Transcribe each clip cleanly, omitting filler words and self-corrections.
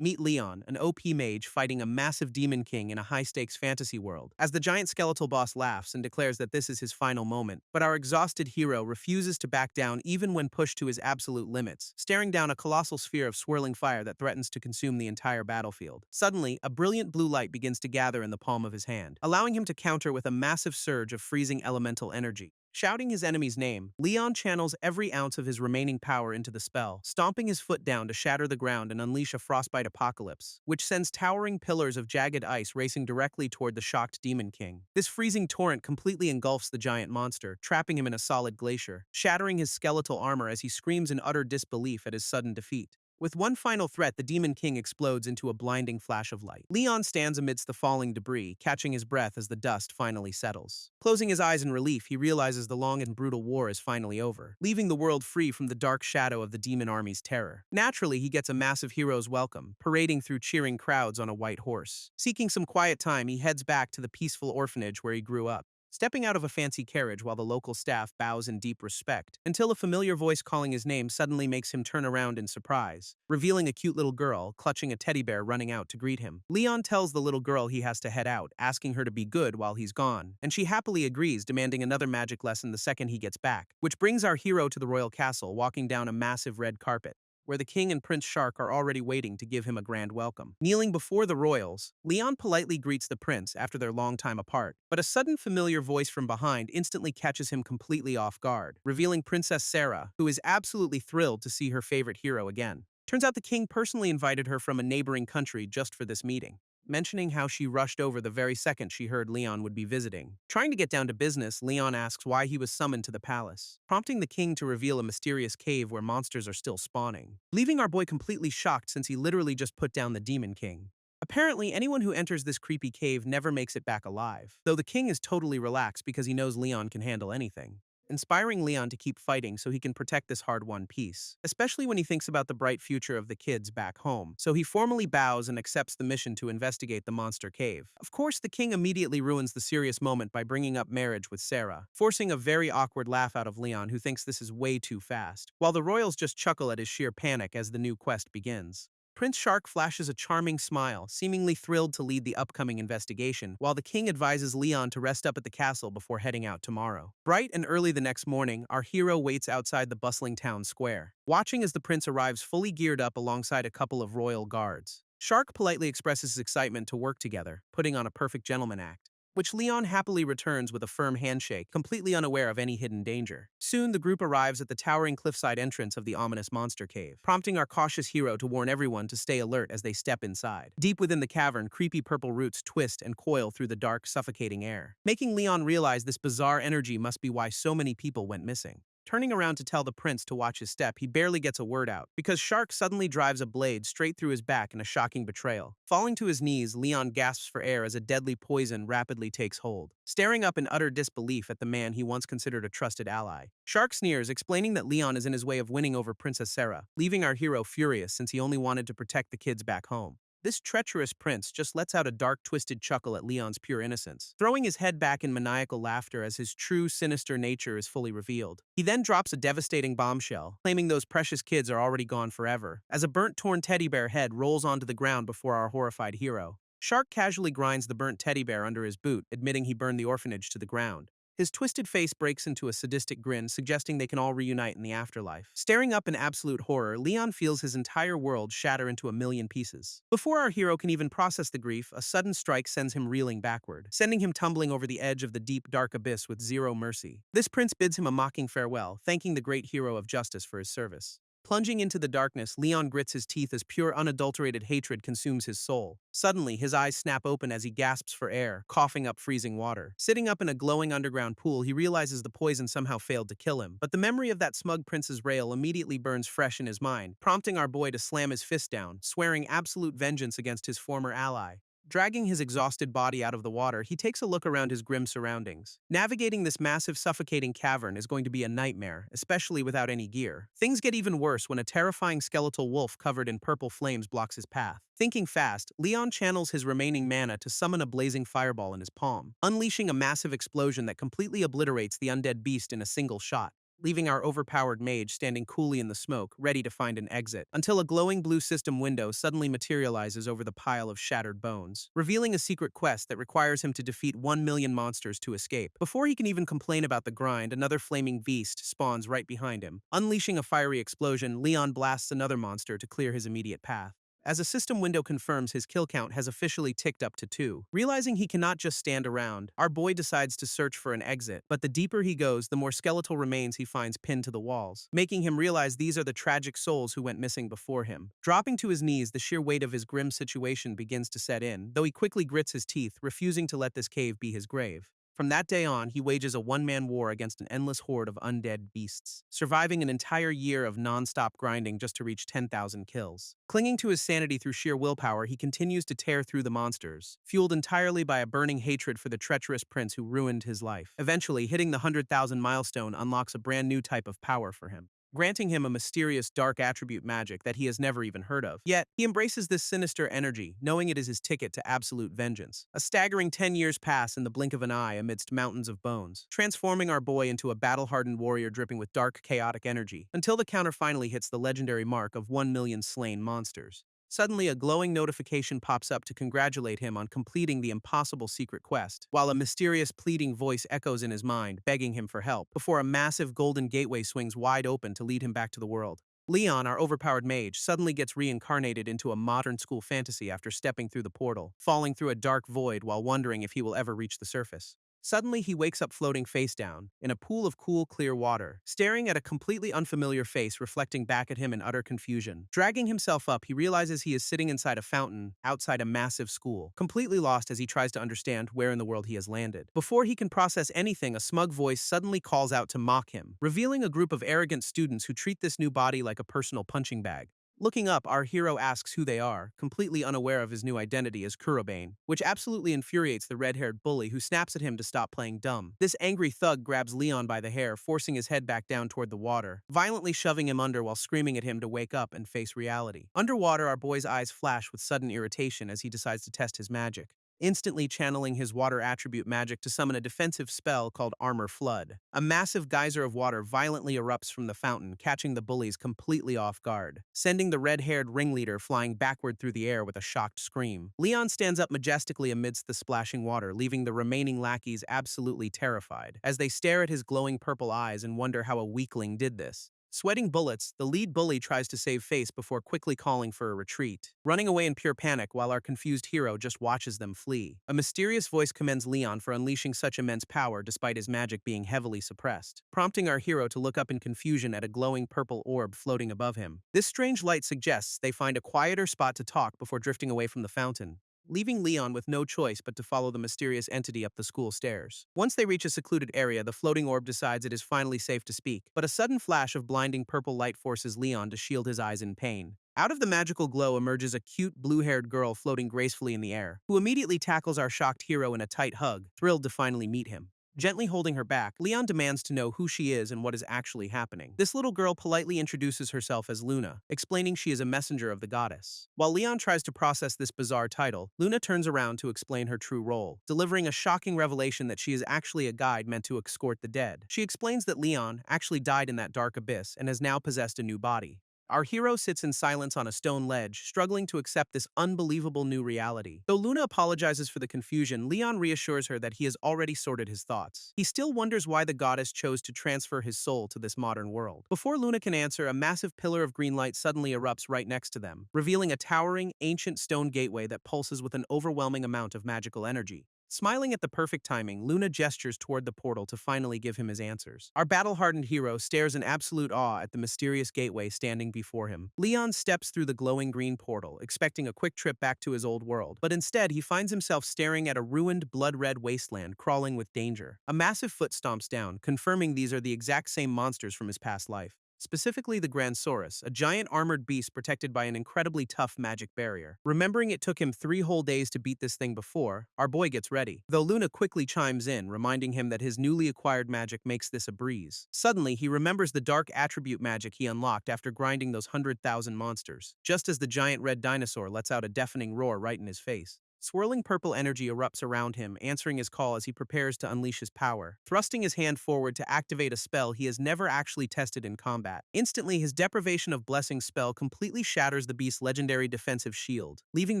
Meet Leon, an OP mage fighting a massive demon king in a high-stakes fantasy world. As the giant skeletal boss laughs and declares that this is his final moment, but our exhausted hero refuses to back down even when pushed to his absolute limits, staring down a colossal sphere of swirling fire that threatens to consume the entire battlefield. Suddenly, a brilliant blue light begins to gather in the palm of his hand, allowing him to counter with a massive surge of freezing elemental energy. Shouting his enemy's name, Leon channels every ounce of his remaining power into the spell, stomping his foot down to shatter the ground and unleash a frostbite apocalypse, which sends towering pillars of jagged ice racing directly toward the shocked Demon King. This freezing torrent completely engulfs the giant monster, trapping him in a solid glacier, shattering his skeletal armor as he screams in utter disbelief at his sudden defeat. With one final threat, the Demon King explodes into a blinding flash of light. Leon stands amidst the falling debris, catching his breath as the dust finally settles. Closing his eyes in relief, he realizes the long and brutal war is finally over, leaving the world free from the dark shadow of the demon army's terror. Naturally, he gets a massive hero's welcome, parading through cheering crowds on a white horse. Seeking some quiet time, he heads back to the peaceful orphanage where he grew up, stepping out of a fancy carriage while the local staff bows in deep respect, until a familiar voice calling his name suddenly makes him turn around in surprise, revealing a cute little girl clutching a teddy bear running out to greet him. Leon tells the little girl he has to head out, asking her to be good while he's gone, and she happily agrees, demanding another magic lesson the second he gets back, which brings our hero to the royal castle, walking down a massive red carpet, where the king and Prince Shark are already waiting to give him a grand welcome. Kneeling before the royals, Leon politely greets the prince after their long time apart, but a sudden familiar voice from behind instantly catches him completely off guard, revealing Princess Sarah, who is absolutely thrilled to see her favorite hero again. Turns out the king personally invited her from a neighboring country just for this meeting, mentioning how she rushed over the very second she heard Leon would be visiting. Trying to get down to business, Leon asks why he was summoned to the palace, prompting the king to reveal a mysterious cave where monsters are still spawning, leaving our boy completely shocked since he literally just put down the Demon King. Apparently, anyone who enters this creepy cave never makes it back alive, though the king is totally relaxed because he knows Leon can handle anything, inspiring Leon to keep fighting so he can protect this hard-won peace, especially when he thinks about the bright future of the kids back home. So he formally bows and accepts the mission to investigate the monster cave. Of course, the king immediately ruins the serious moment by bringing up marriage with Sarah, forcing a very awkward laugh out of Leon, who thinks this is way too fast, while the royals just chuckle at his sheer panic as the new quest begins. Prince Shark flashes a charming smile, seemingly thrilled to lead the upcoming investigation, while the king advises Leon to rest up at the castle before heading out tomorrow. Bright and early the next morning, our hero waits outside the bustling town square, watching as the prince arrives fully geared up alongside a couple of royal guards. Shark politely expresses his excitement to work together, putting on a perfect gentleman act, which Leon happily returns with a firm handshake, completely unaware of any hidden danger. Soon, the group arrives at the towering cliffside entrance of the ominous monster cave, prompting our cautious hero to warn everyone to stay alert as they step inside. Deep within the cavern, creepy purple roots twist and coil through the dark, suffocating air, making Leon realize this bizarre energy must be why so many people went missing. Turning around to tell the prince to watch his step, he barely gets a word out, because Shark suddenly drives a blade straight through his back in a shocking betrayal. Falling to his knees, Leon gasps for air as a deadly poison rapidly takes hold, staring up in utter disbelief at the man he once considered a trusted ally. Shark sneers, explaining that Leon is in his way of winning over Princess Sarah, leaving our hero furious since he only wanted to protect the kids back home. This treacherous prince just lets out a dark, twisted chuckle at Leon's pure innocence, throwing his head back in maniacal laughter as his true, sinister nature is fully revealed. He then drops a devastating bombshell, claiming those precious kids are already gone forever, as a burnt, torn teddy bear head rolls onto the ground before our horrified hero. Shark casually grinds the burnt teddy bear under his boot, admitting he burned the orphanage to the ground. His twisted face breaks into a sadistic grin, suggesting they can all reunite in the afterlife. Staring up in absolute horror, Leon feels his entire world shatter into a million pieces. Before our hero can even process the grief, a sudden strike sends him reeling backward, sending him tumbling over the edge of the deep, dark abyss with zero mercy. This prince bids him a mocking farewell, thanking the great hero of justice for his service. Plunging into the darkness, Leon grits his teeth as pure, unadulterated hatred consumes his soul. Suddenly, his eyes snap open as he gasps for air, coughing up freezing water. Sitting up in a glowing underground pool, he realizes the poison somehow failed to kill him, but the memory of that smug prince's rail immediately burns fresh in his mind, prompting our boy to slam his fist down, swearing absolute vengeance against his former ally. Dragging his exhausted body out of the water, he takes a look around his grim surroundings. Navigating this massive, suffocating cavern is going to be a nightmare, especially without any gear. Things get even worse when a terrifying skeletal wolf covered in purple flames blocks his path. Thinking fast, Leon channels his remaining mana to summon a blazing fireball in his palm, unleashing a massive explosion that completely obliterates the undead beast in a single shot. leaving our overpowered mage standing coolly in the smoke, ready to find an exit, until a glowing blue system window suddenly materializes over the pile of shattered bones, revealing a secret quest that requires him to defeat 1 million monsters to escape. Before he can even complain about the grind, another flaming beast spawns right behind him. Unleashing a fiery explosion, Leon blasts another monster to clear his immediate path. As a system window confirms, his kill count has officially ticked up to 2. Realizing he cannot just stand around, our boy decides to search for an exit, but the deeper he goes, the more skeletal remains he finds pinned to the walls, making him realize these are the tragic souls who went missing before him. Dropping to his knees, the sheer weight of his grim situation begins to set in, though he quickly grits his teeth, refusing to let this cave be his grave. From that day on, he wages a one-man war against an endless horde of undead beasts, surviving an entire year of non-stop grinding just to reach 10,000 kills. Clinging to his sanity through sheer willpower, he continues to tear through the monsters, fueled entirely by a burning hatred for the treacherous prince who ruined his life. Eventually, hitting the 100,000 milestone unlocks a brand new type of power for him, granting him a mysterious dark attribute magic that he has never even heard of. Yet, he embraces this sinister energy, knowing it is his ticket to absolute vengeance. A staggering 10 years pass in the blink of an eye amidst mountains of bones, transforming our boy into a battle-hardened warrior dripping with dark, chaotic energy, until the counter finally hits the legendary mark of 1 million slain monsters. Suddenly, a glowing notification pops up to congratulate him on completing the impossible secret quest, while a mysterious pleading voice echoes in his mind, begging him for help, before a massive golden gateway swings wide open to lead him back to the world. Leon, our overpowered mage, suddenly gets reincarnated into a modern school fantasy after stepping through the portal, falling through a dark void while wondering if he will ever reach the surface. Suddenly, he wakes up floating face down, in a pool of cool, clear water, staring at a completely unfamiliar face reflecting back at him in utter confusion. Dragging himself up, he realizes he is sitting inside a fountain, outside a massive school, completely lost as he tries to understand where in the world he has landed. Before he can process anything, a smug voice suddenly calls out to mock him, revealing a group of arrogant students who treat this new body like a personal punching bag. Looking up, our hero asks who they are, completely unaware of his new identity as Kurobane, which absolutely infuriates the red-haired bully who snaps at him to stop playing dumb. This angry thug grabs Leon by the hair, forcing his head back down toward the water, violently shoving him under while screaming at him to wake up and face reality. Underwater, our boy's eyes flash with sudden irritation as he decides to test his magic, instantly channeling his water attribute magic to summon a defensive spell called Armor Flood. A massive geyser of water violently erupts from the fountain, catching the bullies completely off guard, sending the red-haired ringleader flying backward through the air with a shocked scream. Leon stands up majestically amidst the splashing water, leaving the remaining lackeys absolutely terrified, as they stare at his glowing purple eyes and wonder how a weakling did this. Sweating bullets, the lead bully tries to save face before quickly calling for a retreat, running away in pure panic while our confused hero just watches them flee. A mysterious voice commends Leon for unleashing such immense power despite his magic being heavily suppressed, prompting our hero to look up in confusion at a glowing purple orb floating above him. This strange light suggests they find a quieter spot to talk before drifting away from the fountain, leaving Leon with no choice but to follow the mysterious entity up the school stairs. Once they reach a secluded area, the floating orb decides it is finally safe to speak, but a sudden flash of blinding purple light forces Leon to shield his eyes in pain. Out of the magical glow emerges a cute, blue-haired girl floating gracefully in the air, who immediately tackles our shocked hero in a tight hug, thrilled to finally meet him. Gently holding her back, Leon demands to know who she is and what is actually happening. This little girl politely introduces herself as Luna, explaining she is a messenger of the goddess. While Leon tries to process this bizarre title, Luna turns around to explain her true role, delivering a shocking revelation that she is actually a guide meant to escort the dead. She explains that Leon actually died in that dark abyss and has now possessed a new body. Our hero sits in silence on a stone ledge, struggling to accept this unbelievable new reality. Though Luna apologizes for the confusion, Leon reassures her that he has already sorted his thoughts. He still wonders why the goddess chose to transfer his soul to this modern world. Before Luna can answer, a massive pillar of green light suddenly erupts right next to them, revealing a towering, ancient stone gateway that pulses with an overwhelming amount of magical energy. Smiling at the perfect timing, Luna gestures toward the portal to finally give him his answers. Our battle-hardened hero stares in absolute awe at the mysterious gateway standing before him. Leon steps through the glowing green portal, expecting a quick trip back to his old world, but instead he finds himself staring at a ruined, blood-red wasteland crawling with danger. A massive foot stomps down, confirming these are the exact same monsters from his past life. Specifically the Gransaurus, a giant armored beast protected by an incredibly tough magic barrier. Remembering it took him 3 whole days to beat this thing before, our boy gets ready, though Luna quickly chimes in, reminding him that his newly acquired magic makes this a breeze. Suddenly, he remembers the dark attribute magic he unlocked after grinding those 100,000 monsters, just as the giant red dinosaur lets out a deafening roar right in his face. Swirling purple energy erupts around him, answering his call as he prepares to unleash his power. Thrusting his hand forward to activate a spell he has never actually tested in combat. Instantly, his Deprivation of Blessing spell completely shatters the beast's legendary defensive shield, leaving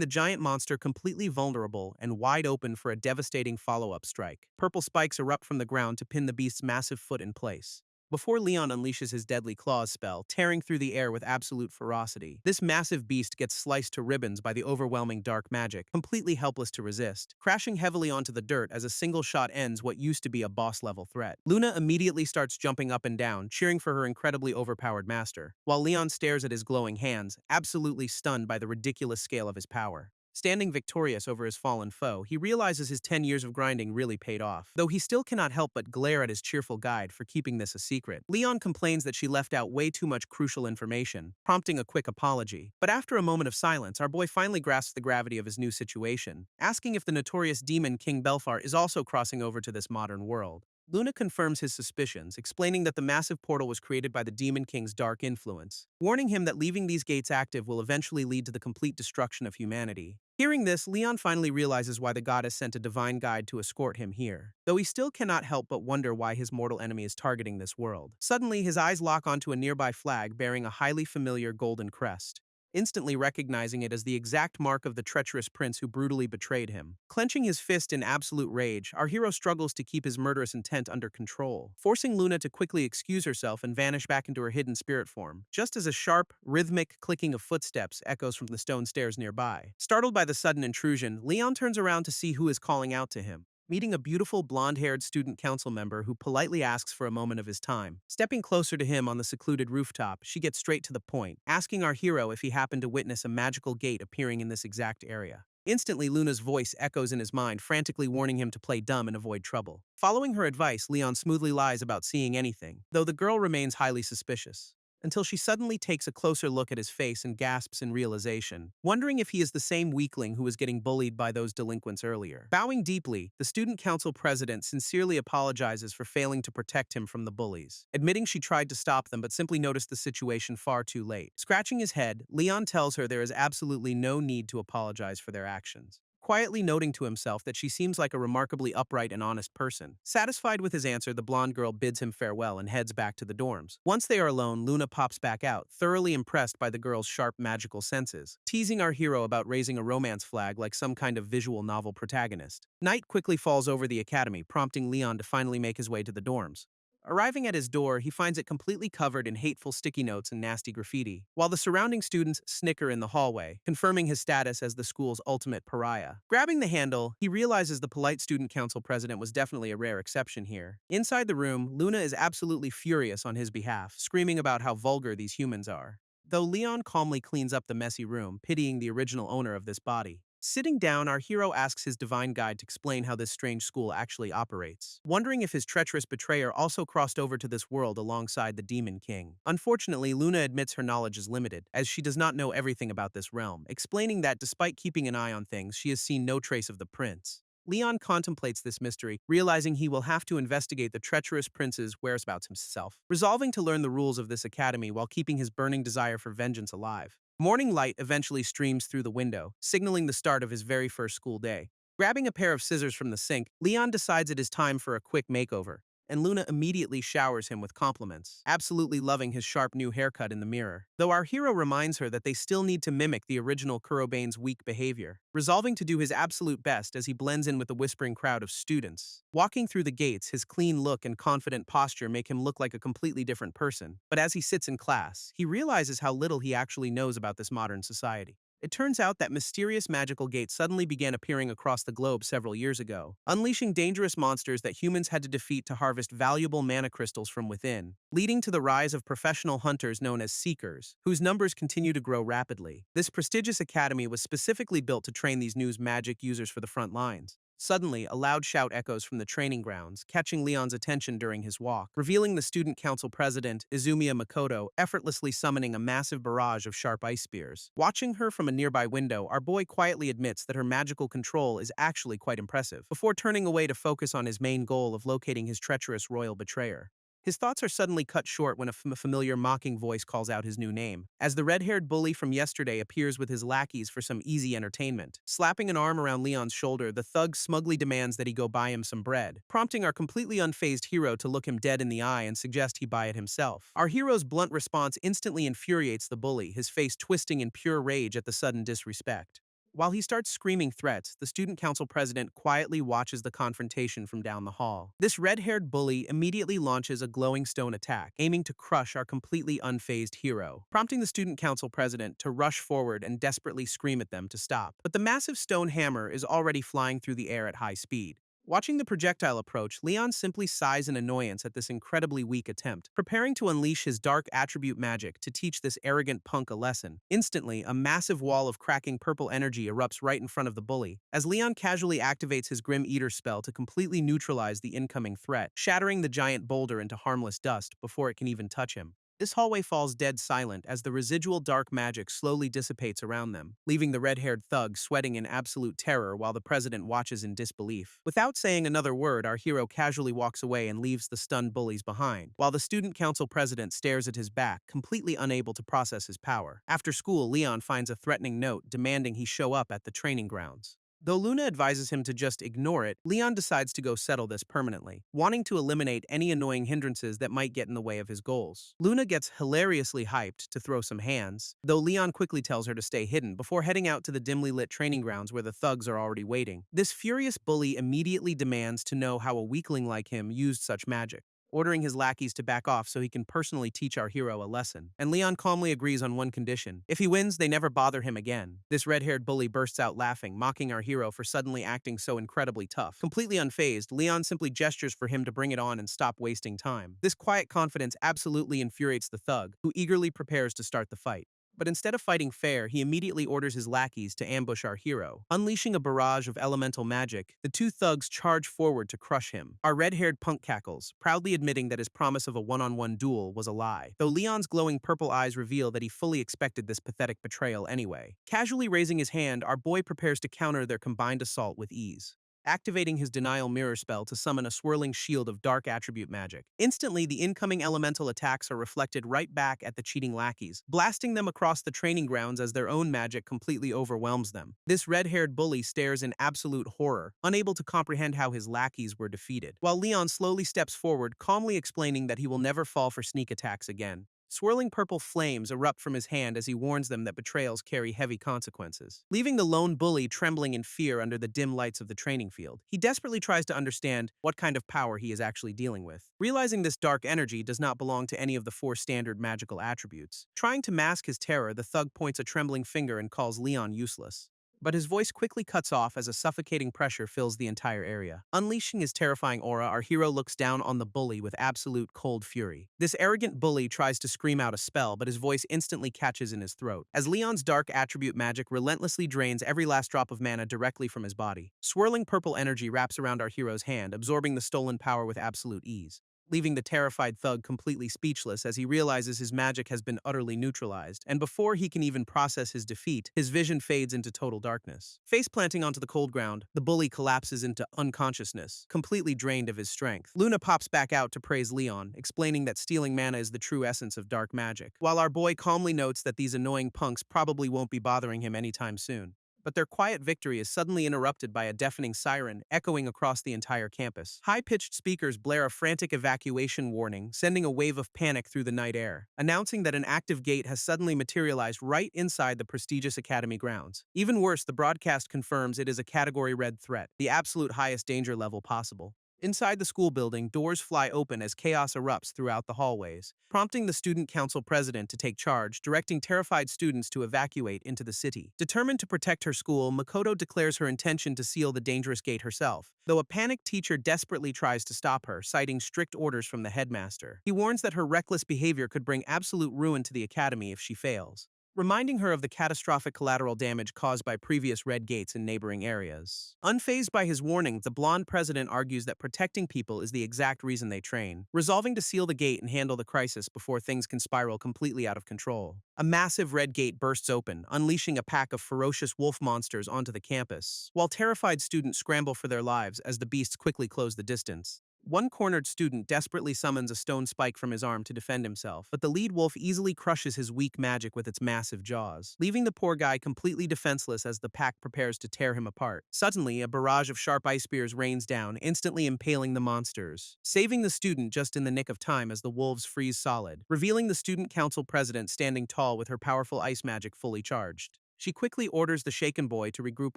the giant monster completely vulnerable and wide open for a devastating follow-up strike. Purple spikes erupt from the ground to pin the beast's massive foot in place. Before Leon unleashes his Deadly Claws spell, tearing through the air with absolute ferocity, this massive beast gets sliced to ribbons by the overwhelming dark magic, completely helpless to resist, crashing heavily onto the dirt as a single shot ends what used to be a boss-level threat. Luna immediately starts jumping up and down, cheering for her incredibly overpowered master, while Leon stares at his glowing hands, absolutely stunned by the ridiculous scale of his power. Standing victorious over his fallen foe, he realizes his 10 years of grinding really paid off, though he still cannot help but glare at his cheerful guide for keeping this a secret. Leon complains that she left out way too much crucial information, prompting a quick apology. But after a moment of silence, our boy finally grasps the gravity of his new situation, asking if the notorious demon King Belfar is also crossing over to this modern world. Luna confirms his suspicions, explaining that the massive portal was created by the Demon King's dark influence, warning him that leaving these gates active will eventually lead to the complete destruction of humanity. Hearing this, Leon finally realizes why the goddess sent a divine guide to escort him here, though he still cannot help but wonder why his mortal enemy is targeting this world. Suddenly, his eyes lock onto a nearby flag bearing a highly familiar golden crest, instantly recognizing it as the exact mark of the treacherous prince who brutally betrayed him. Clenching his fist in absolute rage, our hero struggles to keep his murderous intent under control, forcing Luna to quickly excuse herself and vanish back into her hidden spirit form, just as a sharp, rhythmic clicking of footsteps echoes from the stone stairs nearby. Startled by the sudden intrusion, Leon turns around to see who is calling out to him, meeting a beautiful blonde-haired student council member who politely asks for a moment of his time. Stepping closer to him on the secluded rooftop, she gets straight to the point, asking our hero if he happened to witness a magical gate appearing in this exact area. Instantly, Luna's voice echoes in his mind, frantically warning him to play dumb and avoid trouble. Following her advice, Leon smoothly lies about seeing anything, though the girl remains highly suspicious, until she suddenly takes a closer look at his face and gasps in realization, wondering if he is the same weakling who was getting bullied by those delinquents earlier. Bowing deeply, the student council president sincerely apologizes for failing to protect him from the bullies, admitting she tried to stop them but simply noticed the situation far too late. Scratching his head, Leon tells her there is absolutely no need to apologize for their actions, quietly noting to himself that she seems like a remarkably upright and honest person. Satisfied with his answer, the blonde girl bids him farewell and heads back to the dorms. Once they are alone, Luna pops back out, thoroughly impressed by the girl's sharp magical senses, teasing our hero about raising a romance flag like some kind of visual novel protagonist. Night quickly falls over the academy, prompting Leon to finally make his way to the dorms. Arriving at his door, he finds it completely covered in hateful sticky notes and nasty graffiti, while the surrounding students snicker in the hallway, confirming his status as the school's ultimate pariah. Grabbing the handle, he realizes the polite student council president was definitely a rare exception here. Inside the room, Luna is absolutely furious on his behalf, screaming about how vulgar these humans are, though Leon calmly cleans up the messy room, pitying the original owner of this body. Sitting down, our hero asks his divine guide to explain how this strange school actually operates, wondering if his treacherous betrayer also crossed over to this world alongside the Demon King. Unfortunately, Luna admits her knowledge is limited, as she does not know everything about this realm, explaining that despite keeping an eye on things, she has seen no trace of the prince. Leon contemplates this mystery, realizing he will have to investigate the treacherous prince's whereabouts himself, resolving to learn the rules of this academy while keeping his burning desire for vengeance alive. Morning light eventually streams through the window, signaling the start of his very first school day. Grabbing a pair of scissors from the sink, Leon decides it is time for a quick makeover, and Luna immediately showers him with compliments, absolutely loving his sharp new haircut in the mirror, though our hero reminds her that they still need to mimic the original Kurobane's weak behavior, resolving to do his absolute best as he blends in with the whispering crowd of students. Walking through the gates, his clean look and confident posture make him look like a completely different person, but as he sits in class, he realizes how little he actually knows about this modern society. It turns out that mysterious magical gates suddenly began appearing across the globe several years ago, unleashing dangerous monsters that humans had to defeat to harvest valuable mana crystals from within, leading to the rise of professional hunters known as Seekers, whose numbers continue to grow rapidly. This prestigious academy was specifically built to train these new magic users for the front lines. Suddenly, a loud shout echoes from the training grounds, catching Leon's attention during his walk, revealing the student council president, Izumiya Makoto, effortlessly summoning a massive barrage of sharp ice spears. Watching her from a nearby window, our boy quietly admits that her magical control is actually quite impressive, before turning away to focus on his main goal of locating his treacherous royal betrayer. His thoughts are suddenly cut short when a familiar mocking voice calls out his new name, as the red-haired bully from yesterday appears with his lackeys for some easy entertainment. Slapping an arm around Leon's shoulder, the thug smugly demands that he go buy him some bread, prompting our completely unfazed hero to look him dead in the eye and suggest he buy it himself. Our hero's blunt response instantly infuriates the bully, his face twisting in pure rage at the sudden disrespect. While he starts screaming threats, the student council president quietly watches the confrontation from down the hall. This red-haired bully immediately launches a glowing stone attack, aiming to crush our completely unfazed hero, prompting the student council president to rush forward and desperately scream at them to stop. But the massive stone hammer is already flying through the air at high speed. Watching the projectile approach, Leon simply sighs in annoyance at this incredibly weak attempt, preparing to unleash his dark attribute magic to teach this arrogant punk a lesson. Instantly, a massive wall of cracking purple energy erupts right in front of the bully, as Leon casually activates his Grim Eater spell to completely neutralize the incoming threat, shattering the giant boulder into harmless dust before it can even touch him. This hallway falls dead silent as the residual dark magic slowly dissipates around them, leaving the red-haired thug sweating in absolute terror while the president watches in disbelief. Without saying another word, our hero casually walks away and leaves the stunned bullies behind, while the student council president stares at his back, completely unable to process his power. After school, Leon finds a threatening note demanding he show up at the training grounds. Though Luna advises him to just ignore it, Leon decides to go settle this permanently, wanting to eliminate any annoying hindrances that might get in the way of his goals. Luna gets hilariously hyped to throw some hands, though Leon quickly tells her to stay hidden before heading out to the dimly lit training grounds where the thugs are already waiting. This furious bully immediately demands to know how a weakling like him used such magic, ordering his lackeys to back off so he can personally teach our hero a lesson. And Leon calmly agrees on one condition. If he wins, they never bother him again. This red-haired bully bursts out laughing, mocking our hero for suddenly acting so incredibly tough. Completely unfazed, Leon simply gestures for him to bring it on and stop wasting time. This quiet confidence absolutely infuriates the thug, who eagerly prepares to start the fight. But instead of fighting fair, he immediately orders his lackeys to ambush our hero. Unleashing a barrage of elemental magic, the two thugs charge forward to crush him. Our red-haired punk cackles, proudly admitting that his promise of a one-on-one duel was a lie, though Leon's glowing purple eyes reveal that he fully expected this pathetic betrayal anyway. Casually raising his hand, our boy prepares to counter their combined assault with ease, activating his Denial Mirror spell to summon a swirling shield of dark attribute magic. Instantly, the incoming elemental attacks are reflected right back at the cheating lackeys, blasting them across the training grounds as their own magic completely overwhelms them. This red-haired bully stares in absolute horror, unable to comprehend how his lackeys were defeated, while Leon slowly steps forward, calmly explaining that he will never fall for sneak attacks again. Swirling purple flames erupt from his hand as he warns them that betrayals carry heavy consequences. Leaving the lone bully trembling in fear under the dim lights of the training field, he desperately tries to understand what kind of power he is actually dealing with. Realizing this dark energy does not belong to any of the four standard magical attributes, trying to mask his terror, the thug points a trembling finger and calls Leon useless. But his voice quickly cuts off as a suffocating pressure fills the entire area. Unleashing his terrifying aura, our hero looks down on the bully with absolute cold fury. This arrogant bully tries to scream out a spell, but his voice instantly catches in his throat, as Leon's dark attribute magic relentlessly drains every last drop of mana directly from his body. Swirling purple energy wraps around our hero's hand, absorbing the stolen power with absolute ease, leaving the terrified thug completely speechless as he realizes his magic has been utterly neutralized, and before he can even process his defeat, his vision fades into total darkness. Face planting onto the cold ground, the bully collapses into unconsciousness, completely drained of his strength. Luna pops back out to praise Leon, explaining that stealing mana is the true essence of dark magic, while our boy calmly notes that these annoying punks probably won't be bothering him anytime soon. But their quiet victory is suddenly interrupted by a deafening siren echoing across the entire campus. High-pitched speakers blare a frantic evacuation warning, sending a wave of panic through the night air, announcing that an active gate has suddenly materialized right inside the prestigious academy grounds. Even worse, the broadcast confirms it is a Category Red threat, the absolute highest danger level possible. Inside the school building, doors fly open as chaos erupts throughout the hallways, prompting the student council president to take charge, directing terrified students to evacuate into the city. Determined to protect her school, Makoto declares her intention to seal the dangerous gate herself, though a panicked teacher desperately tries to stop her, citing strict orders from the headmaster. He warns that her reckless behavior could bring absolute ruin to the academy if she fails, reminding her of the catastrophic collateral damage caused by previous red gates in neighboring areas. Unfazed by his warning, the blonde president argues that protecting people is the exact reason they train, resolving to seal the gate and handle the crisis before things can spiral completely out of control. A massive red gate bursts open, unleashing a pack of ferocious wolf monsters onto the campus, while terrified students scramble for their lives as the beasts quickly close the distance. One cornered student desperately summons a stone spike from his arm to defend himself, but the lead wolf easily crushes his weak magic with its massive jaws, leaving the poor guy completely defenseless as the pack prepares to tear him apart. Suddenly, a barrage of sharp ice spears rains down, instantly impaling the monsters, saving the student just in the nick of time as the wolves freeze solid, revealing the student council president standing tall with her powerful ice magic fully charged. She quickly orders the shaken boy to regroup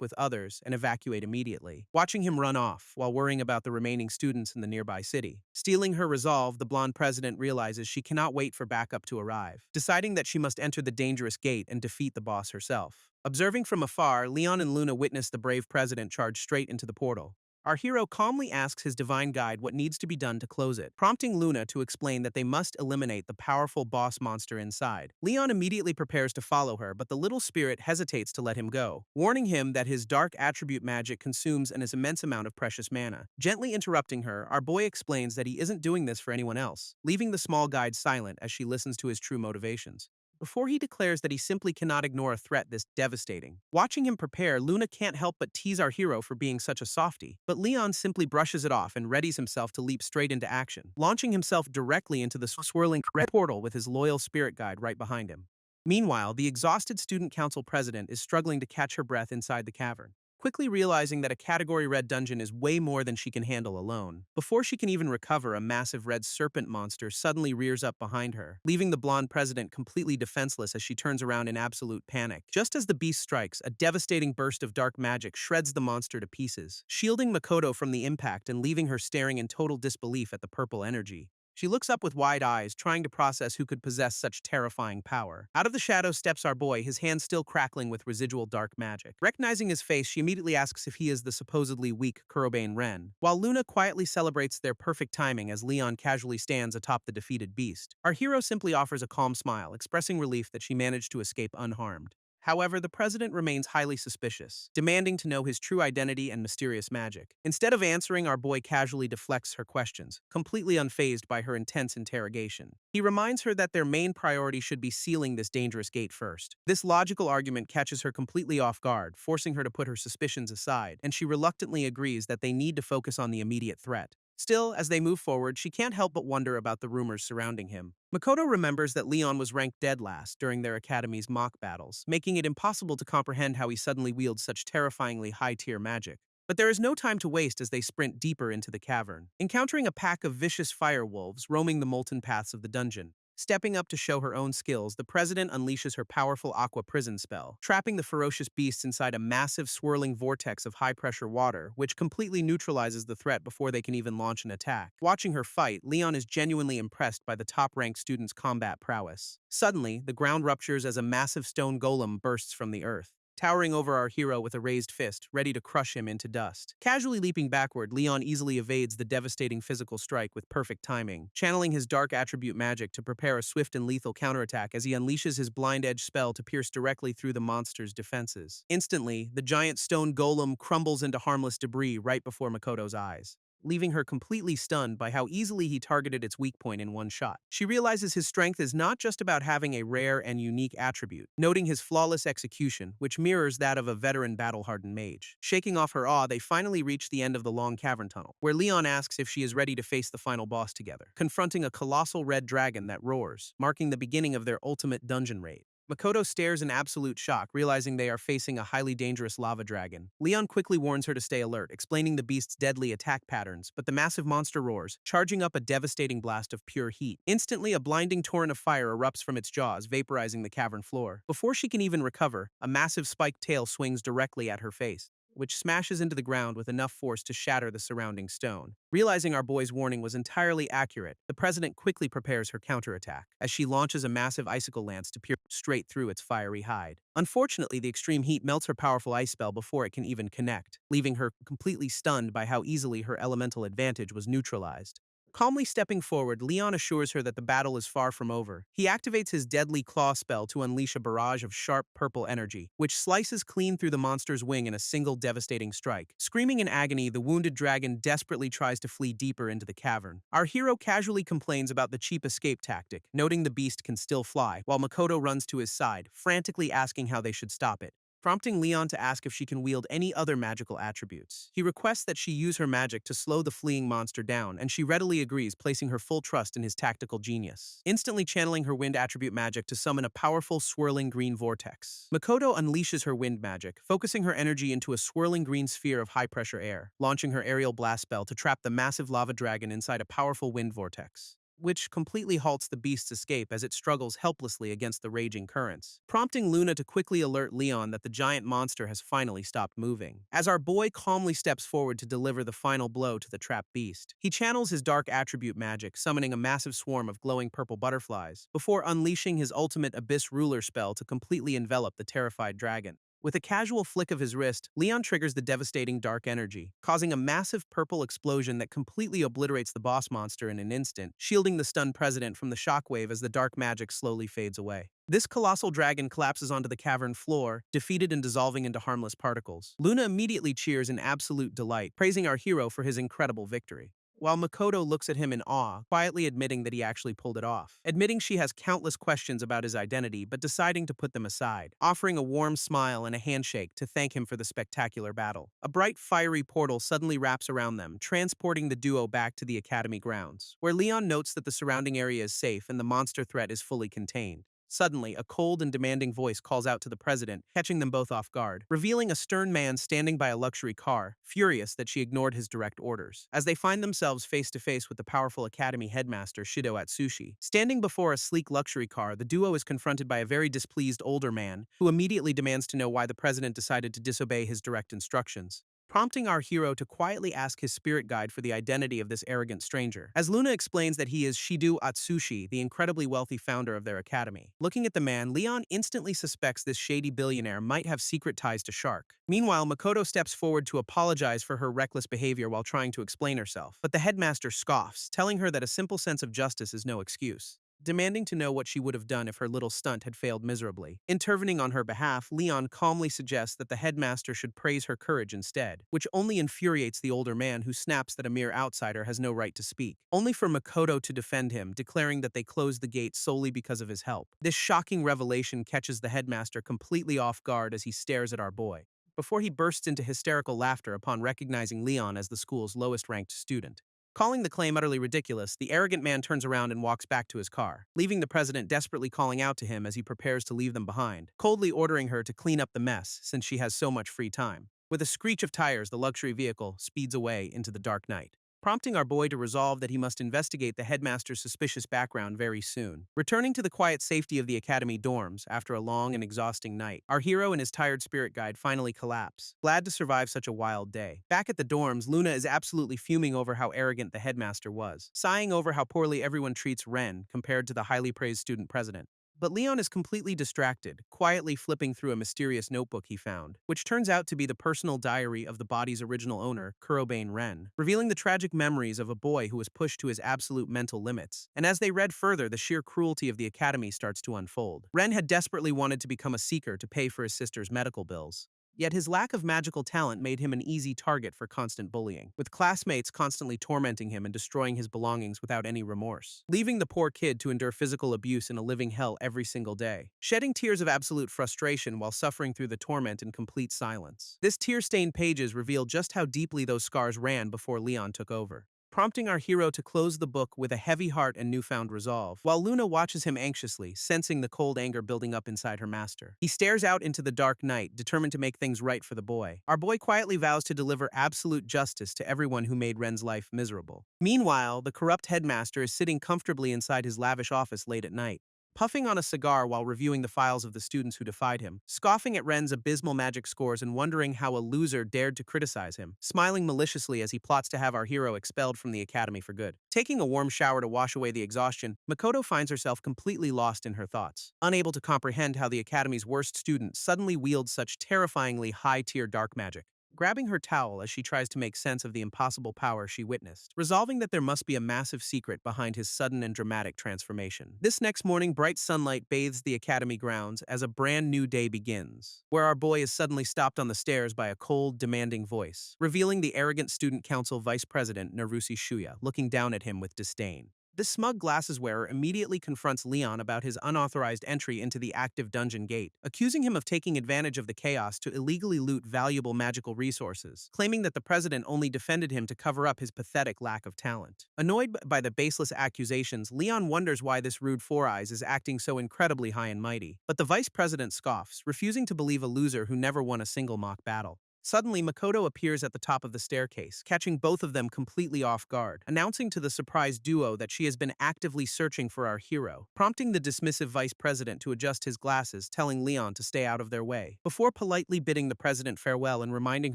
with others and evacuate immediately, watching him run off while worrying about the remaining students in the nearby city. Stealing her resolve, the blonde president realizes she cannot wait for backup to arrive, deciding that she must enter the dangerous gate and defeat the boss herself. Observing from afar, Leon and Luna witness the brave president charge straight into the portal. Our hero calmly asks his divine guide what needs to be done to close it, prompting Luna to explain that they must eliminate the powerful boss monster inside. Leon immediately prepares to follow her, but the little spirit hesitates to let him go, warning him that his dark attribute magic consumes an immense amount of precious mana. Gently interrupting her, our boy explains that he isn't doing this for anyone else, leaving the small guide silent as she listens to his true motivations. Before he declares that he simply cannot ignore a threat this devastating. Watching him prepare, Luna can't help but tease our hero for being such a softie, but Leon simply brushes it off and readies himself to leap straight into action, launching himself directly into the swirling red portal with his loyal spirit guide right behind him. Meanwhile, the exhausted student council president is struggling to catch her breath inside the cavern, quickly realizing that a Category Red dungeon is way more than she can handle alone. Before she can even recover, a massive red serpent monster suddenly rears up behind her, leaving the blonde president completely defenseless as she turns around in absolute panic. Just as the beast strikes, a devastating burst of dark magic shreds the monster to pieces, shielding Makoto from the impact and leaving her staring in total disbelief at the purple energy. She looks up with wide eyes, trying to process who could possess such terrifying power. Out of the shadows steps our boy, his hands still crackling with residual dark magic. Recognizing his face, she immediately asks if he is the supposedly weak Kurobane Ren, while Luna quietly celebrates their perfect timing as Leon casually stands atop the defeated beast. Our hero simply offers a calm smile, expressing relief that she managed to escape unharmed. However, the president remains highly suspicious, demanding to know his true identity and mysterious magic. Instead of answering, our boy casually deflects her questions, completely unfazed by her intense interrogation. He reminds her that their main priority should be sealing this dangerous gate first. This logical argument catches her completely off guard, forcing her to put her suspicions aside, and she reluctantly agrees that they need to focus on the immediate threat. Still, as they move forward, she can't help but wonder about the rumors surrounding him. Makoto remembers that Leon was ranked dead last during their academy's mock battles, making it impossible to comprehend how he suddenly wields such terrifyingly high-tier magic. But there is no time to waste as they sprint deeper into the cavern, encountering a pack of vicious fire wolves roaming the molten paths of the dungeon. Stepping up to show her own skills, the president unleashes her powerful aqua prison spell, trapping the ferocious beasts inside a massive swirling vortex of high-pressure water, which completely neutralizes the threat before they can even launch an attack. Watching her fight, Leon is genuinely impressed by the top-ranked student's combat prowess. Suddenly, the ground ruptures as a massive stone golem bursts from the earth, towering over our hero with a raised fist, ready to crush him into dust. Casually leaping backward, Leon easily evades the devastating physical strike with perfect timing, channeling his dark attribute magic to prepare a swift and lethal counterattack as he unleashes his blind edge spell to pierce directly through the monster's defenses. Instantly, the giant stone golem crumbles into harmless debris right before Makoto's eyes, leaving her completely stunned by how easily he targeted its weak point in one shot. She realizes his strength is not just about having a rare and unique attribute, noting his flawless execution, which mirrors that of a veteran battle-hardened mage. Shaking off her awe, they finally reach the end of the long cavern tunnel, where Leon asks if she is ready to face the final boss together, confronting a colossal red dragon that roars, marking the beginning of their ultimate dungeon raid. Makoto stares in absolute shock, realizing they are facing a highly dangerous lava dragon. Leon quickly warns her to stay alert, explaining the beast's deadly attack patterns, but the massive monster roars, charging up a devastating blast of pure heat. Instantly, a blinding torrent of fire erupts from its jaws, vaporizing the cavern floor. Before she can even recover, a massive spiked tail swings directly at her face, which smashes into the ground with enough force to shatter the surrounding stone. Realizing our boy's warning was entirely accurate, the president quickly prepares her counterattack, as she launches a massive icicle lance to pierce straight through its fiery hide. Unfortunately, the extreme heat melts her powerful ice spell before it can even connect, leaving her completely stunned by how easily her elemental advantage was neutralized. Calmly stepping forward, Leon assures her that the battle is far from over. He activates his deadly claw spell to unleash a barrage of sharp purple energy, which slices clean through the monster's wing in a single devastating strike. Screaming in agony, the wounded dragon desperately tries to flee deeper into the cavern. Our hero casually complains about the cheap escape tactic, noting the beast can still fly, while Makoto runs to his side, frantically asking how they should stop it. prompting Leon to ask if she can wield any other magical attributes. He requests that she use her magic to slow the fleeing monster down, and she readily agrees, placing her full trust in his tactical genius. Instantly channeling her wind attribute magic to summon a powerful swirling green vortex. Makoto unleashes her wind magic, focusing her energy into a swirling green sphere of high-pressure air, launching her aerial blast spell to trap the massive lava dragon inside a powerful wind vortex, which completely halts the beast's escape as it struggles helplessly against the raging currents, prompting Luna to quickly alert Leon that the giant monster has finally stopped moving. As our boy calmly steps forward to deliver the final blow to the trapped beast, he channels his dark attribute magic, summoning a massive swarm of glowing purple butterflies, before unleashing his ultimate Abyss Ruler spell to completely envelop the terrified dragon. With a casual flick of his wrist, Leon triggers the devastating dark energy, causing a massive purple explosion that completely obliterates the boss monster in an instant, shielding the stunned president from the shockwave as the dark magic slowly fades away. This colossal dragon collapses onto the cavern floor, defeated and dissolving into harmless particles. Luna immediately cheers in absolute delight, praising our hero for his incredible victory, while Makoto looks at him in awe, quietly admitting that he actually pulled it off. Admitting she has countless questions about his identity, but deciding to put them aside, offering a warm smile and a handshake to thank him for the spectacular battle. A bright, fiery portal suddenly wraps around them, transporting the duo back to the academy grounds, where Leon notes that the surrounding area is safe and the monster threat is fully contained. Suddenly, a cold and demanding voice calls out to the president, catching them both off guard, revealing a stern man standing by a luxury car, furious that she ignored his direct orders. As they find themselves face to face with the powerful academy headmaster Shido Atsushi, standing before a sleek luxury car, the duo is confronted by a very displeased older man, who immediately demands to know why the president decided to disobey his direct instructions, prompting our hero to quietly ask his spirit guide for the identity of this arrogant stranger. As Luna explains that he is Shido Atsushi, the incredibly wealthy founder of their academy. Looking at the man, Leon instantly suspects this shady billionaire might have secret ties to Shark. Meanwhile, Makoto steps forward to apologize for her reckless behavior while trying to explain herself, but the headmaster scoffs, telling her that a simple sense of justice is no excuse, demanding to know what she would have done if her little stunt had failed miserably. Intervening on her behalf, Leon calmly suggests that the headmaster should praise her courage instead, which only infuriates the older man, who snaps that a mere outsider has no right to speak, only for Makoto to defend him, declaring that they closed the gate solely because of his help. This shocking revelation catches the headmaster completely off guard as he stares at our boy, before he bursts into hysterical laughter upon recognizing Leon as the school's lowest-ranked student. Calling the claim utterly ridiculous, the arrogant man turns around and walks back to his car, leaving the president desperately calling out to him as he prepares to leave them behind, coldly ordering her to clean up the mess since she has so much free time. With a screech of tires, the luxury vehicle speeds away into the dark night, prompting our boy to resolve that he must investigate the headmaster's suspicious background very soon. Returning to the quiet safety of the academy dorms after a long and exhausting night, our hero and his tired spirit guide finally collapse, glad to survive such a wild day. Back at the dorms, Luna is absolutely fuming over how arrogant the headmaster was, sighing over how poorly everyone treats Ren compared to the highly praised student president. But Leon is completely distracted, quietly flipping through a mysterious notebook he found, which turns out to be the personal diary of the body's original owner, Kurobane Ren, revealing the tragic memories of a boy who was pushed to his absolute mental limits. And as they read further, the sheer cruelty of the academy starts to unfold. Ren had desperately wanted to become a seeker to pay for his sister's medical bills. Yet his lack of magical talent made him an easy target for constant bullying, with classmates constantly tormenting him and destroying his belongings without any remorse, leaving the poor kid to endure physical abuse in a living hell every single day, shedding tears of absolute frustration while suffering through the torment in complete silence. This tear-stained pages reveal just how deeply those scars ran before Leon took over, prompting our hero to close the book with a heavy heart and newfound resolve, while Luna watches him anxiously, sensing the cold anger building up inside her master. He stares out into the dark night, determined to make things right for the boy. Our boy quietly vows to deliver absolute justice to everyone who made Ren's life miserable. Meanwhile, the corrupt headmaster is sitting comfortably inside his lavish office late at night, puffing on a cigar while reviewing the files of the students who defied him, scoffing at Ren's abysmal magic scores and wondering how a loser dared to criticize him, smiling maliciously as he plots to have our hero expelled from the academy for good. Taking a warm shower to wash away the exhaustion, Makoto finds herself completely lost in her thoughts, unable to comprehend how the academy's worst student suddenly wields such terrifyingly high-tier dark magic. Grabbing her towel as she tries to make sense of the impossible power she witnessed, resolving that there must be a massive secret behind his sudden and dramatic transformation. This next morning, bright sunlight bathes the academy grounds as a brand new day begins, where our boy is suddenly stopped on the stairs by a cold, demanding voice, revealing the arrogant student council vice president Narusi Shuya, looking down at him with disdain. This smug glasses wearer immediately confronts Leon about his unauthorized entry into the active dungeon gate, accusing him of taking advantage of the chaos to illegally loot valuable magical resources, claiming that the president only defended him to cover up his pathetic lack of talent. Annoyed by the baseless accusations, Leon wonders why this rude Four Eyes is acting so incredibly high and mighty. But the vice president scoffs, refusing to believe a loser who never won a single mock battle. Suddenly, Makoto appears at the top of the staircase, catching both of them completely off guard, announcing to the surprised duo that she has been actively searching for our hero, prompting the dismissive vice president to adjust his glasses, telling Leon to stay out of their way, before politely bidding the president farewell and reminding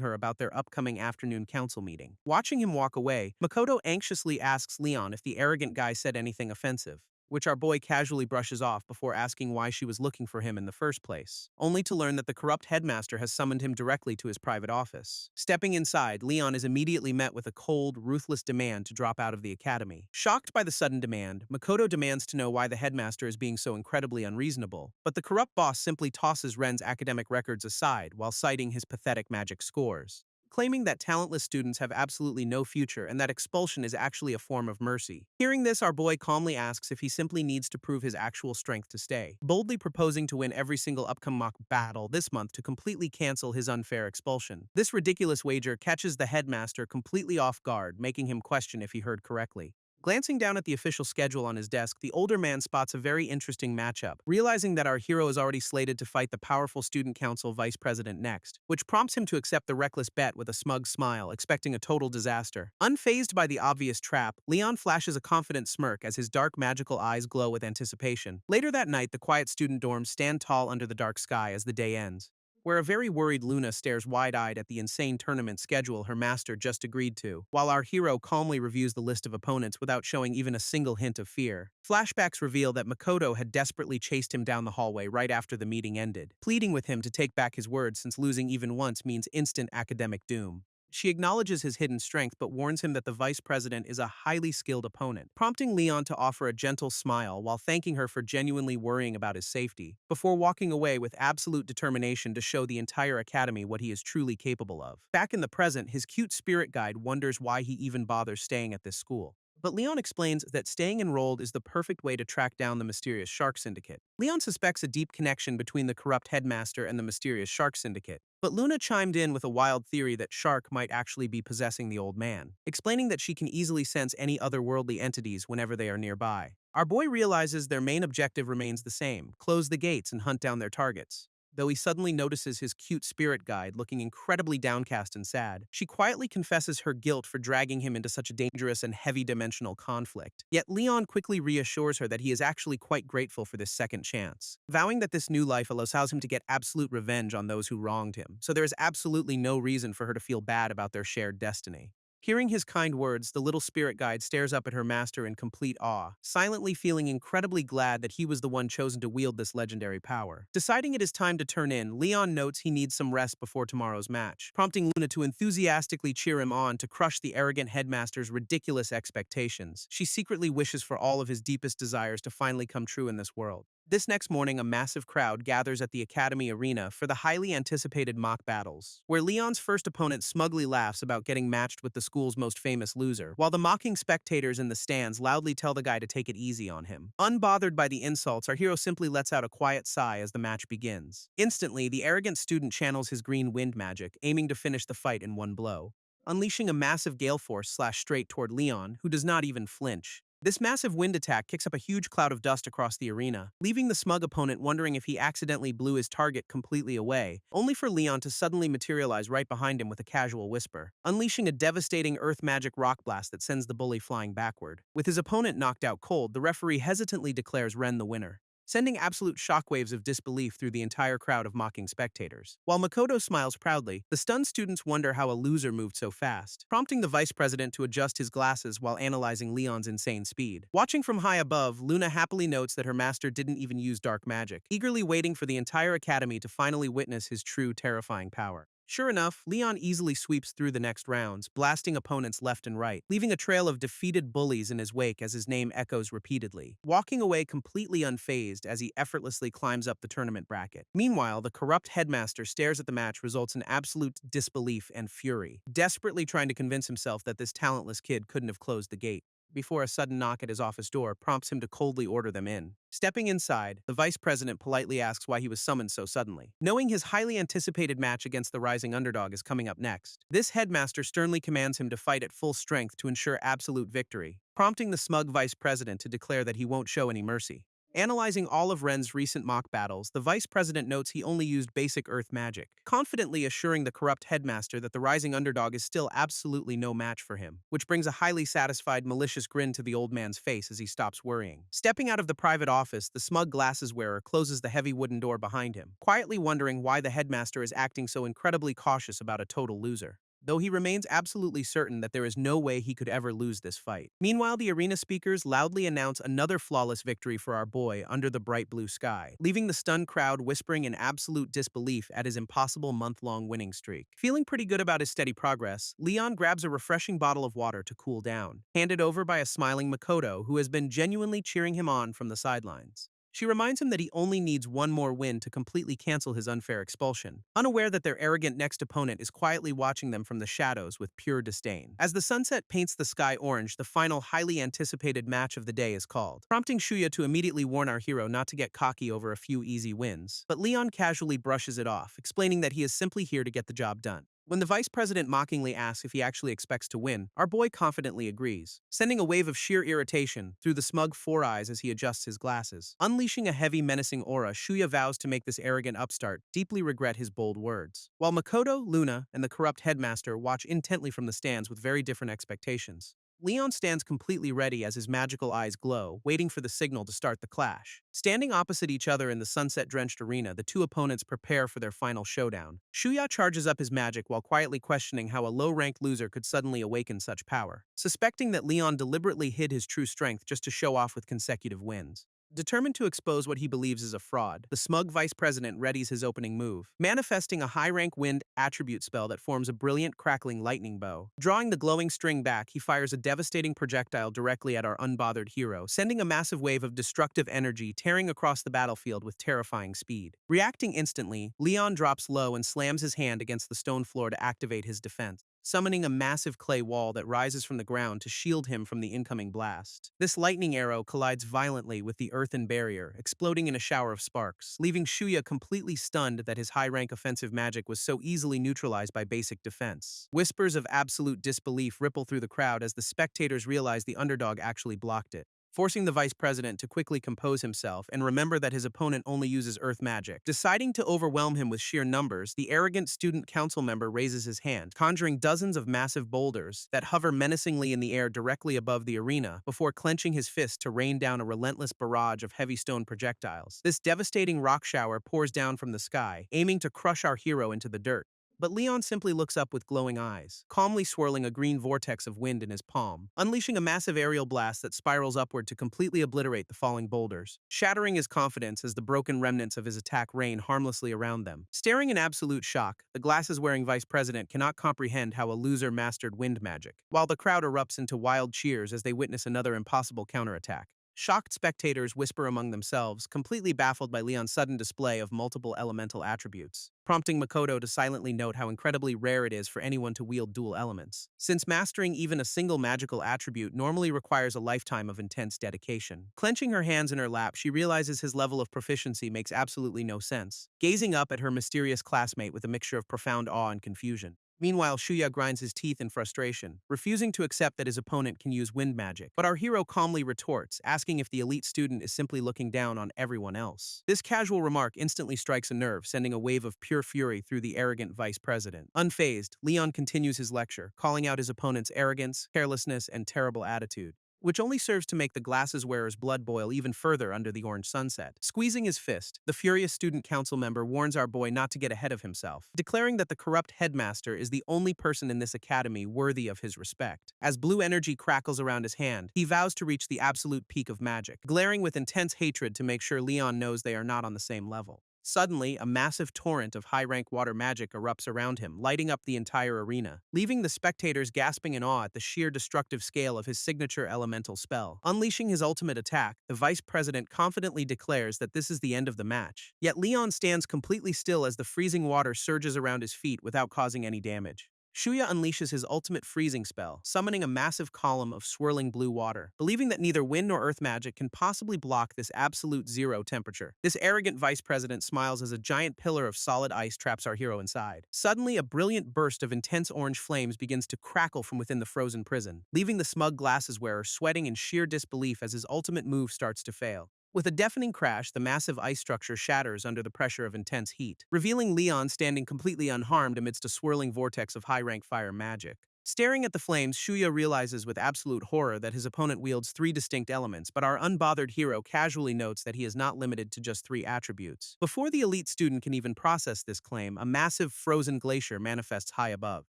her about their upcoming afternoon council meeting. Watching him walk away, Makoto anxiously asks Leon if the arrogant guy said anything offensive, which our boy casually brushes off before asking why she was looking for him in the first place, only to learn that the corrupt headmaster has summoned him directly to his private office. Stepping inside, Leon is immediately met with a cold, ruthless demand to drop out of the academy. Shocked by the sudden demand, Makoto demands to know why the headmaster is being so incredibly unreasonable, but the corrupt boss simply tosses Ren's academic records aside while citing his pathetic magic scores, claiming that talentless students have absolutely no future and that expulsion is actually a form of mercy. Hearing this, our boy calmly asks if he simply needs to prove his actual strength to stay, boldly proposing to win every single upcoming mock battle this month to completely cancel his unfair expulsion. This ridiculous wager catches the headmaster completely off guard, making him question if he heard correctly. Glancing down at the official schedule on his desk, the older man spots a very interesting matchup, realizing that our hero is already slated to fight the powerful student council vice president next, which prompts him to accept the reckless bet with a smug smile, expecting a total disaster. Unfazed by the obvious trap, Leon flashes a confident smirk as his dark magical eyes glow with anticipation. Later that night, the quiet student dorms stand tall under the dark sky as the day ends, where a very worried Luna stares wide-eyed at the insane tournament schedule her master just agreed to, while our hero calmly reviews the list of opponents without showing even a single hint of fear. Flashbacks reveal that Makoto had desperately chased him down the hallway right after the meeting ended, pleading with him to take back his word since losing even once means instant academic doom. She acknowledges his hidden strength but warns him that the vice president is a highly skilled opponent, prompting Leon to offer a gentle smile while thanking her for genuinely worrying about his safety, before walking away with absolute determination to show the entire academy what he is truly capable of. Back in the present, his cute spirit guide wonders why he even bothers staying at this school. But Leon explains that staying enrolled is the perfect way to track down the mysterious Shark Syndicate. Leon suspects a deep connection between the corrupt headmaster and the mysterious Shark Syndicate, but Luna chimed in with a wild theory that Shark might actually be possessing the old man, explaining that she can easily sense any otherworldly entities whenever they are nearby. Our boy realizes their main objective remains the same: close the gates and hunt down their targets. Though he suddenly notices his cute spirit guide looking incredibly downcast and sad, she quietly confesses her guilt for dragging him into such a dangerous and heavy-dimensional conflict. Yet Leon quickly reassures her that he is actually quite grateful for this second chance, vowing that this new life allows him to get absolute revenge on those who wronged him, so there is absolutely no reason for her to feel bad about their shared destiny. Hearing his kind words, the little spirit guide stares up at her master in complete awe, silently feeling incredibly glad that he was the one chosen to wield this legendary power. Deciding it is time to turn in, Leon notes he needs some rest before tomorrow's match, prompting Luna to enthusiastically cheer him on to crush the arrogant headmaster's ridiculous expectations. She secretly wishes for all of his deepest desires to finally come true in this world. This next morning, a massive crowd gathers at the Academy Arena for the highly anticipated mock battles, where Leon's first opponent smugly laughs about getting matched with the school's most famous loser, while the mocking spectators in the stands loudly tell the guy to take it easy on him. Unbothered by the insults, our hero simply lets out a quiet sigh as the match begins. Instantly, the arrogant student channels his green wind magic, aiming to finish the fight in one blow, unleashing a massive gale force slash straight toward Leon, who does not even flinch. This massive wind attack kicks up a huge cloud of dust across the arena, leaving the smug opponent wondering if he accidentally blew his target completely away, only for Leon to suddenly materialize right behind him with a casual whisper, unleashing a devastating earth magic rock blast that sends the bully flying backward. With his opponent knocked out cold, the referee hesitantly declares Ren the winner, sending absolute shockwaves of disbelief through the entire crowd of mocking spectators. While Makoto smiles proudly, the stunned students wonder how a loser moved so fast, prompting the vice president to adjust his glasses while analyzing Leon's insane speed. Watching from high above, Luna happily notes that her master didn't even use dark magic, eagerly waiting for the entire academy to finally witness his true terrifying power. Sure enough, Leon easily sweeps through the next rounds, blasting opponents left and right, leaving a trail of defeated bullies in his wake as his name echoes repeatedly, walking away completely unfazed as he effortlessly climbs up the tournament bracket. Meanwhile, the corrupt headmaster stares at the match results in absolute disbelief and fury, desperately trying to convince himself that this talentless kid couldn't have closed the gate. before a sudden knock at his office door prompts him to coldly order them in. Stepping inside, the vice president politely asks why he was summoned so suddenly. Knowing his highly anticipated match against the rising underdog is coming up next, this headmaster sternly commands him to fight at full strength to ensure absolute victory, prompting the smug vice president to declare that he won't show any mercy. Analyzing all of Ren's recent mock battles, the vice president notes he only used basic earth magic, confidently assuring the corrupt headmaster that the rising underdog is still absolutely no match for him, which brings a highly satisfied, malicious grin to the old man's face as he stops worrying. Stepping out of the private office, the smug glasses wearer closes the heavy wooden door behind him, quietly wondering why the headmaster is acting so incredibly cautious about a total loser, though he remains absolutely certain that there is no way he could ever lose this fight. Meanwhile, the arena speakers loudly announce another flawless victory for our boy under the bright blue sky, leaving the stunned crowd whispering in absolute disbelief at his impossible month-long winning streak. Feeling pretty good about his steady progress, Leon grabs a refreshing bottle of water to cool down, handed over by a smiling Makoto who has been genuinely cheering him on from the sidelines. She reminds him that he only needs one more win to completely cancel his unfair expulsion, unaware that their arrogant next opponent is quietly watching them from the shadows with pure disdain. As the sunset paints the sky orange, the final highly anticipated match of the day is called, prompting Shuya to immediately warn our hero not to get cocky over a few easy wins. But Leon casually brushes it off, explaining that he is simply here to get the job done. When the vice president mockingly asks if he actually expects to win, our boy confidently agrees, sending a wave of sheer irritation through the smug four eyes as he adjusts his glasses. Unleashing a heavy, menacing aura, Shuya vows to make this arrogant upstart deeply regret his bold words, while Makoto, Luna, and the corrupt headmaster watch intently from the stands with very different expectations. Leon stands completely ready as his magical eyes glow, waiting for the signal to start the clash. Standing opposite each other in the sunset-drenched arena, the two opponents prepare for their final showdown. Shuya charges up his magic while quietly questioning how a low-ranked loser could suddenly awaken such power, suspecting that Leon deliberately hid his true strength just to show off with consecutive wins. Determined to expose what he believes is a fraud, the smug vice president readies his opening move, manifesting a high-rank wind attribute spell that forms a brilliant, crackling lightning bow. Drawing the glowing string back, he fires a devastating projectile directly at our unbothered hero, sending a massive wave of destructive energy tearing across the battlefield with terrifying speed. Reacting instantly, Leon drops low and slams his hand against the stone floor to activate his defense, summoning a massive clay wall that rises from the ground to shield him from the incoming blast. This lightning arrow collides violently with the earthen barrier, exploding in a shower of sparks, leaving Shuya completely stunned that his high-rank offensive magic was so easily neutralized by basic defense. Whispers of absolute disbelief ripple through the crowd as the spectators realize the underdog actually blocked it, forcing the vice president to quickly compose himself and remember that his opponent only uses earth magic. Deciding to overwhelm him with sheer numbers, the arrogant student council member raises his hand, conjuring dozens of massive boulders that hover menacingly in the air directly above the arena before clenching his fist to rain down a relentless barrage of heavy stone projectiles. This devastating rock shower pours down from the sky, aiming to crush our hero into the dirt. But Leon simply looks up with glowing eyes, calmly swirling a green vortex of wind in his palm, unleashing a massive aerial blast that spirals upward to completely obliterate the falling boulders, shattering his confidence as the broken remnants of his attack rain harmlessly around them. Staring in absolute shock, the glasses-wearing vice president cannot comprehend how a loser mastered wind magic, while the crowd erupts into wild cheers as they witness another impossible counterattack. Shocked spectators whisper among themselves, completely baffled by Leon's sudden display of multiple elemental attributes, prompting Makoto to silently note how incredibly rare it is for anyone to wield dual elements, since mastering even a single magical attribute normally requires a lifetime of intense dedication. Clenching her hands in her lap, she realizes his level of proficiency makes absolutely no sense, gazing up at her mysterious classmate with a mixture of profound awe and confusion. Meanwhile, Shuya grinds his teeth in frustration, refusing to accept that his opponent can use wind magic. But our hero calmly retorts, asking if the elite student is simply looking down on everyone else. This casual remark instantly strikes a nerve, sending a wave of pure fury through the arrogant vice president. Unfazed, Leon continues his lecture, calling out his opponent's arrogance, carelessness, and terrible attitude, which only serves to make the glasses-wearer's blood boil even further under the orange sunset. Squeezing his fist, the furious student council member warns our boy not to get ahead of himself, declaring that the corrupt headmaster is the only person in this academy worthy of his respect. As blue energy crackles around his hand, he vows to reach the absolute peak of magic, glaring with intense hatred to make sure Leon knows they are not on the same level. Suddenly, a massive torrent of high-rank water magic erupts around him, lighting up the entire arena, leaving the spectators gasping in awe at the sheer destructive scale of his signature elemental spell. Unleashing his ultimate attack, the vice president confidently declares that this is the end of the match. Yet Leon stands completely still as the freezing water surges around his feet without causing any damage. Shuya unleashes his ultimate freezing spell, summoning a massive column of swirling blue water, believing that neither wind nor earth magic can possibly block this absolute zero temperature. This arrogant vice president smiles as a giant pillar of solid ice traps our hero inside. Suddenly, a brilliant burst of intense orange flames begins to crackle from within the frozen prison, leaving the smug glasses wearer sweating in sheer disbelief as his ultimate move starts to fail. With a deafening crash, the massive ice structure shatters under the pressure of intense heat, revealing Leon standing completely unharmed amidst a swirling vortex of high-rank fire magic. Staring at the flames, Shuya realizes with absolute horror that his opponent wields three distinct elements, but our unbothered hero casually notes that he is not limited to just three attributes. Before the elite student can even process this claim, a massive frozen glacier manifests high above,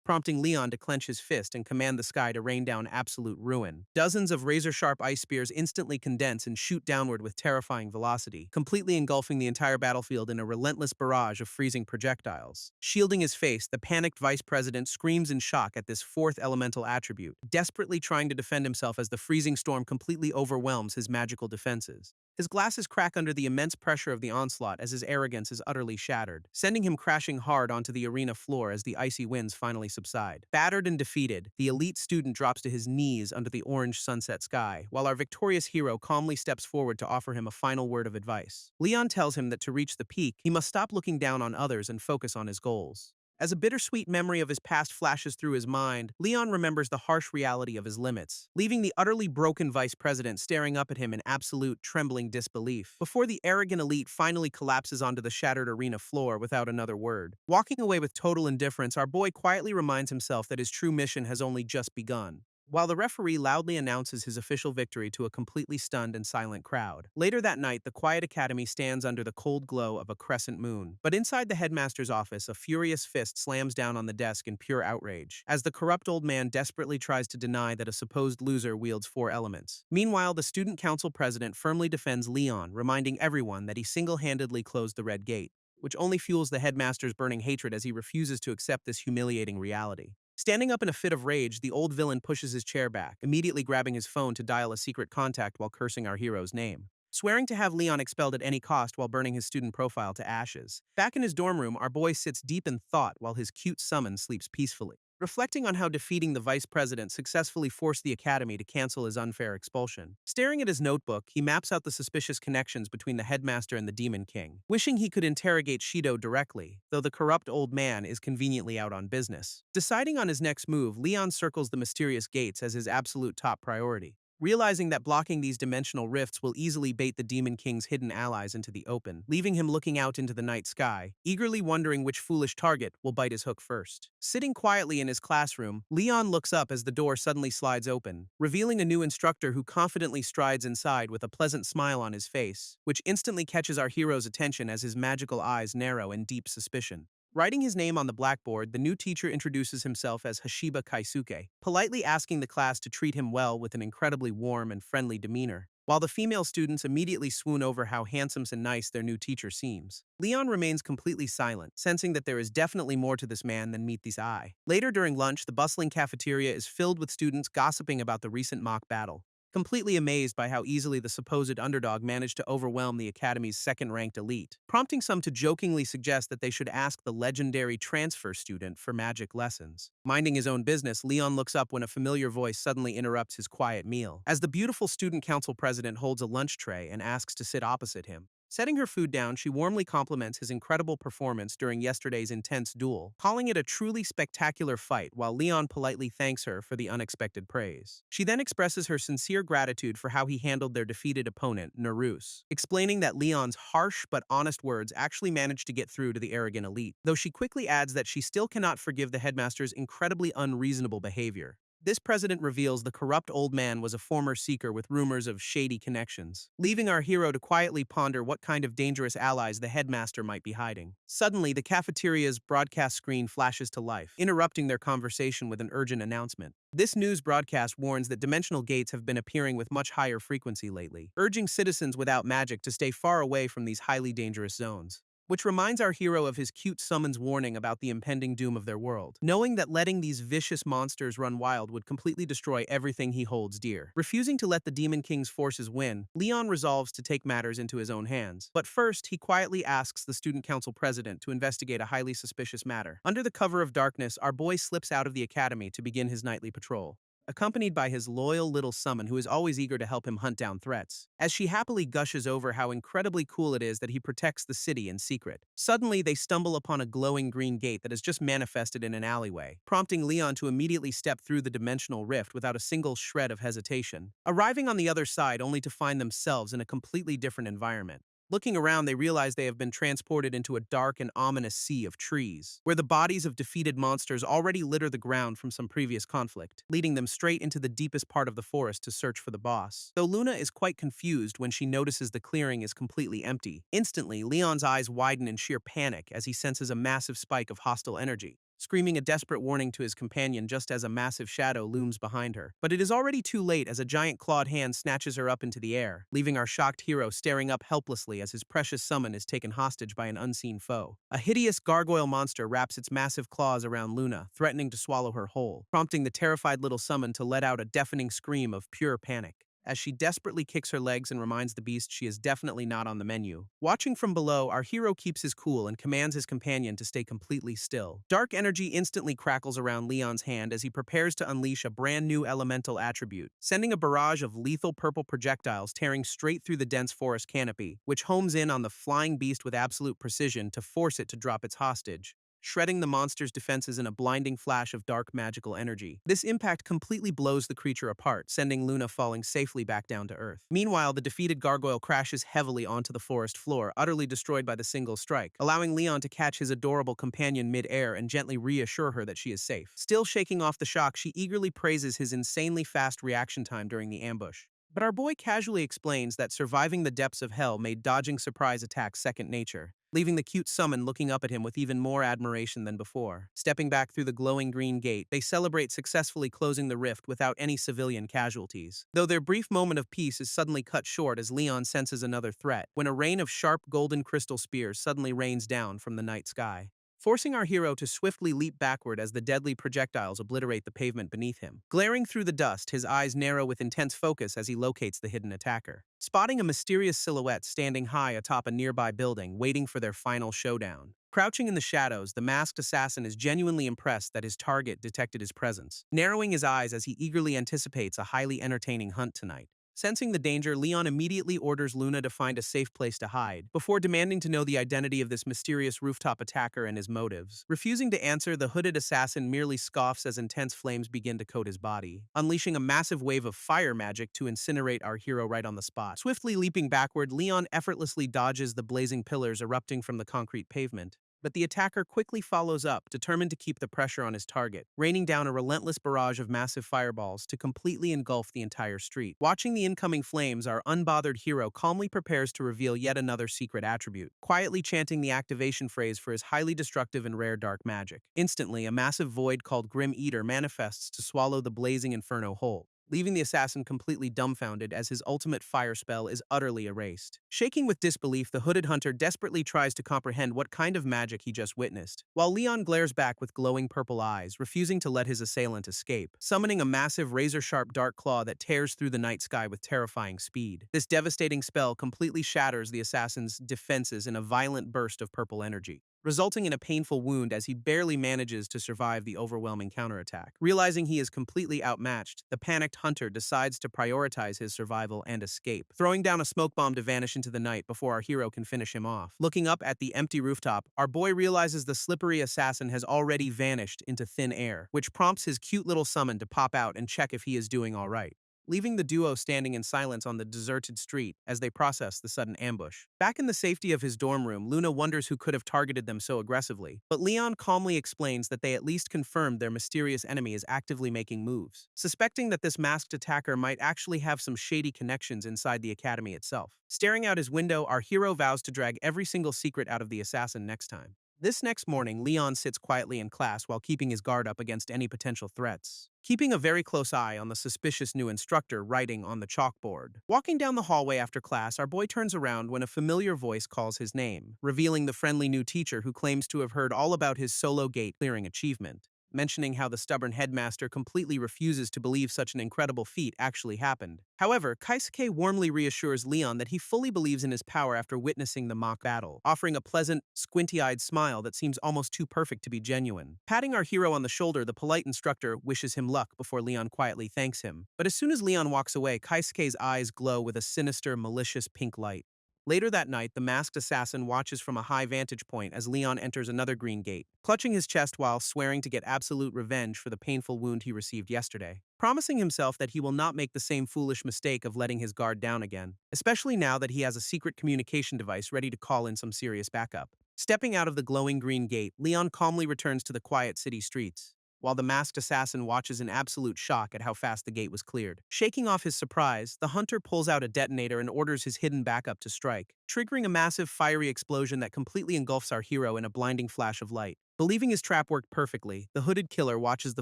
prompting Leon to clench his fist and command the sky to rain down absolute ruin. Dozens of razor-sharp ice spears instantly condense and shoot downward with terrifying velocity, completely engulfing the entire battlefield in a relentless barrage of freezing projectiles. Shielding his face, the panicked vice president screams in shock at this fourth elemental attribute, desperately trying to defend himself as the freezing storm completely overwhelms his magical defenses. His glasses crack under the immense pressure of the onslaught as his arrogance is utterly shattered, sending him crashing hard onto the arena floor as the icy winds finally subside. Battered and defeated, the elite student drops to his knees under the orange sunset sky, while our victorious hero calmly steps forward to offer him a final word of advice. Leon tells him that to reach the peak, he must stop looking down on others and focus on his goals. As a bittersweet memory of his past flashes through his mind, Leon remembers the harsh reality of his limits, leaving the utterly broken vice president staring up at him in absolute, trembling disbelief, before the arrogant elite finally collapses onto the shattered arena floor without another word. Walking away with total indifference, our boy quietly reminds himself that his true mission has only just begun, while the referee loudly announces his official victory to a completely stunned and silent crowd. Later that night, the quiet academy stands under the cold glow of a crescent moon. But inside the headmaster's office, a furious fist slams down on the desk in pure outrage, as the corrupt old man desperately tries to deny that a supposed loser wields four elements. Meanwhile, the student council president firmly defends Leon, reminding everyone that he single-handedly closed the red gate, which only fuels the headmaster's burning hatred as he refuses to accept this humiliating reality. Standing up in a fit of rage, the old villain pushes his chair back, immediately grabbing his phone to dial a secret contact while cursing our hero's name, swearing to have Leon expelled at any cost while burning his student profile to ashes. Back in his dorm room, our boy sits deep in thought while his cute summon sleeps peacefully, reflecting on how defeating the vice president successfully forced the academy to cancel his unfair expulsion. Staring at his notebook, he maps out the suspicious connections between the headmaster and the Demon King, wishing he could interrogate Shido directly, though the corrupt old man is conveniently out on business. Deciding on his next move, Leon circles the mysterious gates as his absolute top priority, realizing that blocking these dimensional rifts will easily bait the Demon King's hidden allies into the open, leaving him looking out into the night sky, eagerly wondering which foolish target will bite his hook first. Sitting quietly in his classroom, Leon looks up as the door suddenly slides open, revealing a new instructor who confidently strides inside with a pleasant smile on his face, which instantly catches our hero's attention as his magical eyes narrow in deep suspicion. Writing his name on the blackboard, the new teacher introduces himself as Hashiba Kaisuke, politely asking the class to treat him well with an incredibly warm and friendly demeanor. While the female students immediately swoon over how handsome and nice their new teacher seems, Leon remains completely silent, sensing that there is definitely more to this man than meet the eye. Later during lunch, the bustling cafeteria is filled with students gossiping about the recent mock battle, completely amazed by how easily the supposed underdog managed to overwhelm the Academy's second-ranked elite, prompting some to jokingly suggest that they should ask the legendary transfer student for magic lessons. Minding his own business, Leon looks up when a familiar voice suddenly interrupts his quiet meal, as the beautiful student council president holds a lunch tray and asks to sit opposite him. Setting her food down, she warmly compliments his incredible performance during yesterday's intense duel, calling it a truly spectacular fight while Leon politely thanks her for the unexpected praise. She then expresses her sincere gratitude for how he handled their defeated opponent, Narus, explaining that Leon's harsh but honest words actually managed to get through to the arrogant elite, though she quickly adds that she still cannot forgive the headmaster's incredibly unreasonable behavior. This president reveals the corrupt old man was a former seeker with rumors of shady connections, leaving our hero to quietly ponder what kind of dangerous allies the headmaster might be hiding. Suddenly, the cafeteria's broadcast screen flashes to life, interrupting their conversation with an urgent announcement. This news broadcast warns that dimensional gates have been appearing with much higher frequency lately, urging citizens without magic to stay far away from these highly dangerous zones. which reminds our hero of his cute summon's warning about the impending doom of their world, knowing that letting these vicious monsters run wild would completely destroy everything he holds dear. Refusing to let the Demon King's forces win, Leon resolves to take matters into his own hands. But first, he quietly asks the student council president to investigate a highly suspicious matter. Under the cover of darkness, our boy slips out of the academy to begin his nightly patrol, accompanied by his loyal little summon who is always eager to help him hunt down threats, as she happily gushes over how incredibly cool it is that he protects the city in secret. Suddenly, they stumble upon a glowing green gate that has just manifested in an alleyway, prompting Leon to immediately step through the dimensional rift without a single shred of hesitation, arriving on the other side only to find themselves in a completely different environment. Looking around, they realize they have been transported into a dark and ominous sea of trees, where the bodies of defeated monsters already litter the ground from some previous conflict, leading them straight into the deepest part of the forest to search for the boss. Though Luna is quite confused when she notices the clearing is completely empty, instantly Leon's eyes widen in sheer panic as he senses a massive spike of hostile energy, screaming a desperate warning to his companion just as a massive shadow looms behind her. But it is already too late as a giant clawed hand snatches her up into the air, leaving our shocked hero staring up helplessly as his precious summon is taken hostage by an unseen foe. A hideous gargoyle monster wraps its massive claws around Luna, threatening to swallow her whole, prompting the terrified little summon to let out a deafening scream of pure panic, as she desperately kicks her legs and reminds the beast she is definitely not on the menu. Watching from below, our hero keeps his cool and commands his companion to stay completely still. Dark energy instantly crackles around Leon's hand as he prepares to unleash a brand new elemental attribute, sending a barrage of lethal purple projectiles tearing straight through the dense forest canopy, which homes in on the flying beast with absolute precision to force it to drop its hostage, shredding the monster's defenses in a blinding flash of dark magical energy. This impact completely blows the creature apart, sending Luna falling safely back down to Earth. Meanwhile, the defeated gargoyle crashes heavily onto the forest floor, utterly destroyed by the single strike, allowing Leon to catch his adorable companion mid-air and gently reassure her that she is safe. Still shaking off the shock, she eagerly praises his insanely fast reaction time during the ambush. But our boy casually explains that surviving the depths of hell made dodging surprise attacks second nature, leaving the cute summon looking up at him with even more admiration than before. Stepping back through the glowing green gate, they celebrate successfully closing the rift without any civilian casualties. Though their brief moment of peace is suddenly cut short as Leon senses another threat, when a rain of sharp golden crystal spears suddenly rains down from the night sky, forcing our hero to swiftly leap backward as the deadly projectiles obliterate the pavement beneath him. Glaring through the dust, his eyes narrow with intense focus as he locates the hidden attacker, spotting a mysterious silhouette standing high atop a nearby building, waiting for their final showdown. Crouching in the shadows, the masked assassin is genuinely impressed that his target detected his presence, narrowing his eyes as he eagerly anticipates a highly entertaining hunt tonight. Sensing the danger, Leon immediately orders Luna to find a safe place to hide, before demanding to know the identity of this mysterious rooftop attacker and his motives. Refusing to answer, the hooded assassin merely scoffs as intense flames begin to coat his body, unleashing a massive wave of fire magic to incinerate our hero right on the spot. Swiftly leaping backward, Leon effortlessly dodges the blazing pillars erupting from the concrete pavement. But the attacker quickly follows up, determined to keep the pressure on his target, raining down a relentless barrage of massive fireballs to completely engulf the entire street. Watching the incoming flames, our unbothered hero calmly prepares to reveal yet another secret attribute, quietly chanting the activation phrase for his highly destructive and rare dark magic. Instantly, a massive void called Grim Eater manifests to swallow the blazing inferno whole, leaving the assassin completely dumbfounded as his ultimate fire spell is utterly erased. Shaking with disbelief, the hooded hunter desperately tries to comprehend what kind of magic he just witnessed, while Leon glares back with glowing purple eyes, refusing to let his assailant escape, summoning a massive razor-sharp dark claw that tears through the night sky with terrifying speed. This devastating spell completely shatters the assassin's defenses in a violent burst of purple energy, resulting in a painful wound as he barely manages to survive the overwhelming counterattack. Realizing he is completely outmatched, the panicked hunter decides to prioritize his survival and escape, throwing down a smoke bomb to vanish into the night before our hero can finish him off. Looking up at the empty rooftop, our boy realizes the slippery assassin has already vanished into thin air, which prompts his cute little summon to pop out and check if he is doing all right, leaving the duo standing in silence on the deserted street as they process the sudden ambush. Back in the safety of his dorm room, Luna wonders who could have targeted them so aggressively, but Leon calmly explains that they at least confirmed their mysterious enemy is actively making moves, suspecting that this masked attacker might actually have some shady connections inside the academy itself. Staring out his window, our hero vows to drag every single secret out of the assassin next time. This next morning, Leon sits quietly in class while keeping his guard up against any potential threats, keeping a very close eye on the suspicious new instructor writing on the chalkboard. Walking down the hallway after class, our boy turns around when a familiar voice calls his name, revealing the friendly new teacher who claims to have heard all about his solo gate clearing achievement, mentioning how the stubborn headmaster completely refuses to believe such an incredible feat actually happened. However, Kaisuke warmly reassures Leon that he fully believes in his power after witnessing the mock battle, offering a pleasant, squinty-eyed smile that seems almost too perfect to be genuine. Patting our hero on the shoulder, the polite instructor wishes him luck before Leon quietly thanks him. But as soon as Leon walks away, Kaisuke's eyes glow with a sinister, malicious pink light. Later that night, the masked assassin watches from a high vantage point as Leon enters another green gate, clutching his chest while swearing to get absolute revenge for the painful wound he received yesterday, promising himself that he will not make the same foolish mistake of letting his guard down again, especially now that he has a secret communication device ready to call in some serious backup. Stepping out of the glowing green gate, Leon calmly returns to the quiet city streets, while the masked assassin watches in absolute shock at how fast the gate was cleared. Shaking off his surprise, the hunter pulls out a detonator and orders his hidden backup to strike, triggering a massive fiery explosion that completely engulfs our hero in a blinding flash of light. Believing his trap worked perfectly, the hooded killer watches the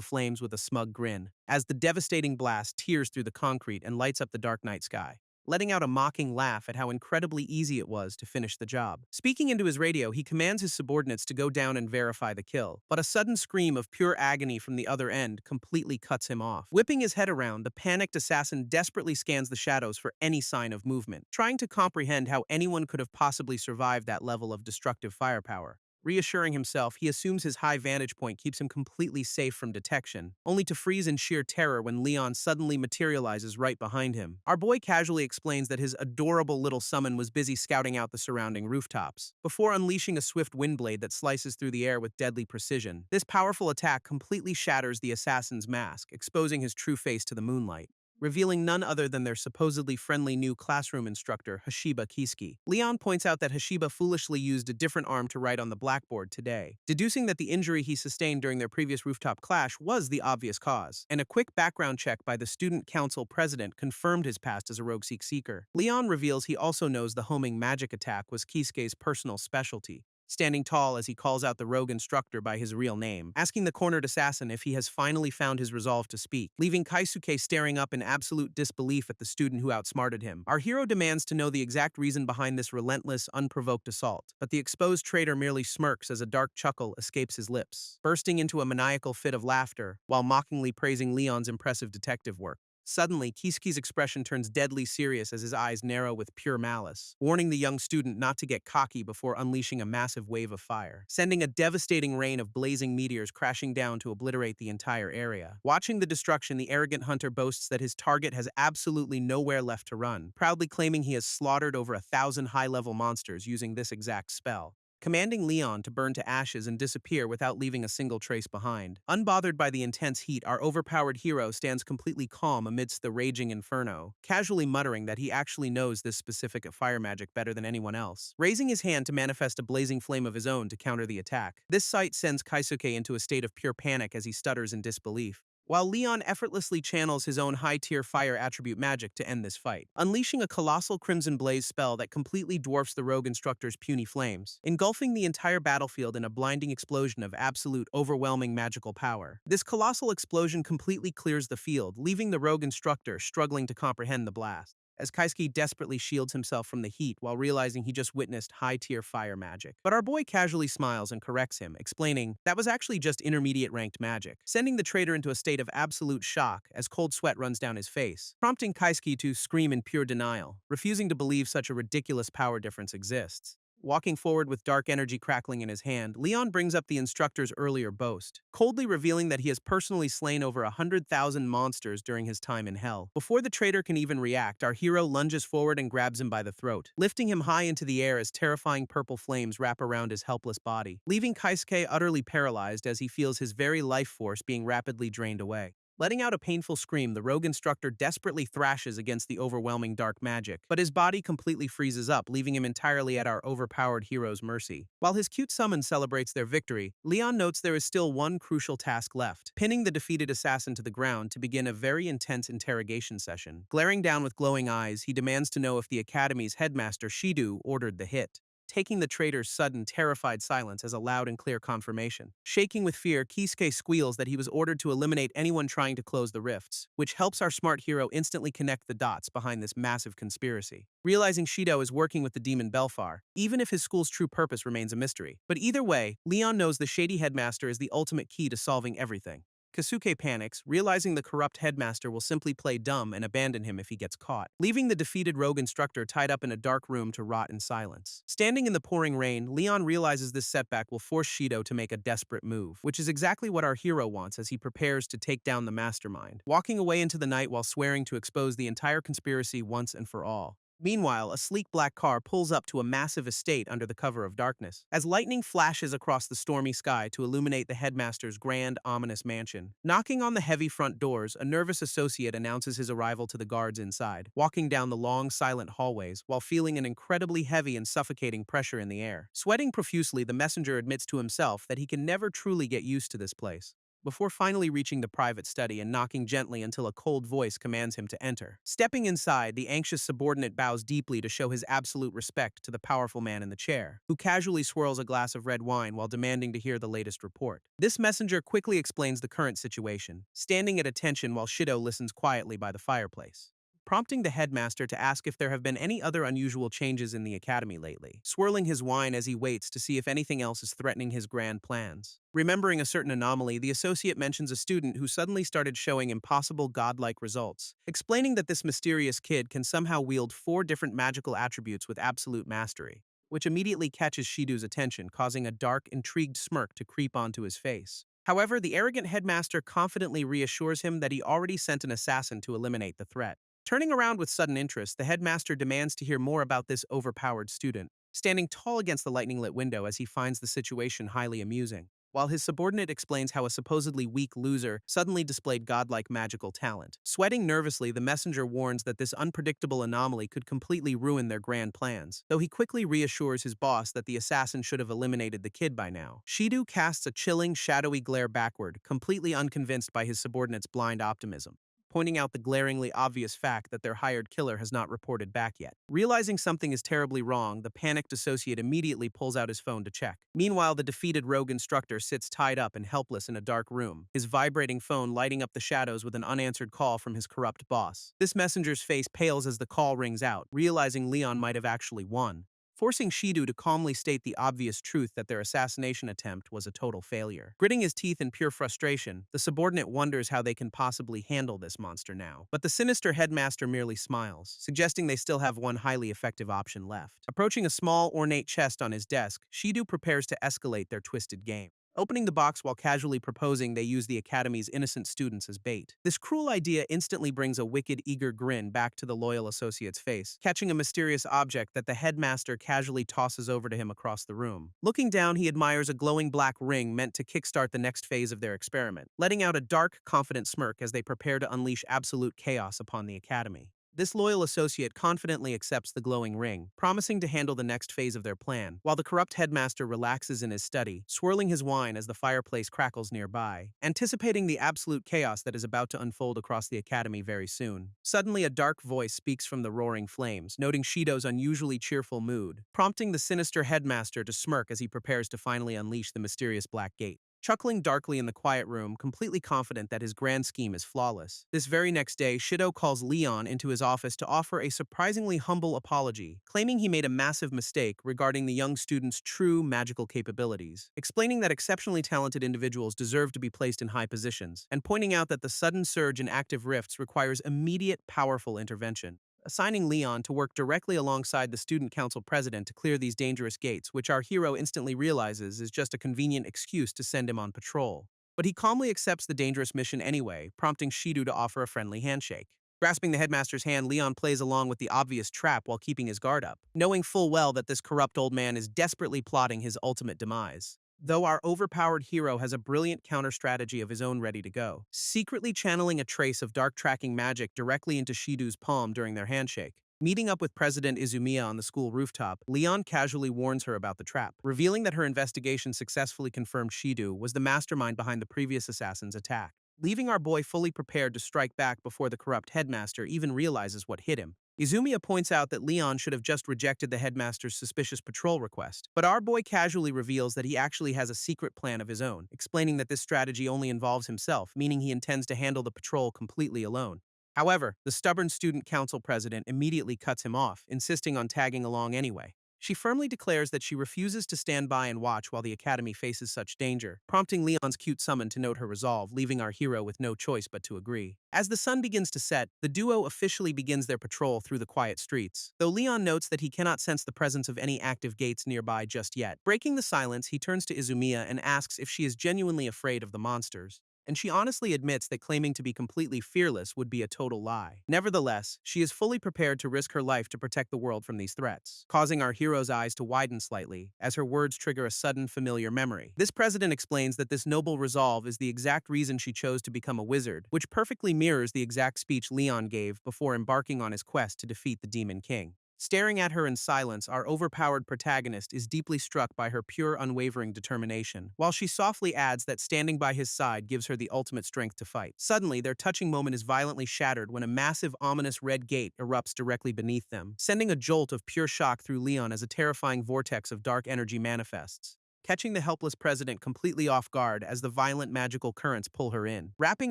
flames with a smug grin, as the devastating blast tears through the concrete and lights up the dark night sky, letting out a mocking laugh at how incredibly easy it was to finish the job. Speaking into his radio, he commands his subordinates to go down and verify the kill, but a sudden scream of pure agony from the other end completely cuts him off. Whipping his head around, the panicked assassin desperately scans the shadows for any sign of movement, trying to comprehend how anyone could have possibly survived that level of destructive firepower. Reassuring himself, he assumes his high vantage point keeps him completely safe from detection, only to freeze in sheer terror when Leon suddenly materializes right behind him. Our boy casually explains that his adorable little summon was busy scouting out the surrounding rooftops, before unleashing a swift wind blade that slices through the air with deadly precision. This powerful attack completely shatters the assassin's mask, exposing his true face to the moonlight, revealing none other than their supposedly friendly new classroom instructor, Hashiba Kisuke. Leon points out that Hashiba foolishly used a different arm to write on the blackboard today, deducing that the injury he sustained during their previous rooftop clash was the obvious cause. And a quick background check by the student council president confirmed his past as a rogue seeker. Leon reveals he also knows the homing magic attack was Kisuke's personal specialty, standing tall as he calls out the rogue instructor by his real name, asking the cornered assassin if he has finally found his resolve to speak, leaving Kaisuke staring up in absolute disbelief at the student who outsmarted him. Our hero demands to know the exact reason behind this relentless, unprovoked assault, but the exposed traitor merely smirks as a dark chuckle escapes his lips, bursting into a maniacal fit of laughter while mockingly praising Leon's impressive detective work. Suddenly, Kisuke's expression turns deadly serious as his eyes narrow with pure malice, warning the young student not to get cocky before unleashing a massive wave of fire, sending a devastating rain of blazing meteors crashing down to obliterate the entire area. Watching the destruction, the arrogant hunter boasts that his target has absolutely nowhere left to run, proudly claiming he has slaughtered over 1,000 high-level monsters using this exact spell, commanding Leon to burn to ashes and disappear without leaving a single trace behind. Unbothered by the intense heat, our overpowered hero stands completely calm amidst the raging inferno, casually muttering that he actually knows this specific fire magic better than anyone else, raising his hand to manifest a blazing flame of his own to counter the attack. This sight sends Kaisuke into a state of pure panic as he stutters in disbelief, while Leon effortlessly channels his own high-tier fire attribute magic to end this fight, unleashing a colossal Crimson Blaze spell that completely dwarfs the rogue instructor's puny flames, engulfing the entire battlefield in a blinding explosion of absolute, overwhelming magical power. This colossal explosion completely clears the field, leaving the rogue instructor struggling to comprehend the blast, as Kaisuke desperately shields himself from the heat while realizing he just witnessed high-tier fire magic. But our boy casually smiles and corrects him, explaining that was actually just intermediate-ranked magic, sending the traitor into a state of absolute shock as cold sweat runs down his face, prompting Kaisuke to scream in pure denial, refusing to believe such a ridiculous power difference exists. Walking forward with dark energy crackling in his hand, Leon brings up the instructor's earlier boast, coldly revealing that he has personally slain over 100,000 monsters during his time in hell. Before the traitor can even react, our hero lunges forward and grabs him by the throat, lifting him high into the air as terrifying purple flames wrap around his helpless body, leaving Kaisuke utterly paralyzed as he feels his very life force being rapidly drained away. Letting out a painful scream, the rogue instructor desperately thrashes against the overwhelming dark magic, but his body completely freezes up, leaving him entirely at our overpowered hero's mercy. While his cute summon celebrates their victory, Leon notes there is still one crucial task left, pinning the defeated assassin to the ground to begin a very intense interrogation session. Glaring down with glowing eyes, he demands to know if the Academy's headmaster Shidu ordered the hit. taking the traitor's sudden, terrified silence as a loud and clear confirmation. Shaking with fear, Kisuke squeals that he was ordered to eliminate anyone trying to close the rifts, which helps our smart hero instantly connect the dots behind this massive conspiracy. Realizing Shido is working with the demon Belfar, even if his school's true purpose remains a mystery. But either way, Leon knows the shady headmaster is the ultimate key to solving everything. Kisuke panics, realizing the corrupt headmaster will simply play dumb and abandon him if he gets caught, leaving the defeated rogue instructor tied up in a dark room to rot in silence. Standing in the pouring rain, Leon realizes this setback will force Shido to make a desperate move, which is exactly what our hero wants as he prepares to take down the mastermind, walking away into the night while swearing to expose the entire conspiracy once and for all. Meanwhile, a sleek black car pulls up to a massive estate under the cover of darkness. As lightning flashes across the stormy sky to illuminate the headmaster's grand, ominous mansion. Knocking on the heavy front doors, a nervous associate announces his arrival to the guards inside, walking down the long, silent hallways while feeling an incredibly heavy and suffocating pressure in the air. Sweating profusely, the messenger admits to himself that he can never truly get used to this place, before finally reaching the private study and knocking gently until a cold voice commands him to enter. Stepping inside, the anxious subordinate bows deeply to show his absolute respect to the powerful man in the chair, who casually swirls a glass of red wine while demanding to hear the latest report. This messenger quickly explains the current situation, standing at attention while Shido listens quietly by the fireplace, prompting the headmaster to ask if there have been any other unusual changes in the academy lately, swirling his wine as he waits to see if anything else is threatening his grand plans. Remembering a certain anomaly, the associate mentions a student who suddenly started showing impossible godlike results, explaining that this mysterious kid can somehow wield 4 different magical attributes with absolute mastery, which immediately catches Shido's attention, causing a dark, intrigued smirk to creep onto his face. However, the arrogant headmaster confidently reassures him that he already sent an assassin to eliminate the threat. Turning around with sudden interest, the headmaster demands to hear more about this overpowered student, standing tall against the lightning-lit window as he finds the situation highly amusing, while his subordinate explains how a supposedly weak loser suddenly displayed godlike magical talent. Sweating nervously, the messenger warns that this unpredictable anomaly could completely ruin their grand plans, though he quickly reassures his boss that the assassin should have eliminated the kid by now. Shido casts a chilling, shadowy glare backward, completely unconvinced by his subordinate's blind optimism, pointing out the glaringly obvious fact that their hired killer has not reported back yet. Realizing something is terribly wrong, the panicked associate immediately pulls out his phone to check. Meanwhile, the defeated rogue instructor sits tied up and helpless in a dark room, his vibrating phone lighting up the shadows with an unanswered call from his corrupt boss. This messenger's face pales as the call rings out, realizing Leon might have actually won, forcing Shido to calmly state the obvious truth that their assassination attempt was a total failure. Gritting his teeth in pure frustration, the subordinate wonders how they can possibly handle this monster now. But the sinister headmaster merely smiles, suggesting they still have one highly effective option left. Approaching a small, ornate chest on his desk, Shido prepares to escalate their twisted game, opening the box while casually proposing they use the academy's innocent students as bait. This cruel idea instantly brings a wicked, eager grin back to the loyal associate's face, catching a mysterious object that the headmaster casually tosses over to him across the room. Looking down, he admires a glowing black ring meant to kickstart the next phase of their experiment, letting out a dark, confident smirk as they prepare to unleash absolute chaos upon the academy. This loyal associate confidently accepts the glowing ring, promising to handle the next phase of their plan, while the corrupt headmaster relaxes in his study, swirling his wine as the fireplace crackles nearby, anticipating the absolute chaos that is about to unfold across the academy very soon. Suddenly, a dark voice speaks from the roaring flames, noting Shido's unusually cheerful mood, prompting the sinister headmaster to smirk as he prepares to finally unleash the mysterious black gate. Chuckling darkly in the quiet room, completely confident that his grand scheme is flawless. This very next day, Shido calls Leon into his office to offer a surprisingly humble apology, claiming he made a massive mistake regarding the young student's true magical capabilities, explaining that exceptionally talented individuals deserve to be placed in high positions, and pointing out that the sudden surge in active rifts requires immediate, powerful intervention, assigning Leon to work directly alongside the student council president to clear these dangerous gates, which our hero instantly realizes is just a convenient excuse to send him on patrol. But he calmly accepts the dangerous mission anyway, prompting Shido to offer a friendly handshake. Grasping the headmaster's hand, Leon plays along with the obvious trap while keeping his guard up, knowing full well that this corrupt old man is desperately plotting his ultimate demise. Though our overpowered hero has a brilliant counter-strategy of his own ready to go, secretly channeling a trace of dark tracking magic directly into Shido's palm during their handshake. Meeting up with President Izumiya on the school rooftop, Leon casually warns her about the trap, revealing that her investigation successfully confirmed Shido was the mastermind behind the previous assassin's attack, leaving our boy fully prepared to strike back before the corrupt headmaster even realizes what hit him. Izumiya points out that Leon should have just rejected the headmaster's suspicious patrol request, but our boy casually reveals that he actually has a secret plan of his own, explaining that this strategy only involves himself, meaning he intends to handle the patrol completely alone. However, the stubborn student council president immediately cuts him off, insisting on tagging along anyway. She firmly declares that she refuses to stand by and watch while the academy faces such danger, prompting Leon's cute summon to note her resolve, leaving our hero with no choice but to agree. As the sun begins to set, the duo officially begins their patrol through the quiet streets, though Leon notes that he cannot sense the presence of any active gates nearby just yet. Breaking the silence, he turns to Izumiya and asks if she is genuinely afraid of the monsters, and she honestly admits that claiming to be completely fearless would be a total lie. Nevertheless, she is fully prepared to risk her life to protect the world from these threats, causing our hero's eyes to widen slightly as her words trigger a sudden familiar memory. This president explains that this noble resolve is the exact reason she chose to become a wizard, which perfectly mirrors the exact speech Leon gave before embarking on his quest to defeat the Demon King. Staring at her in silence, our overpowered protagonist is deeply struck by her pure, unwavering determination, while she softly adds that standing by his side gives her the ultimate strength to fight. Suddenly, their touching moment is violently shattered when a massive, ominous red gate erupts directly beneath them, sending a jolt of pure shock through Leon as a terrifying vortex of dark energy manifests, catching the helpless president completely off guard as the violent magical currents pull her in, wrapping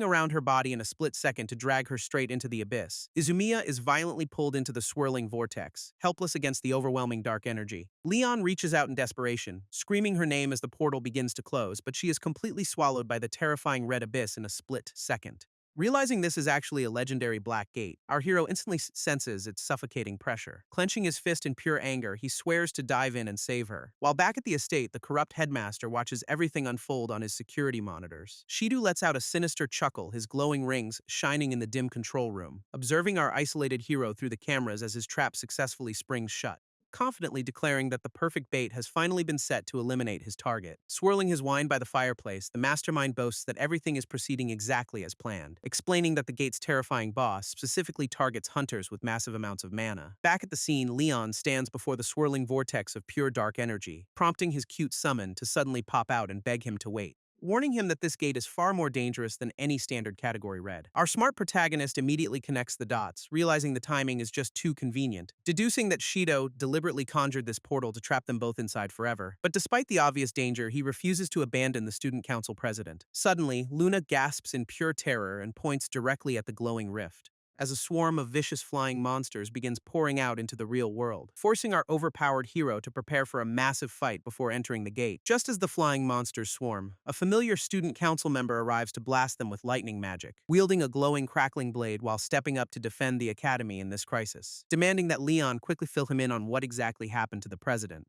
around her body in a split second to drag her straight into the abyss. Izumiya is violently pulled into the swirling vortex, helpless against the overwhelming dark energy. Leon reaches out in desperation, screaming her name as the portal begins to close, but she is completely swallowed by the terrifying red abyss in a split second. Realizing this is actually a legendary black gate, our hero instantly senses its suffocating pressure. Clenching his fist in pure anger, he swears to dive in and save her. While back at the estate, the corrupt headmaster watches everything unfold on his security monitors. Shido lets out a sinister chuckle, his glowing rings shining in the dim control room, observing our isolated hero through the cameras as his trap successfully springs shut, confidently declaring that the perfect bait has finally been set to eliminate his target. Swirling his wine by the fireplace, the mastermind boasts that everything is proceeding exactly as planned, explaining that the gate's terrifying boss specifically targets hunters with massive amounts of mana. Back at the scene, Leon stands before the swirling vortex of pure dark energy, prompting his cute summon to suddenly pop out and beg him to wait, warning him that this gate is far more dangerous than any standard category red. Our smart protagonist immediately connects the dots, realizing the timing is just too convenient, deducing that Shido deliberately conjured this portal to trap them both inside forever. But despite the obvious danger, he refuses to abandon the student council president. Suddenly, Luna gasps in pure terror and points directly at the glowing rift, as a swarm of vicious flying monsters begins pouring out into the real world, forcing our overpowered hero to prepare for a massive fight before entering the gate. Just as the flying monsters swarm, a familiar student council member arrives to blast them with lightning magic, wielding a glowing, crackling blade while stepping up to defend the academy in this crisis, demanding that Leon quickly fill him in on what exactly happened to the president.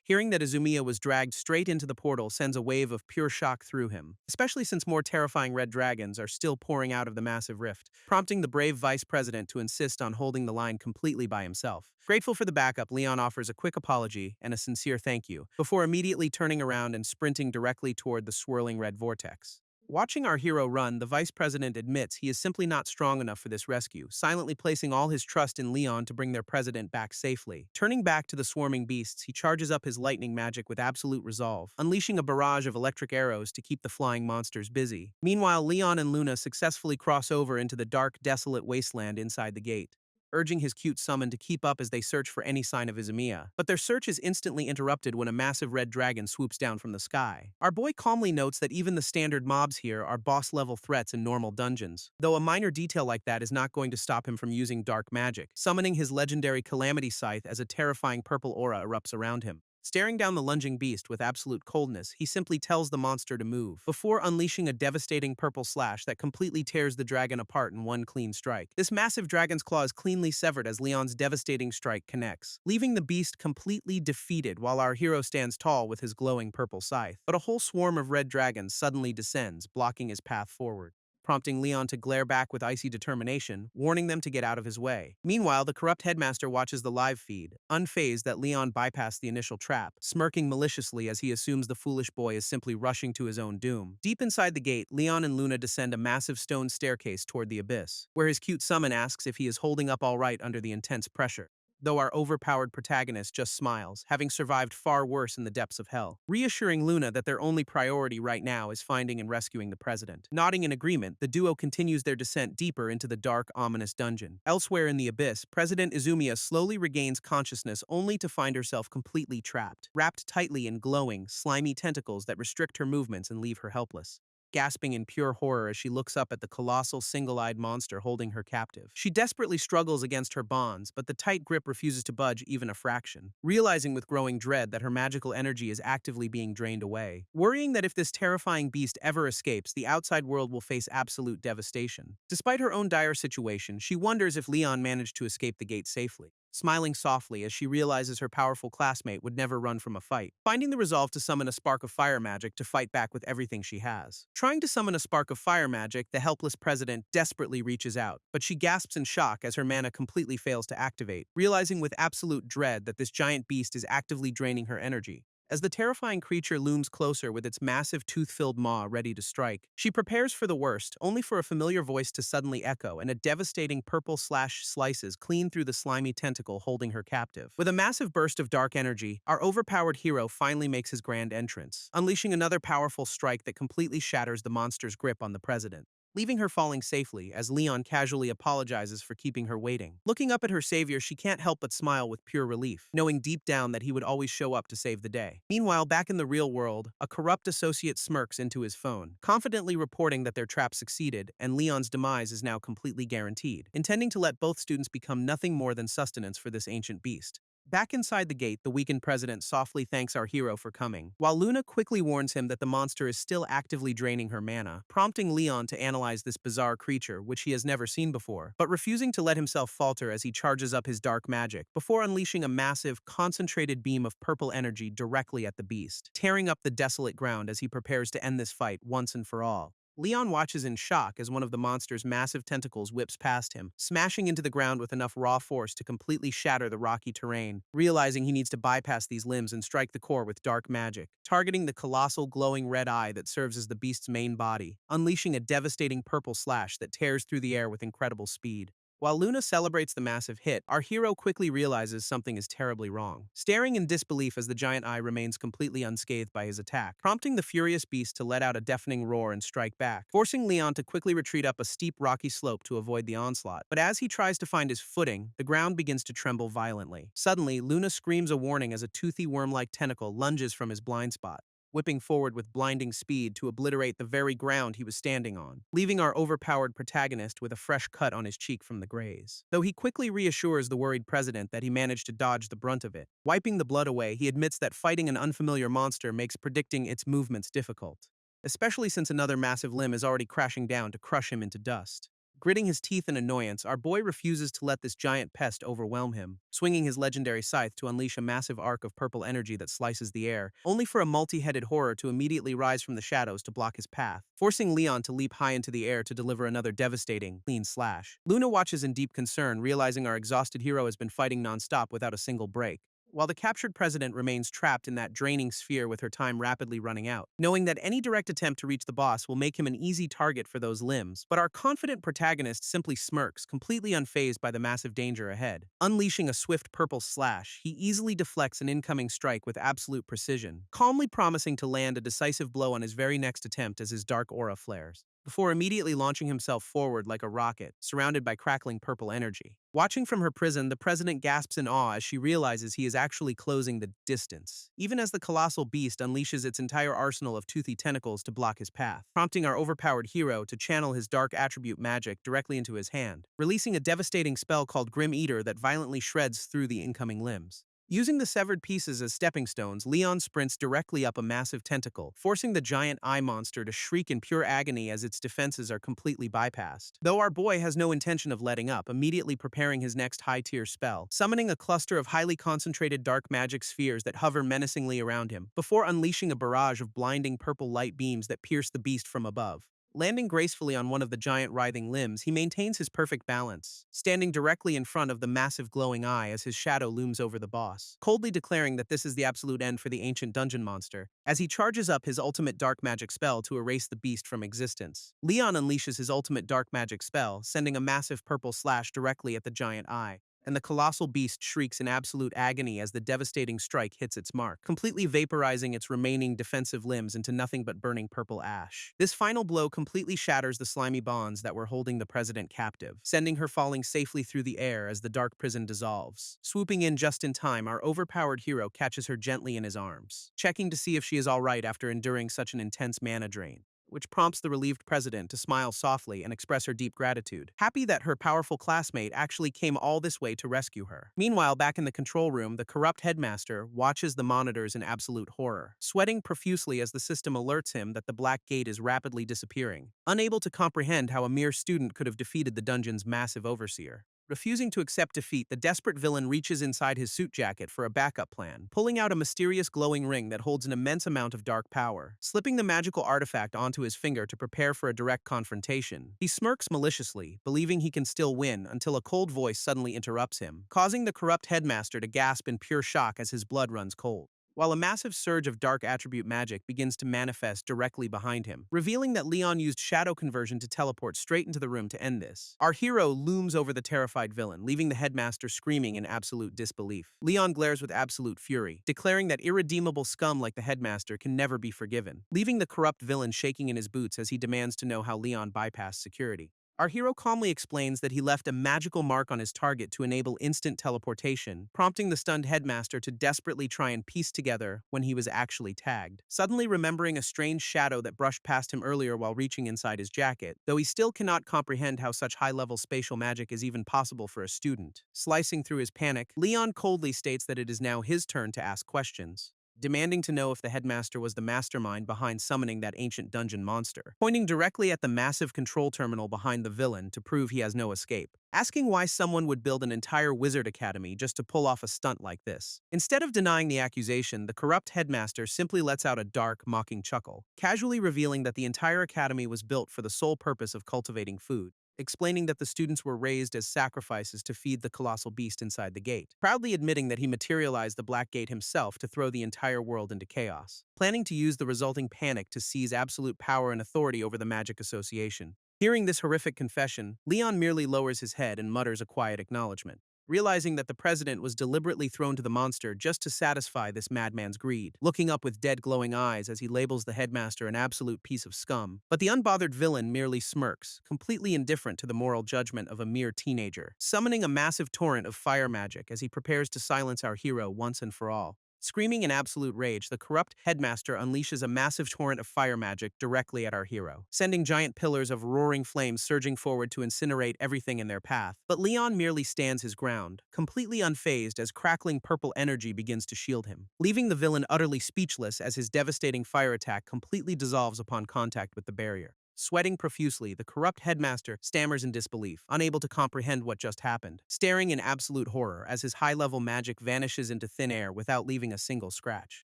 Hearing that Izumiya was dragged straight into the portal sends a wave of pure shock through him, especially since more terrifying red dragons are still pouring out of the massive rift, prompting the brave vice president to insist on holding the line completely by himself. Grateful for the backup, Leon offers a quick apology and a sincere thank you, before immediately turning around and sprinting directly toward the swirling red vortex. Watching our hero run, the vice president admits he is simply not strong enough for this rescue, silently placing all his trust in Leon to bring their president back safely. Turning back to the swarming beasts, he charges up his lightning magic with absolute resolve, unleashing a barrage of electric arrows to keep the flying monsters busy. Meanwhile, Leon and Luna successfully cross over into the dark, desolate wasteland inside the gate, urging his cute summon to keep up as they search for any sign of Izumiya. But their search is instantly interrupted when a massive red dragon swoops down from the sky. Our boy calmly notes that even the standard mobs here are boss-level threats in normal dungeons, though a minor detail like that is not going to stop him from using dark magic, summoning his legendary Calamity Scythe as a terrifying purple aura erupts around him. Staring down the lunging beast with absolute coldness, he simply tells the monster to move, before unleashing a devastating purple slash that completely tears the dragon apart in one clean strike. This massive dragon's claw is cleanly severed as Leon's devastating strike connects, leaving the beast completely defeated while our hero stands tall with his glowing purple scythe. But a whole swarm of red dragons suddenly descends, blocking his path forward, prompting Leon to glare back with icy determination, warning them to get out of his way. Meanwhile, the corrupt headmaster watches the live feed, unfazed that Leon bypassed the initial trap, smirking maliciously as he assumes the foolish boy is simply rushing to his own doom. Deep inside the gate, Leon and Luna descend a massive stone staircase toward the abyss, where his cute summon asks if he is holding up all right under the intense pressure. though our overpowered protagonist just smiles, having survived far worse in the depths of hell, reassuring Luna that their only priority right now is finding and rescuing the president. Nodding in agreement, the duo continues their descent deeper into the dark, ominous dungeon. Elsewhere in the abyss, President Izumiya slowly regains consciousness only to find herself completely trapped, wrapped tightly in glowing, slimy tentacles that restrict her movements and leave her helpless, gasping in pure horror as she looks up at the colossal single-eyed monster holding her captive. She desperately struggles against her bonds, but the tight grip refuses to budge even a fraction, realizing with growing dread that her magical energy is actively being drained away, worrying that if this terrifying beast ever escapes, the outside world will face absolute devastation. Despite her own dire situation, she wonders if Leon managed to escape the gate safely, smiling softly as she realizes her powerful classmate would never run from a fight, finding the resolve to summon a spark of fire magic to fight back with everything she has. Trying to summon a spark of fire magic, the helpless president desperately reaches out, but she gasps in shock as her mana completely fails to activate, realizing with absolute dread that this giant beast is actively draining her energy. As the terrifying creature looms closer with its massive tooth-filled maw ready to strike, she prepares for the worst, only for a familiar voice to suddenly echo and a devastating purple slash slices clean through the slimy tentacle holding her captive. With a massive burst of dark energy, our overpowered hero finally makes his grand entrance, unleashing another powerful strike that completely shatters the monster's grip on the president, leaving her falling safely as Leon casually apologizes for keeping her waiting. Looking up at her savior, she can't help but smile with pure relief, knowing deep down that he would always show up to save the day. Meanwhile, back in the real world, a corrupt associate smirks into his phone, confidently reporting that their trap succeeded and Leon's demise is now completely guaranteed, intending to let both students become nothing more than sustenance for this ancient beast. Back inside the gate, the weakened president softly thanks our hero for coming, while Luna quickly warns him that the monster is still actively draining her mana, prompting Leon to analyze this bizarre creature, which he has never seen before, but refusing to let himself falter as he charges up his dark magic, before unleashing a massive, concentrated beam of purple energy directly at the beast, tearing up the desolate ground as he prepares to end this fight once and for all. Leon watches in shock as one of the monster's massive tentacles whips past him, smashing into the ground with enough raw force to completely shatter the rocky terrain, realizing he needs to bypass these limbs and strike the core with dark magic, targeting the colossal glowing red eye that serves as the beast's main body, unleashing a devastating purple slash that tears through the air with incredible speed. While Luna celebrates the massive hit, our hero quickly realizes something is terribly wrong, staring in disbelief as the giant eye remains completely unscathed by his attack, prompting the furious beast to let out a deafening roar and strike back, forcing Leon to quickly retreat up a steep rocky slope to avoid the onslaught. But as he tries to find his footing, the ground begins to tremble violently. Suddenly, Luna screams a warning as a toothy worm-like tentacle lunges from his blind spot, whipping forward with blinding speed to obliterate the very ground he was standing on, leaving our overpowered protagonist with a fresh cut on his cheek from the graze. Though he quickly reassures the worried president that he managed to dodge the brunt of it. Wiping the blood away, he admits that fighting an unfamiliar monster makes predicting its movements difficult, especially since another massive limb is already crashing down to crush him into dust. Gritting his teeth in annoyance, our boy refuses to let this giant pest overwhelm him, swinging his legendary scythe to unleash a massive arc of purple energy that slices the air, only for a multi-headed horror to immediately rise from the shadows to block his path, forcing Leon to leap high into the air to deliver another devastating, clean slash. Luna watches in deep concern, realizing our exhausted hero has been fighting non-stop without a single break, while the captured president remains trapped in that draining sphere with her time rapidly running out, knowing that any direct attempt to reach the boss will make him an easy target for those limbs. But our confident protagonist simply smirks, completely unfazed by the massive danger ahead. Unleashing a swift purple slash, he easily deflects an incoming strike with absolute precision, calmly promising to land a decisive blow on his very next attempt as his dark aura flares, before immediately launching himself forward like a rocket, surrounded by crackling purple energy. Watching from her prison, the president gasps in awe as she realizes he is actually closing the distance, even as the colossal beast unleashes its entire arsenal of toothy tentacles to block his path, prompting our overpowered hero to channel his dark attribute magic directly into his hand, releasing a devastating spell called Grim Eater that violently shreds through the incoming limbs. Using the severed pieces as stepping stones, Leon sprints directly up a massive tentacle, forcing the giant eye monster to shriek in pure agony as its defenses are completely bypassed. Though our boy has no intention of letting up, immediately preparing his next high-tier spell, summoning a cluster of highly concentrated dark magic spheres that hover menacingly around him, before unleashing a barrage of blinding purple light beams that pierce the beast from above. Landing gracefully on one of the giant writhing limbs, he maintains his perfect balance, standing directly in front of the massive glowing eye as his shadow looms over the boss, coldly declaring that this is the absolute end for the ancient dungeon monster. As he charges up his ultimate dark magic spell to erase the beast from existence, Leon unleashes his ultimate dark magic spell, sending a massive purple slash directly at the giant eye. and the colossal beast shrieks in absolute agony as the devastating strike hits its mark, completely vaporizing its remaining defensive limbs into nothing but burning purple ash. This final blow completely shatters the slimy bonds that were holding the president captive, sending her falling safely through the air as the dark prison dissolves. Swooping in just in time, our overpowered hero catches her gently in his arms, checking to see if she is all right after enduring such an intense mana drain, which prompts the relieved president to smile softly and express her deep gratitude, happy that her powerful classmate actually came all this way to rescue her. Meanwhile, back in the control room, the corrupt headmaster watches the monitors in absolute horror, sweating profusely as the system alerts him that the Black Gate is rapidly disappearing, unable to comprehend how a mere student could have defeated the dungeon's massive overseer. Refusing to accept defeat, the desperate villain reaches inside his suit jacket for a backup plan, pulling out a mysterious glowing ring that holds an immense amount of dark power. Slipping the magical artifact onto his finger to prepare for a direct confrontation, he smirks maliciously, believing he can still win until a cold voice suddenly interrupts him, causing the corrupt headmaster to gasp in pure shock as his blood runs cold, while a massive surge of dark attribute magic begins to manifest directly behind him, revealing that Leon used shadow conversion to teleport straight into the room to end this. Our hero looms over the terrified villain, leaving the headmaster screaming in absolute disbelief. Leon glares with absolute fury, declaring that irredeemable scum like the headmaster can never be forgiven, leaving the corrupt villain shaking in his boots as he demands to know how Leon bypassed security. Our hero calmly explains that he left a magical mark on his target to enable instant teleportation, prompting the stunned headmaster to desperately try and piece together when he was actually tagged. Suddenly remembering a strange shadow that brushed past him earlier while reaching inside his jacket, though he still cannot comprehend how such high-level spatial magic is even possible for a student. Slicing through his panic, Leon coldly states that it is now his turn to ask questions, demanding to know if the headmaster was the mastermind behind summoning that ancient dungeon monster, pointing directly at the massive control terminal behind the villain to prove he has no escape, asking why someone would build an entire wizard academy just to pull off a stunt like this. Instead of denying the accusation, the corrupt headmaster simply lets out a dark, mocking chuckle, casually revealing that the entire academy was built for the sole purpose of cultivating food, explaining that the students were raised as sacrifices to feed the colossal beast inside the gate, proudly admitting that he materialized the Black Gate himself to throw the entire world into chaos, planning to use the resulting panic to seize absolute power and authority over the Magic Association. Hearing this horrific confession, Leon merely lowers his head and mutters a quiet acknowledgement, realizing that the president was deliberately thrown to the monster just to satisfy this madman's greed, looking up with dead glowing eyes as he labels the headmaster an absolute piece of scum. But the unbothered villain merely smirks, completely indifferent to the moral judgment of a mere teenager, summoning a massive torrent of fire magic as he prepares to silence our hero once and for all. Screaming in absolute rage, the corrupt headmaster unleashes a massive torrent of fire magic directly at our hero, sending giant pillars of roaring flames surging forward to incinerate everything in their path. But Leon merely stands his ground, completely unfazed as crackling purple energy begins to shield him, leaving the villain utterly speechless as his devastating fire attack completely dissolves upon contact with the barrier. Sweating profusely, the corrupt headmaster stammers in disbelief, unable to comprehend what just happened, staring in absolute horror as his high-level magic vanishes into thin air without leaving a single scratch,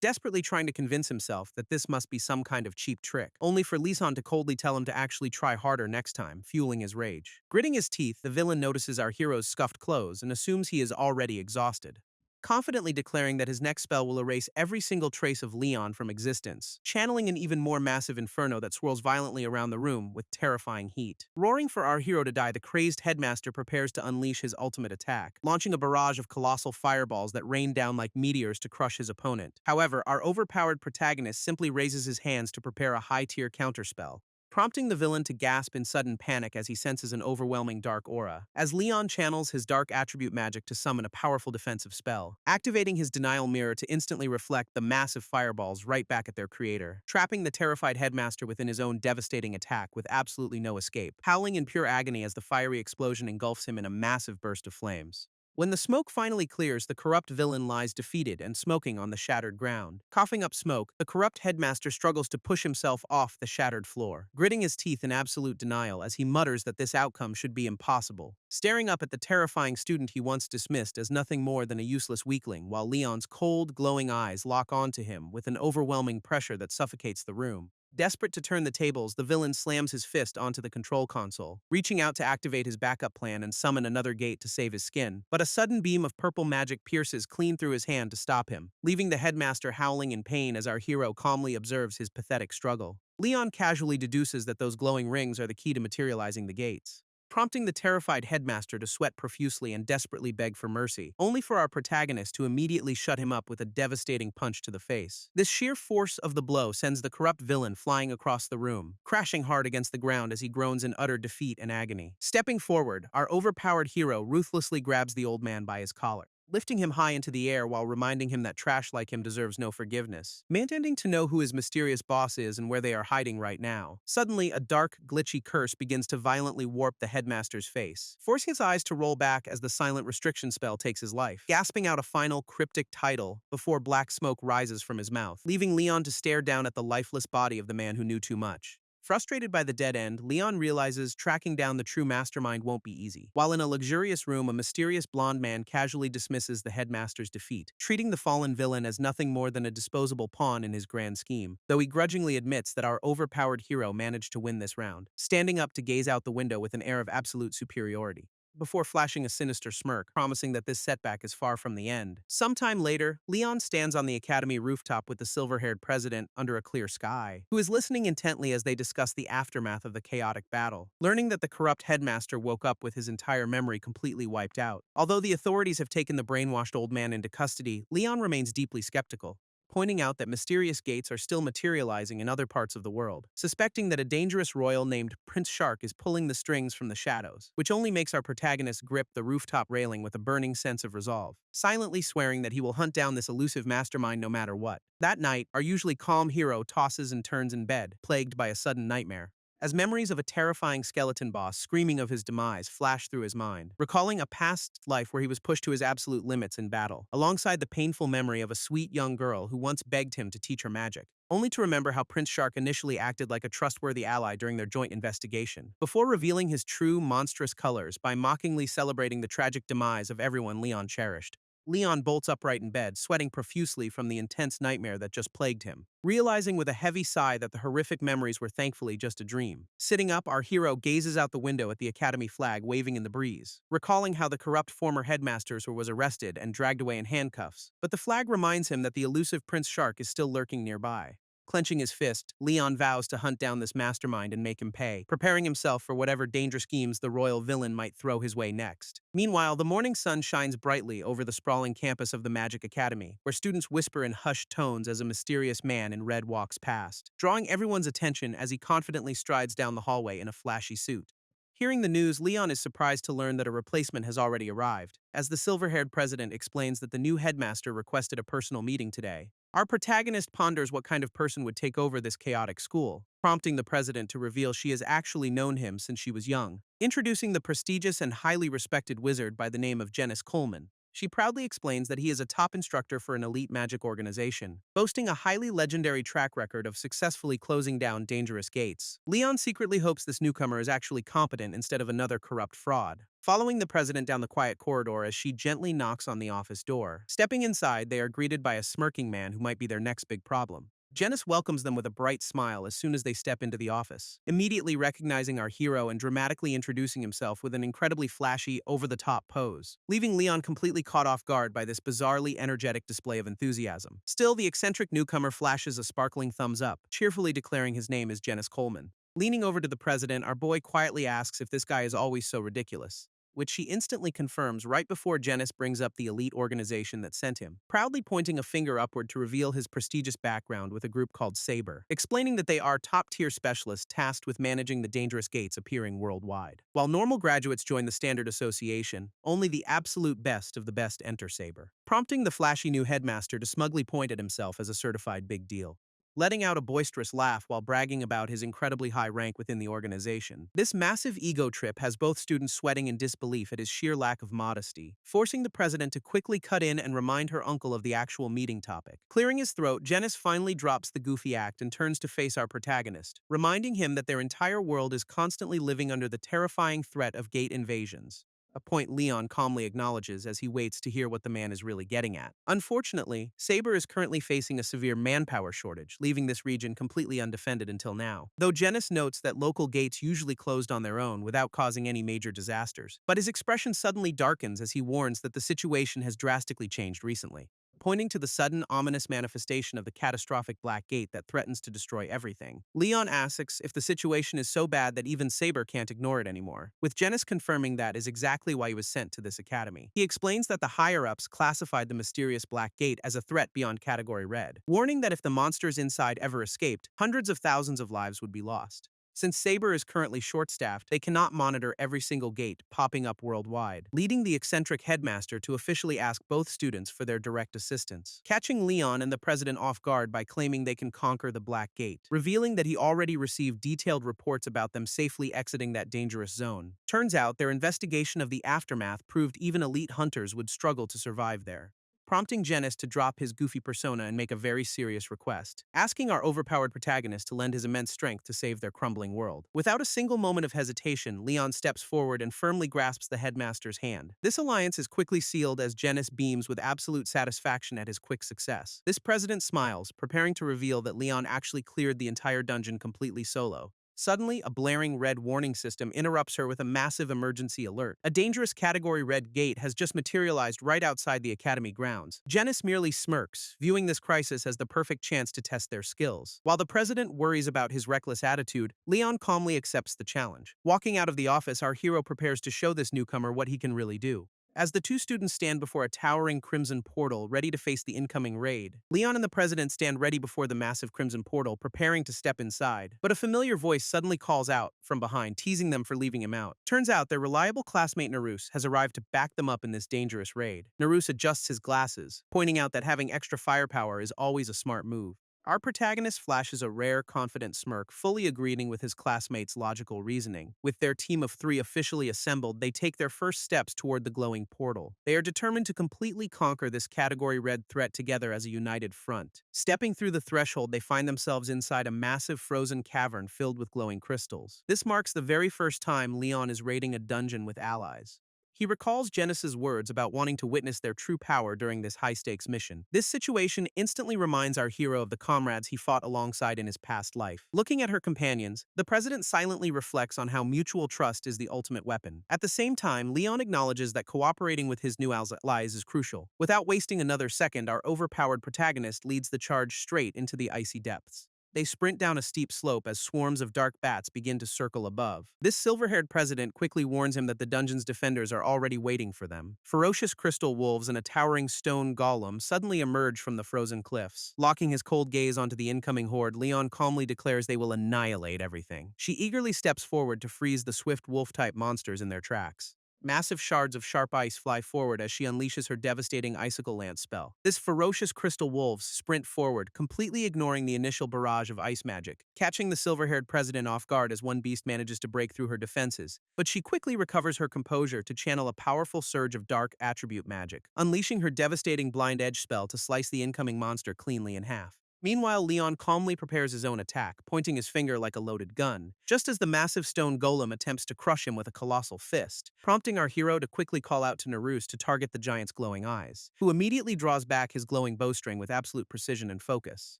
desperately trying to convince himself that this must be some kind of cheap trick, only for Lisan to coldly tell him to actually try harder next time, fueling his rage. Gritting his teeth, the villain notices our hero's scuffed clothes and assumes he is already exhausted, confidently declaring that his next spell will erase every single trace of Leon from existence, channeling an even more massive inferno that swirls violently around the room with terrifying heat. Roaring for our hero to die, the crazed headmaster prepares to unleash his ultimate attack, launching a barrage of colossal fireballs that rain down like meteors to crush his opponent. However, our overpowered protagonist simply raises his hands to prepare a high-tier counterspell, prompting the villain to gasp in sudden panic as he senses an overwhelming dark aura, as Leon channels his dark attribute magic to summon a powerful defensive spell, activating his denial mirror to instantly reflect the massive fireballs right back at their creator, trapping the terrified headmaster within his own devastating attack with absolutely no escape, howling in pure agony as the fiery explosion engulfs him in a massive burst of flames. When the smoke finally clears, the corrupt villain lies defeated and smoking on the shattered ground. Coughing up smoke, the corrupt headmaster struggles to push himself off the shattered floor, gritting his teeth in absolute denial as he mutters that this outcome should be impossible, staring up at the terrifying student he once dismissed as nothing more than a useless weakling, while Leon's cold, glowing eyes lock onto him with an overwhelming pressure that suffocates the room. Desperate to turn the tables, the villain slams his fist onto the control console, reaching out to activate his backup plan and summon another gate to save his skin. But a sudden beam of purple magic pierces clean through his hand to stop him, leaving the headmaster howling in pain as our hero calmly observes his pathetic struggle. Leon casually deduces that those glowing rings are the key to materializing the gates, prompting the terrified headmaster to sweat profusely and desperately beg for mercy, only for our protagonist to immediately shut him up with a devastating punch to the face. This sheer force of the blow sends the corrupt villain flying across the room, crashing hard against the ground as he groans in utter defeat and agony. Stepping forward, our overpowered hero ruthlessly grabs the old man by his collar, lifting him high into the air while reminding him that trash like him deserves no forgiveness. Mandating to know who his mysterious boss is and where they are hiding right now. Suddenly, a dark, glitchy curse begins to violently warp the headmaster's face, forcing his eyes to roll back as the silent restriction spell takes his life, gasping out a final cryptic title before black smoke rises from his mouth, leaving Leon to stare down at the lifeless body of the man who knew too much. Frustrated by the dead end, Leon realizes tracking down the true mastermind won't be easy. While in a luxurious room, a mysterious blonde man casually dismisses the headmaster's defeat, treating the fallen villain as nothing more than a disposable pawn in his grand scheme, though he grudgingly admits that our overpowered hero managed to win this round, standing up to gaze out the window with an air of absolute superiority, before flashing a sinister smirk, promising that this setback is far from the end. Sometime later, Leon stands on the academy rooftop with the silver-haired president under a clear sky, who is listening intently as they discuss the aftermath of the chaotic battle, learning that the corrupt headmaster woke up with his entire memory completely wiped out. Although the authorities have taken the brainwashed old man into custody, Leon remains deeply skeptical, pointing out that mysterious gates are still materializing in other parts of the world, suspecting that a dangerous royal named Prince Shark is pulling the strings from the shadows, which only makes our protagonist grip the rooftop railing with a burning sense of resolve, silently swearing that he will hunt down this elusive mastermind no matter what. That night, our usually calm hero tosses and turns in bed, plagued by a sudden nightmare, as memories of a terrifying skeleton boss screaming of his demise flash through his mind, recalling a past life where he was pushed to his absolute limits in battle, alongside the painful memory of a sweet young girl who once begged him to teach her magic, only to remember how Prince Shark initially acted like a trustworthy ally during their joint investigation, before revealing his true monstrous colors by mockingly celebrating the tragic demise of everyone Leon cherished. Leon bolts upright in bed, sweating profusely from the intense nightmare that just plagued him, realizing with a heavy sigh that the horrific memories were thankfully just a dream. Sitting up, our hero gazes out the window at the academy flag waving in the breeze, recalling how the corrupt former headmaster was arrested and dragged away in handcuffs. But the flag reminds him that the elusive Prince Shark is still lurking nearby. Clenching his fist, Leon vows to hunt down this mastermind and make him pay, preparing himself for whatever danger schemes the royal villain might throw his way next. Meanwhile, the morning sun shines brightly over the sprawling campus of the Magic Academy, where students whisper in hushed tones as a mysterious man in red walks past, drawing everyone's attention as he confidently strides down the hallway in a flashy suit. Hearing the news, Leon is surprised to learn that a replacement has already arrived, as the silver-haired president explains that the new headmaster requested a personal meeting today. Our protagonist ponders what kind of person would take over this chaotic school, prompting the president to reveal she has actually known him since she was young. Introducing the prestigious and highly respected wizard by the name of Janice Coleman, she proudly explains that he is a top instructor for an elite magic organization, boasting a highly legendary track record of successfully closing down dangerous gates. Leon secretly hopes this newcomer is actually competent instead of another corrupt fraud. Following the president down the quiet corridor as she gently knocks on the office door. Stepping inside, they are greeted by a smirking man who might be their next big problem. Janice welcomes them with a bright smile as soon as they step into the office, immediately recognizing our hero and dramatically introducing himself with an incredibly flashy, over-the-top pose, leaving Leon completely caught off guard by this bizarrely energetic display of enthusiasm. Still, the eccentric newcomer flashes a sparkling thumbs up, cheerfully declaring his name is Janice Coleman. Leaning over to the president, our boy quietly asks if this guy is always so ridiculous, which she instantly confirms right before Janice brings up the elite organization that sent him, proudly pointing a finger upward to reveal his prestigious background with a group called Saber, explaining that they are top-tier specialists tasked with managing the dangerous gates appearing worldwide. While normal graduates join the standard association, only the absolute best of the best enter Saber, prompting the flashy new headmaster to smugly point at himself as a certified big deal, letting out a boisterous laugh while bragging about his incredibly high rank within the organization. This massive ego trip has both students sweating in disbelief at his sheer lack of modesty, forcing the president to quickly cut in and remind her uncle of the actual meeting topic. Clearing his throat, Janice finally drops the goofy act and turns to face our protagonist, reminding him that their entire world is constantly living under the terrifying threat of gate invasions, a point Leon calmly acknowledges as he waits to hear what the man is really getting at. Unfortunately, Saber is currently facing a severe manpower shortage, leaving this region completely undefended until now. Though Janice notes that local gates usually closed on their own without causing any major disasters, but his expression suddenly darkens as he warns that the situation has drastically changed recently. pointing to the sudden, ominous manifestation of the catastrophic Black Gate that threatens to destroy everything. Leon asks if the situation is so bad that even Saber can't ignore it anymore, with Genis confirming that is exactly why he was sent to this academy. He explains that the higher-ups classified the mysterious Black Gate as a threat beyond Category Red, warning that if the monsters inside ever escaped, hundreds of thousands of lives would be lost. Since Saber is currently short-staffed, they cannot monitor every single gate popping up worldwide, leading the eccentric headmaster to officially ask both students for their direct assistance, catching Leon and the president off guard by claiming they can conquer the Black Gate, revealing that he already received detailed reports about them safely exiting that dangerous zone. Turns out their investigation of the aftermath proved even elite hunters would struggle to survive there, prompting Genis to drop his goofy persona and make a very serious request, asking our overpowered protagonist to lend his immense strength to save their crumbling world. Without a single moment of hesitation, Leon steps forward and firmly grasps the headmaster's hand. This alliance is quickly sealed as Genis beams with absolute satisfaction at his quick success. This president smiles, preparing to reveal that Leon actually cleared the entire dungeon completely solo. Suddenly, a blaring red warning system interrupts her with a massive emergency alert. A dangerous Category Red gate has just materialized right outside the academy grounds. Genis merely smirks, viewing this crisis as the perfect chance to test their skills. While the president worries about his reckless attitude, Leon calmly accepts the challenge. Walking out of the office, our hero prepares to show this newcomer what he can really do. As the two students stand before a towering crimson portal ready to face the incoming raid, Leon and the president stand ready before the massive crimson portal, preparing to step inside. But a familiar voice suddenly calls out from behind, teasing them for leaving him out. Turns out their reliable classmate Narus has arrived to back them up in this dangerous raid. Narus adjusts his glasses, pointing out that having extra firepower is always a smart move. Our protagonist flashes a rare, confident smirk, fully agreeing with his classmates' logical reasoning. With their team of 3 officially assembled, they take their first steps toward the glowing portal. They are determined to completely conquer this Category Red threat together as a united front. Stepping through the threshold, they find themselves inside a massive frozen cavern filled with glowing crystals. This marks the very first time Leon is raiding a dungeon with allies. He recalls Genis's words about wanting to witness their true power during this high-stakes mission. This situation instantly reminds our hero of the comrades he fought alongside in his past life. Looking at her companions, the president silently reflects on how mutual trust is the ultimate weapon. At the same time, Leon acknowledges that cooperating with his new allies is crucial. Without wasting another second, our overpowered protagonist leads the charge straight into the icy depths. They sprint down a steep slope as swarms of dark bats begin to circle above. This silver-haired president quickly warns him that the dungeon's defenders are already waiting for them. Ferocious crystal wolves and a towering stone golem suddenly emerge from the frozen cliffs. Locking his cold gaze onto the incoming horde, Leon calmly declares they will annihilate everything. She eagerly steps forward to freeze the swift wolf-type monsters in their tracks. Massive shards of sharp ice fly forward as she unleashes her devastating Icicle Lance spell. This ferocious crystal wolves sprint forward, completely ignoring the initial barrage of ice magic, catching the silver-haired president off guard as one beast manages to break through her defenses. But she quickly recovers her composure to channel a powerful surge of dark attribute magic, unleashing her devastating blind edge spell to slice the incoming monster cleanly in half. Meanwhile, Leon calmly prepares his own attack, pointing his finger like a loaded gun, just as the massive stone golem attempts to crush him with a colossal fist, prompting our hero to quickly call out to Narus to target the giant's glowing eyes, who immediately draws back his glowing bowstring with absolute precision and focus,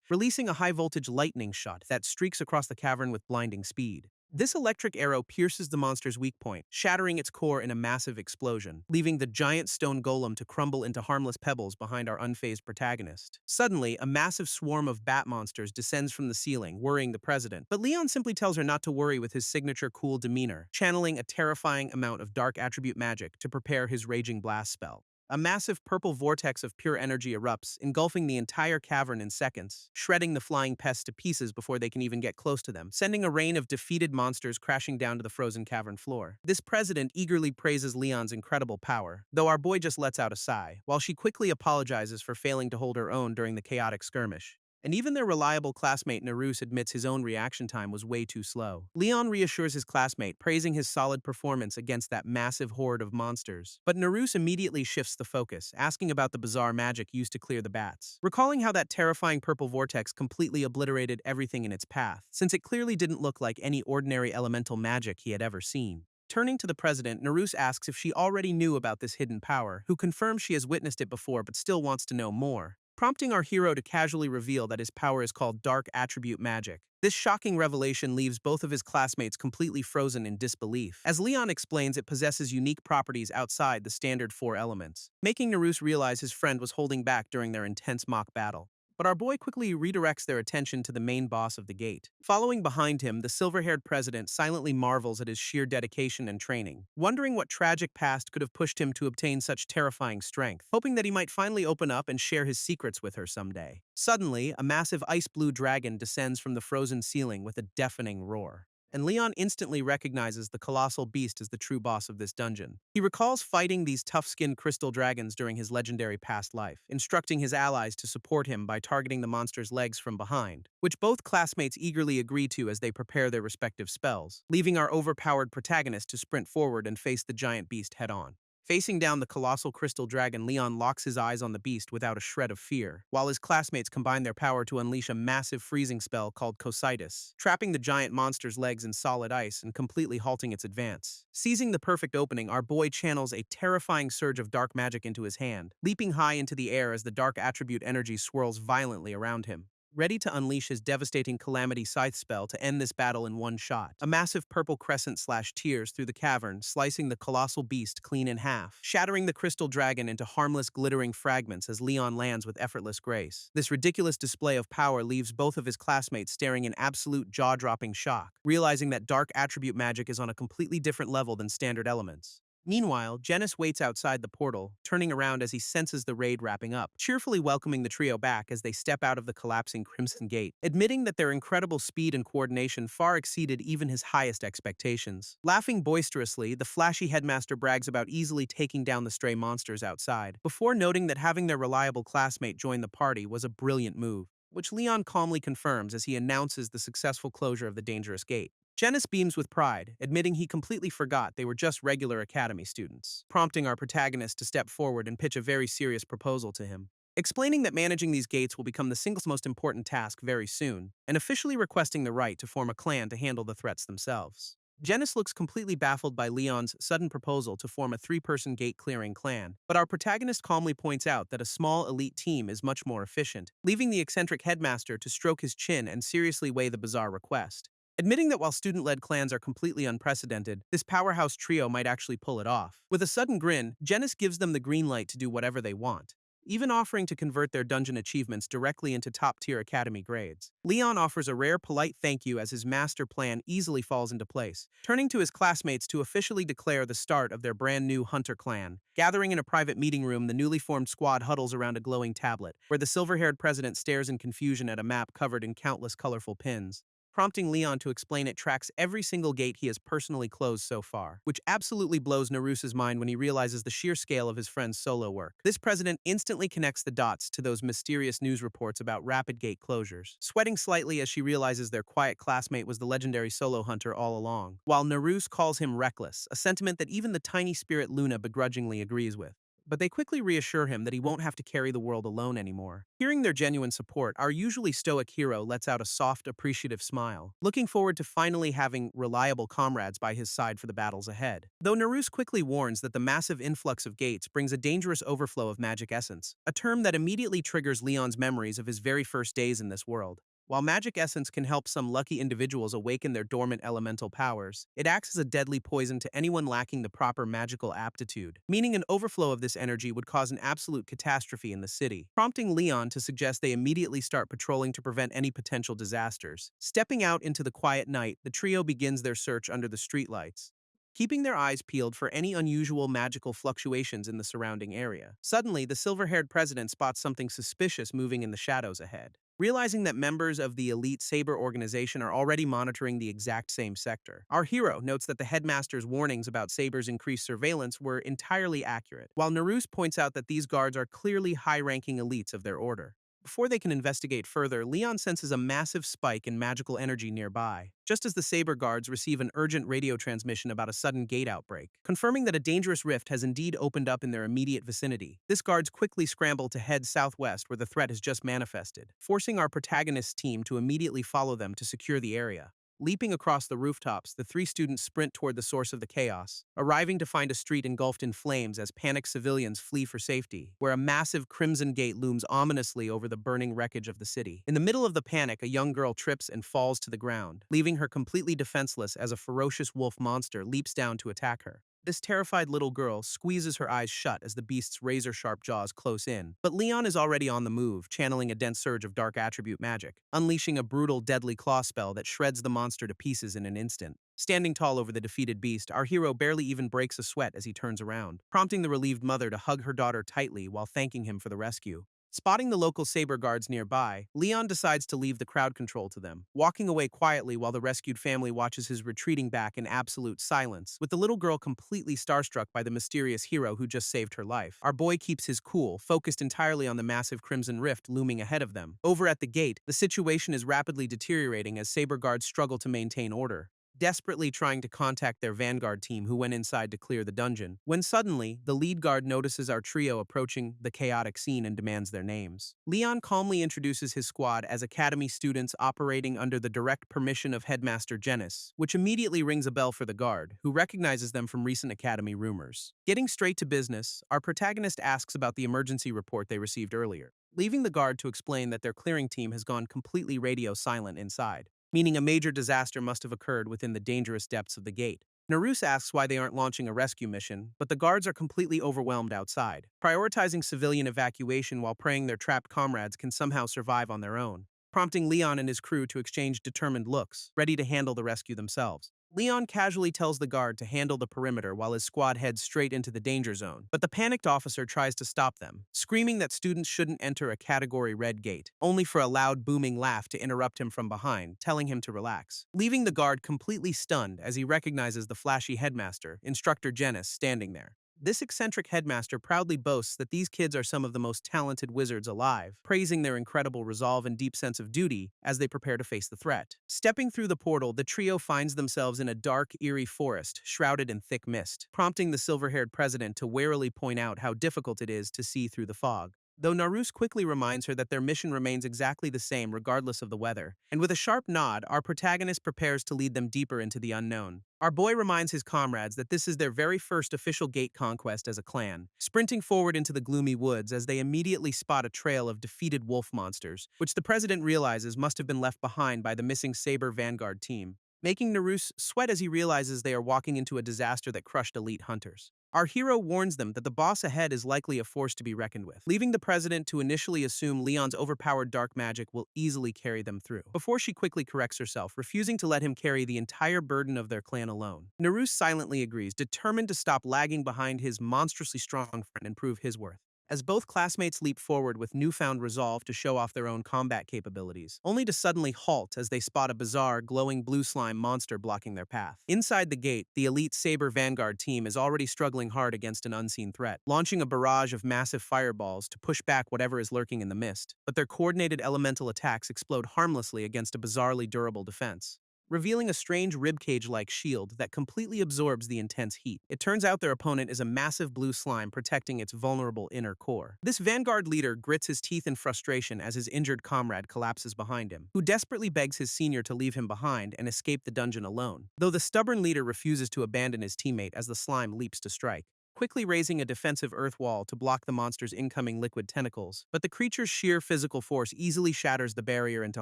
releasing a high-voltage lightning shot that streaks across the cavern with blinding speed. This electric arrow pierces the monster's weak point, shattering its core in a massive explosion, leaving the giant stone golem to crumble into harmless pebbles behind our unfazed protagonist. Suddenly, a massive swarm of bat monsters descends from the ceiling, worrying the president, but Leon simply tells her not to worry with his signature cool demeanor, channeling a terrifying amount of dark attribute magic to prepare his raging blast spell. A massive purple vortex of pure energy erupts, engulfing the entire cavern in seconds, shredding the flying pests to pieces before they can even get close to them, sending a rain of defeated monsters crashing down to the frozen cavern floor. This president eagerly praises Leon's incredible power, though our boy just lets out a sigh, while she quickly apologizes for failing to hold her own during the chaotic skirmish. And even their reliable classmate Narus admits his own reaction time was way too slow. Leon reassures his classmate, praising his solid performance against that massive horde of monsters. But Narus immediately shifts the focus, asking about the bizarre magic used to clear the bats, recalling how that terrifying purple vortex completely obliterated everything in its path, since it clearly didn't look like any ordinary elemental magic he had ever seen. Turning to the president, Narus asks if she already knew about this hidden power, who confirms she has witnessed it before but still wants to know more. prompting our hero to casually reveal that his power is called Dark Attribute Magic. This shocking revelation leaves both of his classmates completely frozen in disbelief. As Leon explains, it possesses unique properties outside the standard four elements, making Naruse realize his friend was holding back during their intense mock battle. But our boy quickly redirects their attention to the main boss of the gate. Following behind him, the silver-haired president silently marvels at his sheer dedication and training, wondering what tragic past could have pushed him to obtain such terrifying strength, hoping that he might finally open up and share his secrets with her someday. Suddenly, a massive ice-blue dragon descends from the frozen ceiling with a deafening roar, and Leon instantly recognizes the colossal beast as the true boss of this dungeon. He recalls fighting these tough-skinned crystal dragons during his legendary past life, instructing his allies to support him by targeting the monster's legs from behind, which both classmates eagerly agree to as they prepare their respective spells, leaving our overpowered protagonist to sprint forward and face the giant beast head-on. Facing down the colossal crystal dragon, Leon locks his eyes on the beast without a shred of fear, while his classmates combine their power to unleash a massive freezing spell called Cositis, trapping the giant monster's legs in solid ice and completely halting its advance. Seizing the perfect opening, our boy channels a terrifying surge of dark magic into his hand, leaping high into the air as the dark attribute energy swirls violently around him, ready to unleash his devastating Calamity Scythe spell to end this battle in one shot. A massive purple crescent tears through the cavern, slicing the colossal beast clean in half, shattering the crystal dragon into harmless glittering fragments as Leon lands with effortless grace. This ridiculous display of power leaves both of his classmates staring in absolute jaw-dropping shock, realizing that dark attribute magic is on a completely different level than standard elements. Meanwhile, Genis waits outside the portal, turning around as he senses the raid wrapping up, cheerfully welcoming the trio back as they step out of the collapsing Crimson Gate, admitting that their incredible speed and coordination far exceeded even his highest expectations. Laughing boisterously, the flashy headmaster brags about easily taking down the stray monsters outside, before noting that having their reliable classmate join the party was a brilliant move, which Leon calmly confirms as he announces the successful closure of the dangerous gate. Genis beams with pride, admitting he completely forgot they were just regular academy students, prompting our protagonist to step forward and pitch a very serious proposal to him, explaining that managing these gates will become the single most important task very soon, and officially requesting the right to form a clan to handle the threats themselves. Genis looks completely baffled by Leon's sudden proposal to form a three-person gate-clearing clan, but our protagonist calmly points out that a small elite team is much more efficient, leaving the eccentric headmaster to stroke his chin and seriously weigh the bizarre request, admitting that while student-led clans are completely unprecedented, this powerhouse trio might actually pull it off. With a sudden grin, Genis gives them the green light to do whatever they want, even offering to convert their dungeon achievements directly into top-tier academy grades. Leon offers a rare polite thank you as his master plan easily falls into place, turning to his classmates to officially declare the start of their brand-new Hunter clan. Gathering in a private meeting room, the newly formed squad huddles around a glowing tablet, where the silver-haired president stares in confusion at a map covered in countless colorful pins, prompting Leon to explain it tracks every single gate he has personally closed so far, which absolutely blows Naruse's mind when he realizes the sheer scale of his friend's solo work. This president instantly connects the dots to those mysterious news reports about rapid gate closures, sweating slightly as she realizes their quiet classmate was the legendary solo hunter all along, while Naruse calls him reckless, a sentiment that even the tiny spirit Luna begrudgingly agrees with. But they quickly reassure him that he won't have to carry the world alone anymore. Hearing their genuine support, our usually stoic hero lets out a soft, appreciative smile, looking forward to finally having reliable comrades by his side for the battles ahead. Though Naruse quickly warns that the massive influx of gates brings a dangerous overflow of magic essence, a term that immediately triggers Leon's memories of his very first days in this world. While magic essence can help some lucky individuals awaken their dormant elemental powers, it acts as a deadly poison to anyone lacking the proper magical aptitude, meaning an overflow of this energy would cause an absolute catastrophe in the city, prompting Leon to suggest they immediately start patrolling to prevent any potential disasters. Stepping out into the quiet night, the trio begins their search under the streetlights, keeping their eyes peeled for any unusual magical fluctuations in the surrounding area. Suddenly, the silver-haired president spots something suspicious moving in the shadows ahead. Realizing that members of the elite Saber organization are already monitoring the exact same sector, our hero notes that the headmaster's warnings about Saber's increased surveillance were entirely accurate, while Naruse points out that these guards are clearly high-ranking elites of their order. Before they can investigate further, Leon senses a massive spike in magical energy nearby, just as the Saber guards receive an urgent radio transmission about a sudden gate outbreak, confirming that a dangerous rift has indeed opened up in their immediate vicinity. This guards quickly scramble to head southwest where the threat has just manifested, forcing our protagonist's team to immediately follow them to secure the area. Leaping across the rooftops, the three students sprint toward the source of the chaos, arriving to find a street engulfed in flames as panicked civilians flee for safety, where a massive crimson gate looms ominously over the burning wreckage of the city. In the middle of the panic, a young girl trips and falls to the ground, leaving her completely defenseless as a ferocious wolf monster leaps down to attack her. This terrified little girl squeezes her eyes shut as the beast's razor-sharp jaws close in. But Leon is already on the move, channeling a dense surge of dark attribute magic, unleashing a brutal, deadly claw spell that shreds the monster to pieces in an instant. Standing tall over the defeated beast, our hero barely even breaks a sweat as he turns around, prompting the relieved mother to hug her daughter tightly while thanking him for the rescue. Spotting the local saber guards nearby, Leon decides to leave the crowd control to them, walking away quietly while the rescued family watches his retreating back in absolute silence, with the little girl completely starstruck by the mysterious hero who just saved her life. Our boy keeps his cool, focused entirely on the massive crimson rift looming ahead of them. Over at the gate, the situation is rapidly deteriorating as saber guards struggle to maintain order, desperately trying to contact their vanguard team who went inside to clear the dungeon, when suddenly, the lead guard notices our trio approaching the chaotic scene and demands their names. Leon calmly introduces his squad as academy students operating under the direct permission of Headmaster Genis, which immediately rings a bell for the guard, who recognizes them from recent academy rumors. Getting straight to business, our protagonist asks about the emergency report they received earlier, leaving the guard to explain that their clearing team has gone completely radio silent inside, meaning a major disaster must have occurred within the dangerous depths of the gate. Naruse asks why they aren't launching a rescue mission, but the guards are completely overwhelmed outside, prioritizing civilian evacuation while praying their trapped comrades can somehow survive on their own, prompting Leon and his crew to exchange determined looks, ready to handle the rescue themselves. Leon casually tells the guard to handle the perimeter while his squad heads straight into the danger zone, but the panicked officer tries to stop them, screaming that students shouldn't enter a Category Red gate, only for a loud booming laugh to interrupt him from behind, telling him to relax, leaving the guard completely stunned as he recognizes the flashy headmaster, Instructor Genis, standing there. This eccentric headmaster proudly boasts that these kids are some of the most talented wizards alive, praising their incredible resolve and deep sense of duty as they prepare to face the threat. Stepping through the portal, the trio finds themselves in a dark, eerie forest, shrouded in thick mist, prompting the silver-haired president to warily point out how difficult it is to see through the fog. Though Naruse quickly reminds her that their mission remains exactly the same regardless of the weather, and with a sharp nod, our protagonist prepares to lead them deeper into the unknown. Our boy reminds his comrades that this is their very first official gate conquest as a clan, sprinting forward into the gloomy woods as they immediately spot a trail of defeated wolf monsters, which the president realizes must have been left behind by the missing Saber Vanguard team, making Naruse sweat as he realizes they are walking into a disaster that crushed elite hunters. Our hero warns them that the boss ahead is likely a force to be reckoned with, leaving the president to initially assume Leon's overpowered dark magic will easily carry them through, before she quickly corrects herself, refusing to let him carry the entire burden of their clan alone. Naruse silently agrees, determined to stop lagging behind his monstrously strong friend and prove his worth, as both classmates leap forward with newfound resolve to show off their own combat capabilities, only to suddenly halt as they spot a bizarre, glowing blue slime monster blocking their path. Inside the gate, the elite Saber Vanguard team is already struggling hard against an unseen threat, launching a barrage of massive fireballs to push back whatever is lurking in the mist. But their coordinated elemental attacks explode harmlessly against a bizarrely durable defense, revealing a strange ribcage-like shield that completely absorbs the intense heat. It turns out their opponent is a massive blue slime protecting its vulnerable inner core. This Vanguard leader grits his teeth in frustration as his injured comrade collapses behind him, who desperately begs his senior to leave him behind and escape the dungeon alone, though the stubborn leader refuses to abandon his teammate as the slime leaps to strike, quickly raising a defensive earth wall to block the monster's incoming liquid tentacles. But the creature's sheer physical force easily shatters the barrier into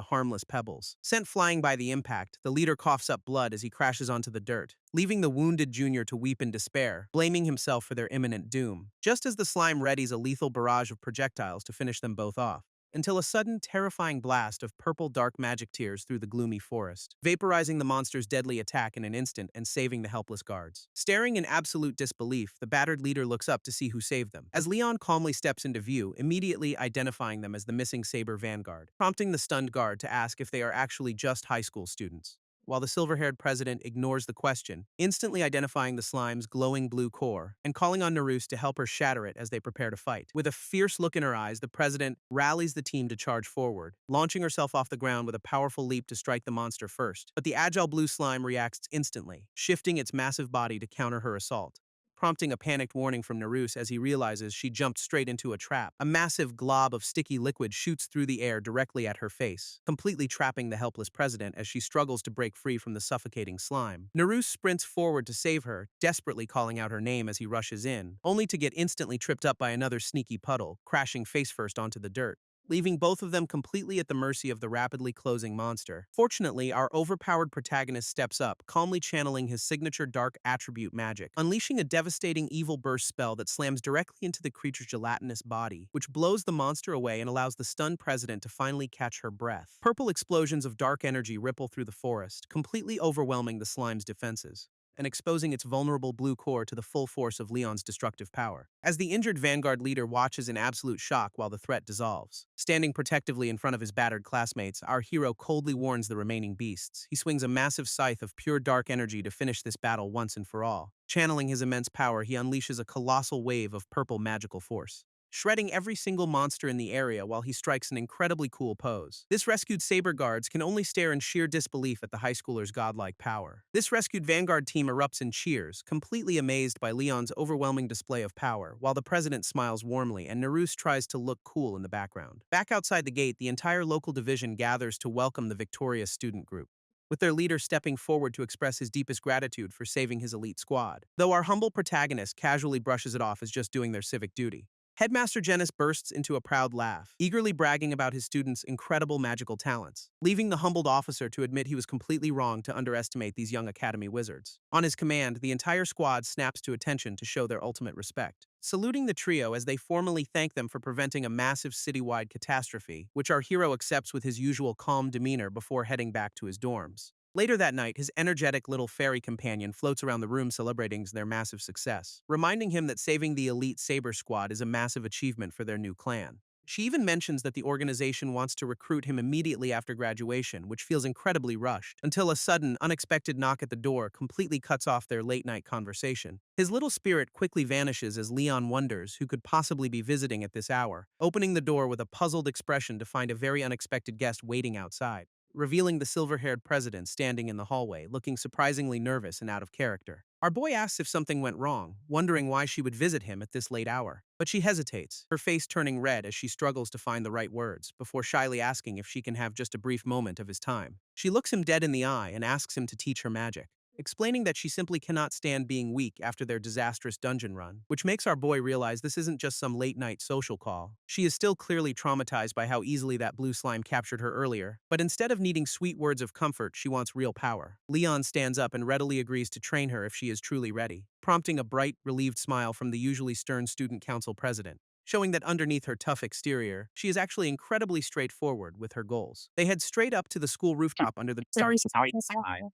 harmless pebbles. Sent flying by the impact, the leader coughs up blood as he crashes onto the dirt, leaving the wounded junior to weep in despair, blaming himself for their imminent doom, just as the slime readies a lethal barrage of projectiles to finish them both off, until a sudden, terrifying blast of purple dark magic tears through the gloomy forest, vaporizing the monster's deadly attack in an instant and saving the helpless guards. Staring in absolute disbelief, the battered leader looks up to see who saved them, as Leon calmly steps into view, immediately identifying them as the missing Saber Vanguard, prompting the stunned guard to ask if they are actually just high school students, while the silver-haired president ignores the question, instantly identifying the slime's glowing blue core and calling on Naruse to help her shatter it as they prepare to fight. With a fierce look in her eyes, the president rallies the team to charge forward, launching herself off the ground with a powerful leap to strike the monster first. But the agile blue slime reacts instantly, shifting its massive body to counter her assault, prompting a panicked warning from Naruse as he realizes she jumped straight into a trap. A massive glob of sticky liquid shoots through the air directly at her face, completely trapping the helpless president as she struggles to break free from the suffocating slime. Naruse sprints forward to save her, desperately calling out her name as he rushes in, only to get instantly tripped up by another sneaky puddle, crashing face-first onto the dirt, leaving both of them completely at the mercy of the rapidly closing monster. Fortunately, our overpowered protagonist steps up, calmly channeling his signature dark attribute magic, unleashing a devastating evil burst spell that slams directly into the creature's gelatinous body, which blows the monster away and allows the stunned president to finally catch her breath. Purple explosions of dark energy ripple through the forest, completely overwhelming the slime's defenses and exposing its vulnerable blue core to the full force of Leon's destructive power. As the injured Vanguard leader watches in absolute shock while the threat dissolves, standing protectively in front of his battered classmates, our hero coldly warns the remaining beasts. He swings a massive scythe of pure dark energy to finish this battle once and for all. Channeling his immense power, he unleashes a colossal wave of purple magical force, shredding every single monster in the area while he strikes an incredibly cool pose. This rescued Saber Guards can only stare in sheer disbelief at the high schooler's godlike power. This rescued Vanguard team erupts in cheers, completely amazed by Leon's overwhelming display of power, while the president smiles warmly and Naruse tries to look cool in the background. Back outside the gate, the entire local division gathers to welcome the victorious student group, with their leader stepping forward to express his deepest gratitude for saving his elite squad, though our humble protagonist casually brushes it off as just doing their civic duty. Headmaster Genis bursts into a proud laugh, eagerly bragging about his students' incredible magical talents, leaving the humbled officer to admit he was completely wrong to underestimate these young academy wizards. On his command, the entire squad snaps to attention to show their ultimate respect, saluting the trio as they formally thank them for preventing a massive citywide catastrophe, which our hero accepts with his usual calm demeanor before heading back to his dorms. Later that night, his energetic little fairy companion floats around the room celebrating their massive success, reminding him that saving the elite Saber Squad is a massive achievement for their new clan. She even mentions that the organization wants to recruit him immediately after graduation, which feels incredibly rushed, until a sudden, unexpected knock at the door completely cuts off their late-night conversation. His little spirit quickly vanishes as Leon wonders who could possibly be visiting at this hour, opening the door with a puzzled expression to find a very unexpected guest waiting outside, revealing the silver-haired president standing in the hallway, looking surprisingly nervous and out of character. Our boy asks if something went wrong, wondering why she would visit him at this late hour. But she hesitates, her face turning red as she struggles to find the right words, before shyly asking if she can have just a brief moment of his time. She looks him dead in the eye and asks him to teach her magic, explaining that she simply cannot stand being weak after their disastrous dungeon run, which makes our boy realize this isn't just some late-night social call. She is still clearly traumatized by how easily that blue slime captured her earlier, but instead of needing sweet words of comfort, she wants real power. Leon stands up and readily agrees to train her if she is truly ready, prompting a bright, relieved smile from the usually stern student council president, showing that underneath her tough exterior, she is actually incredibly straightforward with her goals. They head straight up to the school rooftop under the stars,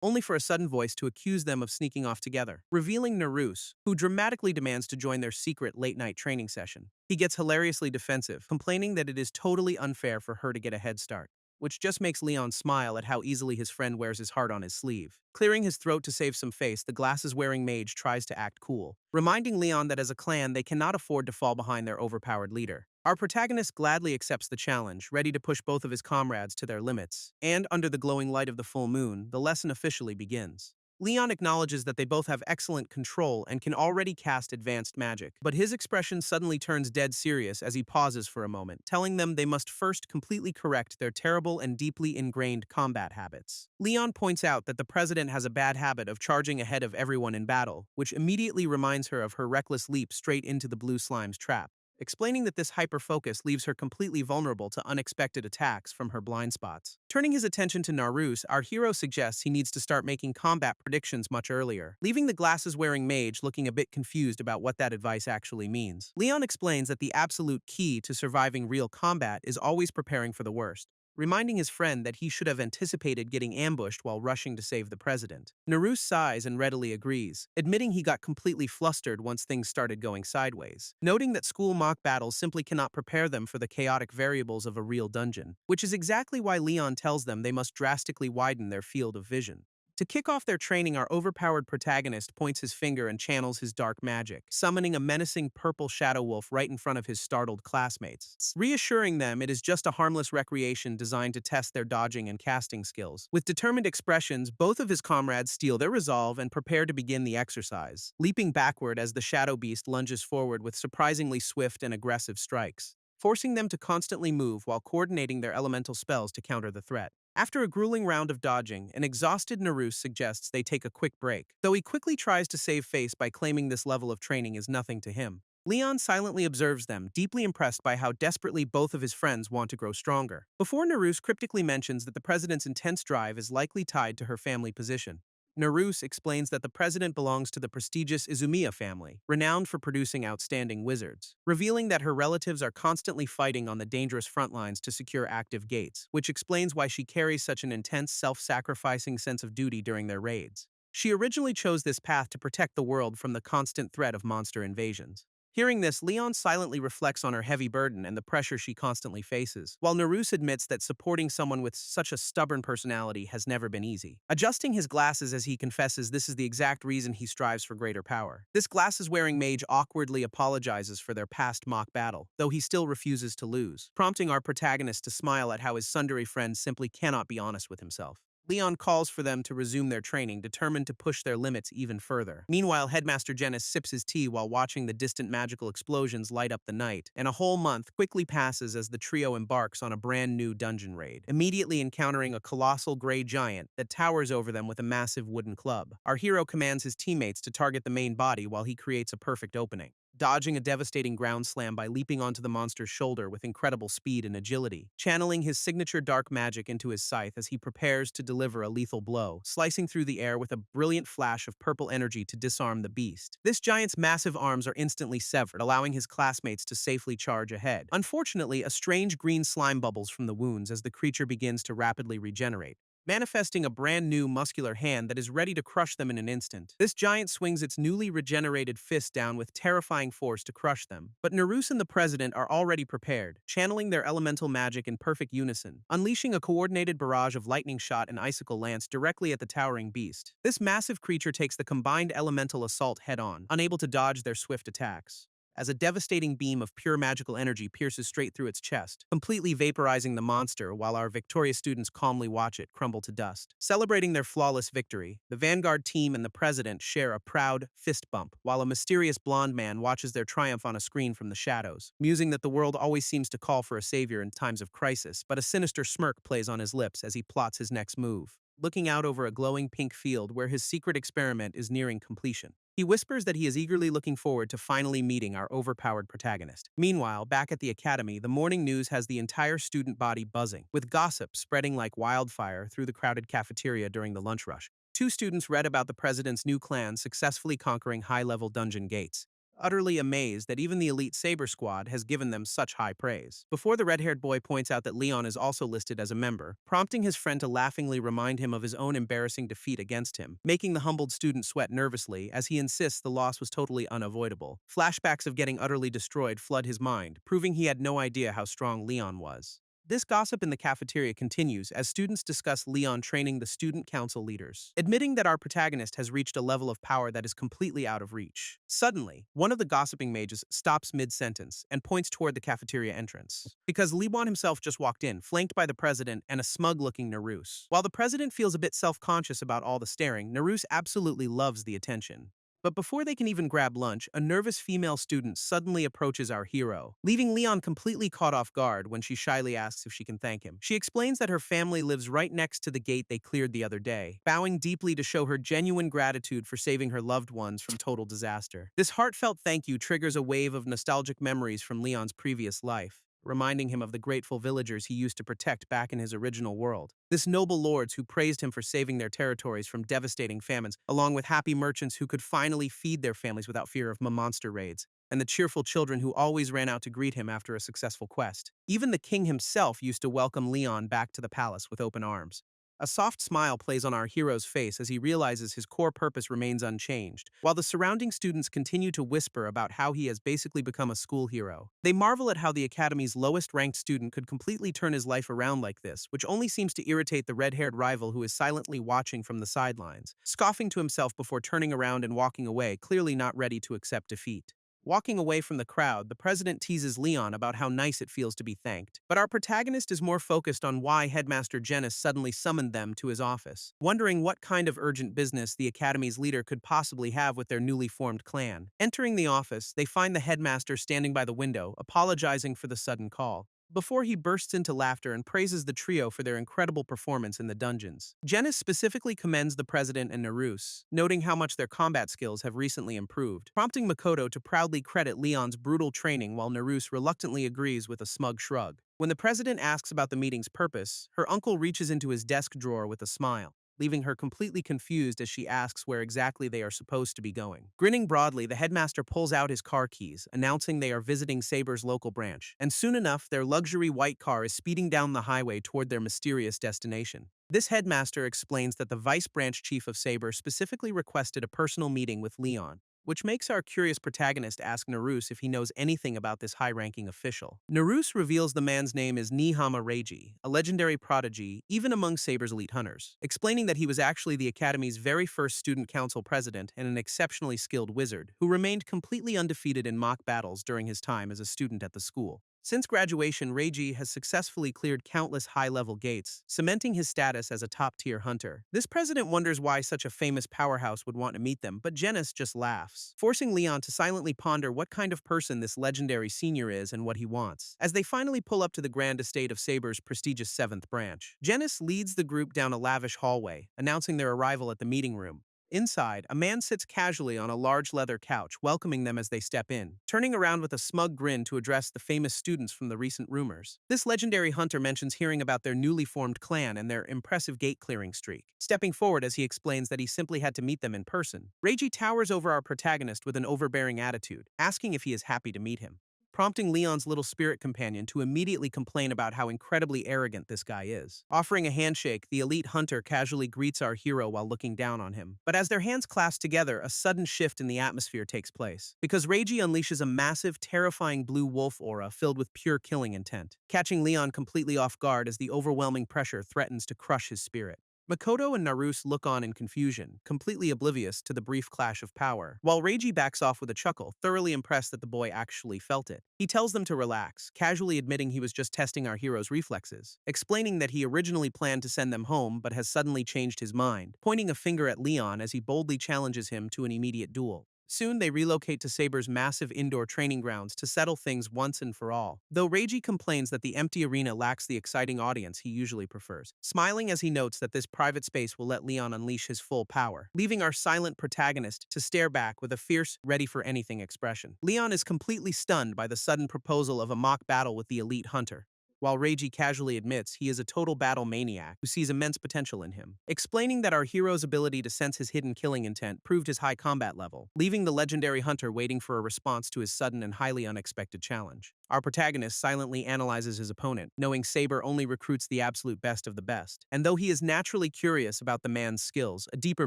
only for a sudden voice to accuse them of sneaking off together, revealing Naruse, who dramatically demands to join their secret late-night training session. He gets hilariously defensive, complaining that it is totally unfair for her to get a head start, which just makes Leon smile at how easily his friend wears his heart on his sleeve. Clearing his throat to save some face, the glasses-wearing mage tries to act cool, reminding Leon that as a clan, they cannot afford to fall behind their overpowered leader. Our protagonist gladly accepts the challenge, ready to push both of his comrades to their limits, and under the glowing light of the full moon, the lesson officially begins. Leon acknowledges that they both have excellent control and can already cast advanced magic, but his expression suddenly turns dead serious as he pauses for a moment, telling them they must first completely correct their terrible and deeply ingrained combat habits. Leon points out that the president has a bad habit of charging ahead of everyone in battle, which immediately reminds her of her reckless leap straight into the blue slime's trap, explaining that this hyper-focus leaves her completely vulnerable to unexpected attacks from her blind spots. Turning his attention to Naruse, our hero suggests he needs to start making combat predictions much earlier, leaving the glasses-wearing mage looking a bit confused about what that advice actually means. Leon explains that the absolute key to surviving real combat is always preparing for the worst, reminding his friend that he should have anticipated getting ambushed while rushing to save the president. Naruse sighs and readily agrees, admitting he got completely flustered once things started going sideways, noting that school mock battles simply cannot prepare them for the chaotic variables of a real dungeon, which is exactly why Leon tells them they must drastically widen their field of vision. To kick off their training, our overpowered protagonist points his finger and channels his dark magic, summoning a menacing purple shadow wolf right in front of his startled classmates, reassuring them it is just a harmless recreation designed to test their dodging and casting skills. With determined expressions, both of his comrades steel their resolve and prepare to begin the exercise, leaping backward as the shadow beast lunges forward with surprisingly swift and aggressive strikes, forcing them to constantly move while coordinating their elemental spells to counter the threat. After a grueling round of dodging, an exhausted Naruse suggests they take a quick break, though he quickly tries to save face by claiming this level of training is nothing to him. Leon silently observes them, deeply impressed by how desperately both of his friends want to grow stronger, before Naruse cryptically mentions that the president's intense drive is likely tied to her family position. Naruse explains that the president belongs to the prestigious Izumiya family, renowned for producing outstanding wizards, revealing that her relatives are constantly fighting on the dangerous front lines to secure active gates, which explains why she carries such an intense, self-sacrificing sense of duty during their raids. She originally chose this path to protect the world from the constant threat of monster invasions. Hearing this, Leon silently reflects on her heavy burden and the pressure she constantly faces, while Naruse admits that supporting someone with such a stubborn personality has never been easy. Adjusting his glasses as he confesses this is the exact reason he strives for greater power. This glasses-wearing mage awkwardly apologizes for their past mock battle, though he still refuses to lose, prompting our protagonist to smile at how his tsundere friend simply cannot be honest with himself. Leon calls for them to resume their training, determined to push their limits even further. Meanwhile, Headmaster Genis sips his tea while watching the distant magical explosions light up the night, and a whole month quickly passes as the trio embarks on a brand new dungeon raid, immediately encountering a colossal gray giant that towers over them with a massive wooden club. Our hero commands his teammates to target the main body while he creates a perfect opening, dodging a devastating ground slam by leaping onto the monster's shoulder with incredible speed and agility, channeling his signature dark magic into his scythe as he prepares to deliver a lethal blow, slicing through the air with a brilliant flash of purple energy to disarm the beast. This giant's massive arms are instantly severed, allowing his classmates to safely charge ahead. Unfortunately, a strange green slime bubbles from the wounds as the creature begins to rapidly regenerate, manifesting a brand new muscular hand that is ready to crush them in an instant. This giant swings its newly regenerated fist down with terrifying force to crush them, but Naruse and the president are already prepared, channeling their elemental magic in perfect unison, unleashing a coordinated barrage of lightning shot and icicle lance directly at the towering beast. This massive creature takes the combined elemental assault head-on, unable to dodge their swift attacks, as a devastating beam of pure magical energy pierces straight through its chest, completely vaporizing the monster while our victorious students calmly watch it crumble to dust. Celebrating their flawless victory, the Vanguard team and the president share a proud fist bump, while a mysterious blonde man watches their triumph on a screen from the shadows, musing that the world always seems to call for a savior in times of crisis, but a sinister smirk plays on his lips as he plots his next move, looking out over a glowing pink field where his secret experiment is nearing completion. He whispers that he is eagerly looking forward to finally meeting our overpowered protagonist. Meanwhile, back at the academy, the morning news has the entire student body buzzing, with gossip spreading like wildfire through the crowded cafeteria during the lunch rush. Two students read about the president's new clan successfully conquering high-level dungeon gates, utterly amazed that even the elite Saber Squad has given them such high praise. Before the red-haired boy points out that Leon is also listed as a member, prompting his friend to laughingly remind him of his own embarrassing defeat against him, making the humbled student sweat nervously as he insists the loss was totally unavoidable. Flashbacks of getting utterly destroyed flood his mind, proving he had no idea how strong Leon was. This gossip in the cafeteria continues as students discuss Leon training the student council leaders, admitting that our protagonist has reached a level of power that is completely out of reach. Suddenly, one of the gossiping mages stops mid-sentence and points toward the cafeteria entrance, because Leon himself just walked in, flanked by the president and a smug-looking Naruse. While the president feels a bit self-conscious about all the staring, Naruse absolutely loves the attention. But before they can even grab lunch, a nervous female student suddenly approaches our hero, leaving Leon completely caught off guard when she shyly asks if she can thank him. She explains that her family lives right next to the gate they cleared the other day, bowing deeply to show her genuine gratitude for saving her loved ones from total disaster. This heartfelt thank you triggers a wave of nostalgic memories from Leon's previous life, reminding him of the grateful villagers he used to protect back in his original world. This noble lords who praised him for saving their territories from devastating famines, along with happy merchants who could finally feed their families without fear of monster raids, and the cheerful children who always ran out to greet him after a successful quest. Even the king himself used to welcome Leon back to the palace with open arms, A soft smile plays on our hero's face as he realizes his core purpose remains unchanged, while the surrounding students continue to whisper about how he has basically become a school hero. They marvel at how the academy's lowest-ranked student could completely turn his life around like this, which only seems to irritate the red-haired rival who is silently watching from the sidelines, scoffing to himself before turning around and walking away, clearly not ready to accept defeat. Walking away from the crowd, the president teases Leon about how nice it feels to be thanked. But our protagonist is more focused on why Headmaster Genis suddenly summoned them to his office, wondering what kind of urgent business the academy's leader could possibly have with their newly formed clan. Entering the office, they find the headmaster standing by the window, apologizing for the sudden call, before he bursts into laughter and praises the trio for their incredible performance in the dungeons. Genis specifically commends the president and Naruse, noting how much their combat skills have recently improved, prompting Makoto to proudly credit Leon's brutal training while Naruse reluctantly agrees with a smug shrug. When the president asks about the meeting's purpose, her uncle reaches into his desk drawer with a smile, leaving her completely confused as she asks where exactly they are supposed to be going. Grinning broadly, the headmaster pulls out his car keys, announcing they are visiting Saber's local branch, and soon enough, their luxury white car is speeding down the highway toward their mysterious destination. This headmaster explains that the vice branch chief of Saber specifically requested a personal meeting with Leon, which makes our curious protagonist ask Naruse if he knows anything about this high-ranking official. Naruse reveals the man's name is Nihama Reiji, a legendary prodigy even among Saber's elite hunters, explaining that he was actually the Academy's very first student council president and an exceptionally skilled wizard who remained completely undefeated in mock battles during his time as a student at the school. Since graduation, Reiji has successfully cleared countless high-level gates, cementing his status as a top-tier hunter. This president wonders why such a famous powerhouse would want to meet them, but Genis just laughs, forcing Leon to silently ponder what kind of person this legendary senior is and what he wants. As they finally pull up to the grand estate of Saber's prestigious 7th branch, Genis leads the group down a lavish hallway, announcing their arrival at the meeting room. Inside, a man sits casually on a large leather couch, welcoming them as they step in, turning around with a smug grin to address the famous students from the recent rumors. This legendary hunter mentions hearing about their newly formed clan and their impressive gate-clearing streak, stepping forward as he explains that he simply had to meet them in person. Reiji towers over our protagonist with an overbearing attitude, asking if he is happy to meet him, prompting Leon's little spirit companion to immediately complain about how incredibly arrogant this guy is. Offering a handshake, the elite hunter casually greets our hero while looking down on him. But as their hands clasp together, a sudden shift in the atmosphere takes place, because Reiji unleashes a massive, terrifying blue wolf aura filled with pure killing intent, catching Leon completely off guard as the overwhelming pressure threatens to crush his spirit. Makoto and Naruse look on in confusion, completely oblivious to the brief clash of power, while Reiji backs off with a chuckle, thoroughly impressed that the boy actually felt it. He tells them to relax, casually admitting he was just testing our hero's reflexes, explaining that he originally planned to send them home but has suddenly changed his mind, pointing a finger at Leon as he boldly challenges him to an immediate duel. Soon, they relocate to Saber's massive indoor training grounds to settle things once and for all, though Reiji complains that the empty arena lacks the exciting audience he usually prefers, smiling as he notes that this private space will let Leon unleash his full power, leaving our silent protagonist to stare back with a fierce, ready-for-anything expression. Leon is completely stunned by the sudden proposal of a mock battle with the elite hunter, while Reiji casually admits he is a total battle maniac who sees immense potential in him, explaining that our hero's ability to sense his hidden killing intent proved his high combat level, leaving the legendary hunter waiting for a response to his sudden and highly unexpected challenge. Our protagonist silently analyzes his opponent, knowing Saber only recruits the absolute best of the best, and though he is naturally curious about the man's skills, a deeper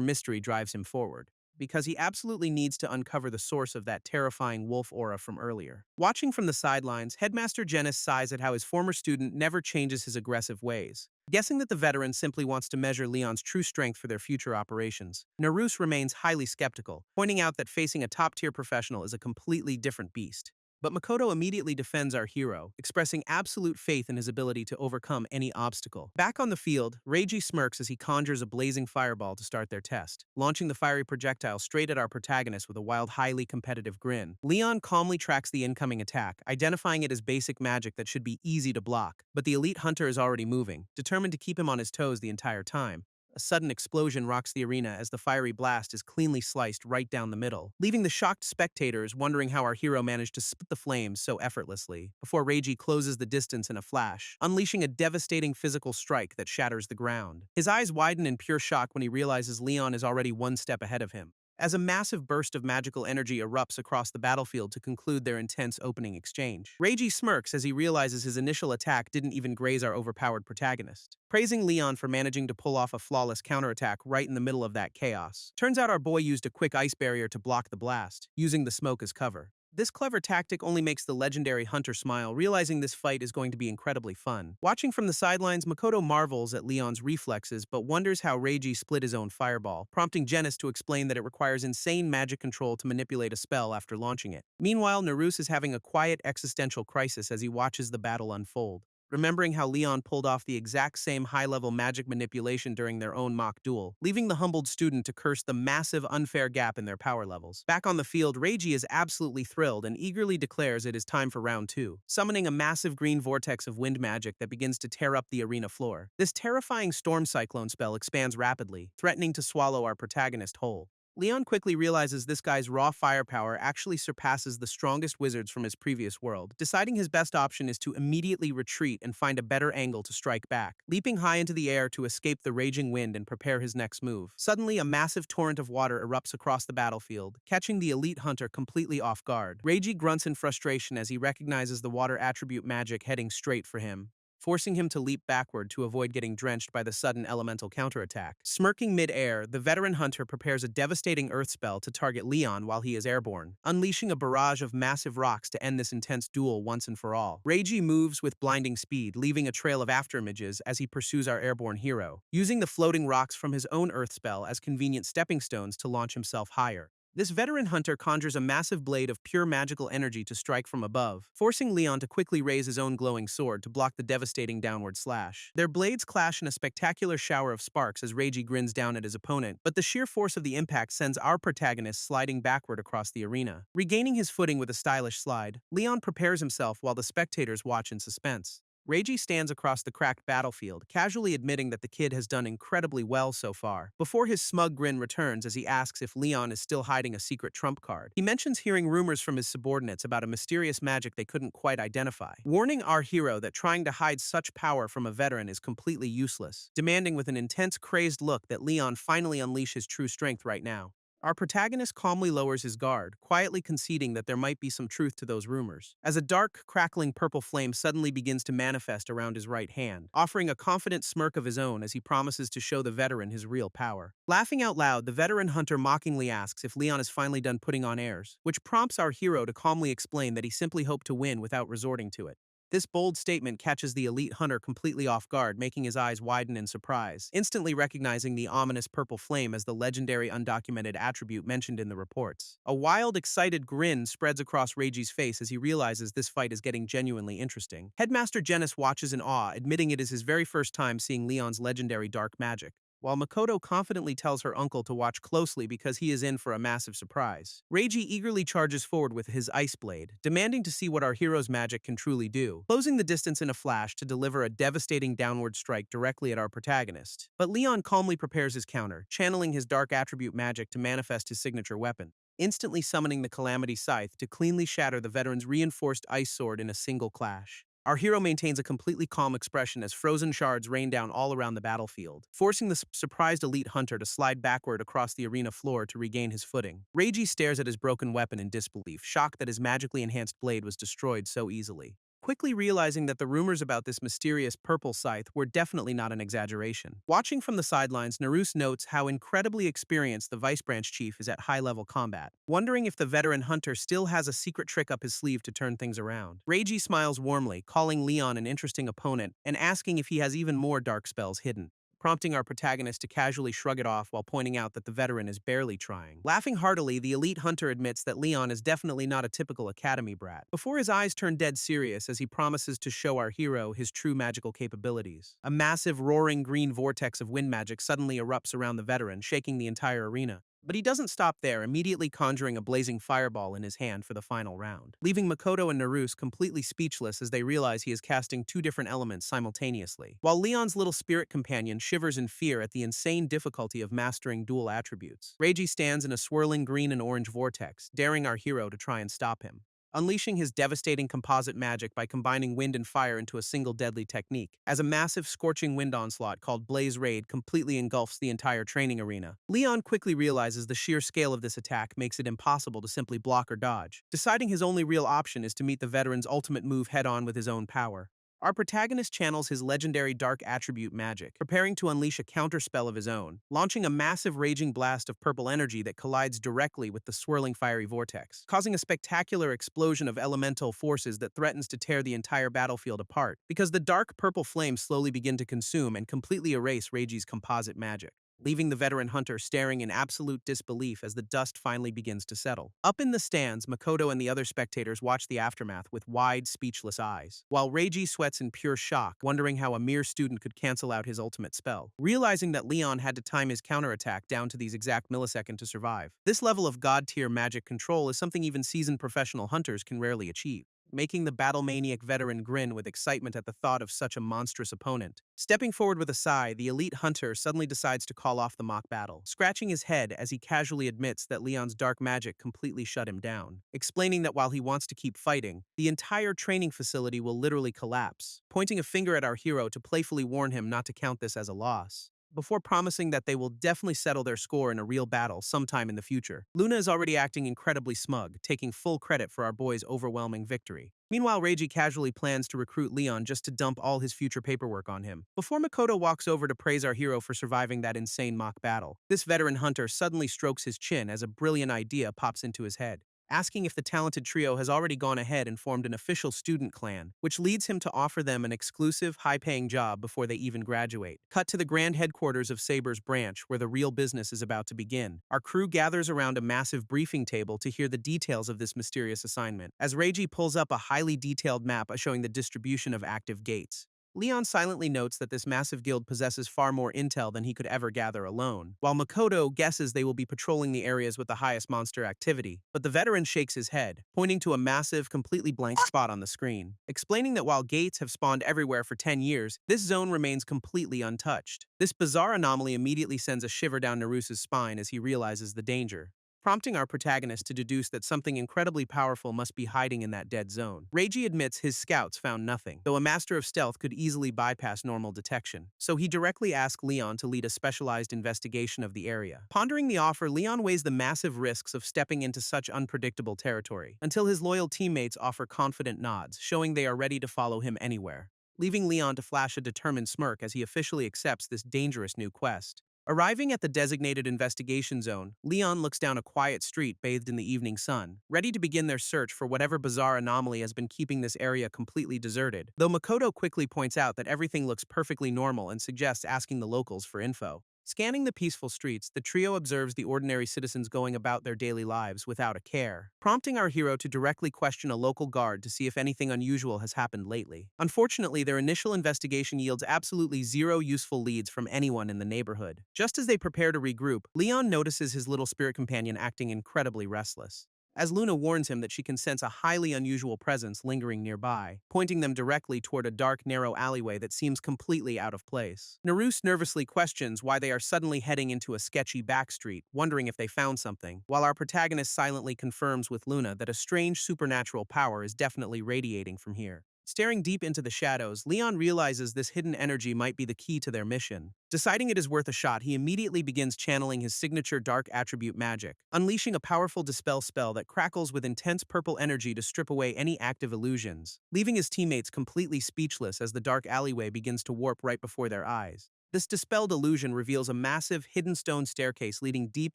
mystery drives him forward, because he absolutely needs to uncover the source of that terrifying wolf aura from earlier. Watching from the sidelines, Headmaster Genis sighs at how his former student never changes his aggressive ways, guessing that the veteran simply wants to measure Leon's true strength for their future operations. Naruse remains highly skeptical, pointing out that facing a top-tier professional is a completely different beast. But Makoto immediately defends our hero, expressing absolute faith in his ability to overcome any obstacle. Back on the field, Reiji smirks as he conjures a blazing fireball to start their test, launching the fiery projectile straight at our protagonist with a wild, highly competitive grin. Leon calmly tracks the incoming attack, identifying it as basic magic that should be easy to block, but the elite hunter is already moving, determined to keep him on his toes the entire time. A sudden explosion rocks the arena as the fiery blast is cleanly sliced right down the middle, leaving the shocked spectators wondering how our hero managed to spit the flames so effortlessly, before Reiji closes the distance in a flash, unleashing a devastating physical strike that shatters the ground. His eyes widen in pure shock when he realizes Leon is already one step ahead of him, as a massive burst of magical energy erupts across the battlefield to conclude their intense opening exchange. Reiji smirks as he realizes his initial attack didn't even graze our overpowered protagonist, praising Leon for managing to pull off a flawless counterattack right in the middle of that chaos. Turns out our boy used a quick ice barrier to block the blast, using the smoke as cover. This clever tactic only makes the legendary hunter smile, realizing this fight is going to be incredibly fun. Watching from the sidelines, Makoto marvels at Leon's reflexes but wonders how Reiji split his own fireball, prompting Genis to explain that it requires insane magic control to manipulate a spell after launching it. Meanwhile, Naruse is having a quiet existential crisis as he watches the battle unfold, remembering how Leon pulled off the exact same high-level magic manipulation during their own mock duel, leaving the humbled student to curse the massive, unfair gap in their power levels. Back on the field, Reiji is absolutely thrilled and eagerly declares it is time for round 2, summoning a massive green vortex of wind magic that begins to tear up the arena floor. This terrifying storm cyclone spell expands rapidly, threatening to swallow our protagonist whole. Leon quickly realizes this guy's raw firepower actually surpasses the strongest wizards from his previous world, deciding his best option is to immediately retreat and find a better angle to strike back, leaping high into the air to escape the raging wind and prepare his next move. Suddenly, a massive torrent of water erupts across the battlefield, catching the elite hunter completely off guard. Reiji grunts in frustration as he recognizes the water attribute magic heading straight for him, forcing him to leap backward to avoid getting drenched by the sudden elemental counterattack. Smirking mid-air, the veteran hunter prepares a devastating earth spell to target Leon while he is airborne, unleashing a barrage of massive rocks to end this intense duel once and for all. Reiji moves with blinding speed, leaving a trail of afterimages as he pursues our airborne hero, using the floating rocks from his own earth spell as convenient stepping stones to launch himself higher. This veteran hunter conjures a massive blade of pure magical energy to strike from above, forcing Leon to quickly raise his own glowing sword to block the devastating downward slash. Their blades clash in a spectacular shower of sparks as Reiji grins down at his opponent, but the sheer force of the impact sends our protagonist sliding backward across the arena. Regaining his footing with a stylish slide, Leon prepares himself while the spectators watch in suspense. Reiji stands across the cracked battlefield, casually admitting that the kid has done incredibly well so far, before his smug grin returns as he asks if Leon is still hiding a secret trump card. He mentions hearing rumors from his subordinates about a mysterious magic they couldn't quite identify, warning our hero that trying to hide such power from a veteran is completely useless, demanding with an intense, crazed look that Leon finally unleash his true strength right now. Our protagonist calmly lowers his guard, quietly conceding that there might be some truth to those rumors, as a dark, crackling purple flame suddenly begins to manifest around his right hand, offering a confident smirk of his own as he promises to show the veteran his real power. Laughing out loud, the veteran hunter mockingly asks if Leon is finally done putting on airs, which prompts our hero to calmly explain that he simply hoped to win without resorting to it. This bold statement catches the elite hunter completely off guard, making his eyes widen in surprise, instantly recognizing the ominous purple flame as the legendary undocumented attribute mentioned in the reports. A wild, excited grin spreads across Reiji's face as he realizes this fight is getting genuinely interesting. Headmaster Genis watches in awe, admitting it is his very first time seeing Leon's legendary dark magic, while Makoto confidently tells her uncle to watch closely because he is in for a massive surprise. Reiji eagerly charges forward with his ice blade, demanding to see what our hero's magic can truly do, closing the distance in a flash to deliver a devastating downward strike directly at our protagonist. But Leon calmly prepares his counter, channeling his dark attribute magic to manifest his signature weapon, instantly summoning the Calamity Scythe to cleanly shatter the veteran's reinforced ice sword in a single clash. Our hero maintains a completely calm expression as frozen shards rain down all around the battlefield, forcing the surprised elite hunter to slide backward across the arena floor to regain his footing. Reiji stares at his broken weapon in disbelief, shocked that his magically enhanced blade was destroyed so easily, quickly realizing that the rumors about this mysterious purple scythe were definitely not an exaggeration. Watching from the sidelines, Naruse notes how incredibly experienced the Vice Branch Chief is at high-level combat, wondering if the veteran hunter still has a secret trick up his sleeve to turn things around. Reiji smiles warmly, calling Leon an interesting opponent and asking if he has even more dark spells hidden, prompting our protagonist to casually shrug it off while pointing out that the veteran is barely trying. Laughing heartily, the elite hunter admits that Leon is definitely not a typical academy brat, before his eyes turn dead serious as he promises to show our hero his true magical capabilities. A massive, roaring green vortex of wind magic suddenly erupts around the veteran, shaking the entire arena. But he doesn't stop there, immediately conjuring a blazing fireball in his hand for the final round, leaving Makoto and Naruse completely speechless as they realize he is casting two different elements simultaneously, while Leon's little spirit companion shivers in fear at the insane difficulty of mastering dual attributes. Reiji stands in a swirling green and orange vortex, daring our hero to try and stop him. unleashing his devastating composite magic by combining wind and fire into a single deadly technique. As a massive scorching wind onslaught called Blaze Raid completely engulfs the entire training arena, Leon quickly realizes the sheer scale of this attack makes it impossible to simply block or dodge, deciding his only real option is to meet the veteran's ultimate move head-on with his own power. Our protagonist channels his legendary dark attribute magic, preparing to unleash a counterspell of his own, launching a massive raging blast of purple energy that collides directly with the swirling fiery vortex, causing a spectacular explosion of elemental forces that threatens to tear the entire battlefield apart, because the dark purple flames slowly begin to consume and completely erase Reiji's composite magic, leaving the veteran hunter staring in absolute disbelief as the dust finally begins to settle. Up in the stands, Makoto and the other spectators watch the aftermath with wide, speechless eyes, while Reiji sweats in pure shock, wondering how a mere student could cancel out his ultimate spell, realizing that Leon had to time his counterattack down to these exact milliseconds to survive. This level of god-tier magic control is something even seasoned professional hunters can rarely achieve, making the battle-maniac veteran grin with excitement at the thought of such a monstrous opponent. Stepping forward with a sigh, the elite hunter suddenly decides to call off the mock battle, scratching his head as he casually admits that Leon's dark magic completely shut him down, explaining that while he wants to keep fighting, the entire training facility will literally collapse, pointing a finger at our hero to playfully warn him not to count this as a loss, before promising that they will definitely settle their score in a real battle sometime in the future. Luna is already acting incredibly smug, taking full credit for our boy's overwhelming victory. Meanwhile, Reiji casually plans to recruit Leon just to dump all his future paperwork on him, before Makoto walks over to praise our hero for surviving that insane mock battle. This veteran hunter suddenly strokes his chin as a brilliant idea pops into his head, asking if the talented trio has already gone ahead and formed an official student clan, which leads him to offer them an exclusive, high-paying job before they even graduate. Cut to the grand headquarters of Saber's branch, where the real business is about to begin. Our crew gathers around a massive briefing table to hear the details of this mysterious assignment, as Reiji pulls up a highly detailed map showing the distribution of active gates. Leon silently notes that this massive guild possesses far more intel than he could ever gather alone, while Makoto guesses they will be patrolling the areas with the highest monster activity. But the veteran shakes his head, pointing to a massive, completely blank spot on the screen, explaining that while gates have spawned everywhere for 10 years, this zone remains completely untouched. This bizarre anomaly immediately sends a shiver down Narusa's spine as he realizes the danger, prompting our protagonist to deduce that something incredibly powerful must be hiding in that dead zone. Reiji admits his scouts found nothing, though a master of stealth could easily bypass normal detection, so he directly asks Leon to lead a specialized investigation of the area. Pondering the offer, Leon weighs the massive risks of stepping into such unpredictable territory, until his loyal teammates offer confident nods, showing they are ready to follow him anywhere, leaving Leon to flash a determined smirk as he officially accepts this dangerous new quest. Arriving at the designated investigation zone, Leon looks down a quiet street bathed in the evening sun, ready to begin their search for whatever bizarre anomaly has been keeping this area completely deserted, though Makoto quickly points out that everything looks perfectly normal and suggests asking the locals for info. Scanning the peaceful streets, the trio observes the ordinary citizens going about their daily lives without a care, prompting our hero to directly question a local guard to see if anything unusual has happened lately. Unfortunately, their initial investigation yields absolutely zero useful leads from anyone in the neighborhood. Just as they prepare to regroup, Leon notices his little spirit companion acting incredibly restless, as Luna warns him that she can sense a highly unusual presence lingering nearby, pointing them directly toward a dark, narrow alleyway that seems completely out of place. Narusa nervously questions why they are suddenly heading into a sketchy back street, wondering if they found something, while our protagonist silently confirms with Luna that a strange supernatural power is definitely radiating from here. Staring deep into the shadows, Leon realizes this hidden energy might be the key to their mission. Deciding it is worth a shot, he immediately begins channeling his signature dark attribute magic, unleashing a powerful dispel spell that crackles with intense purple energy to strip away any active illusions, leaving his teammates completely speechless as the dark alleyway begins to warp right before their eyes. This dispelled illusion reveals a massive, hidden stone staircase leading deep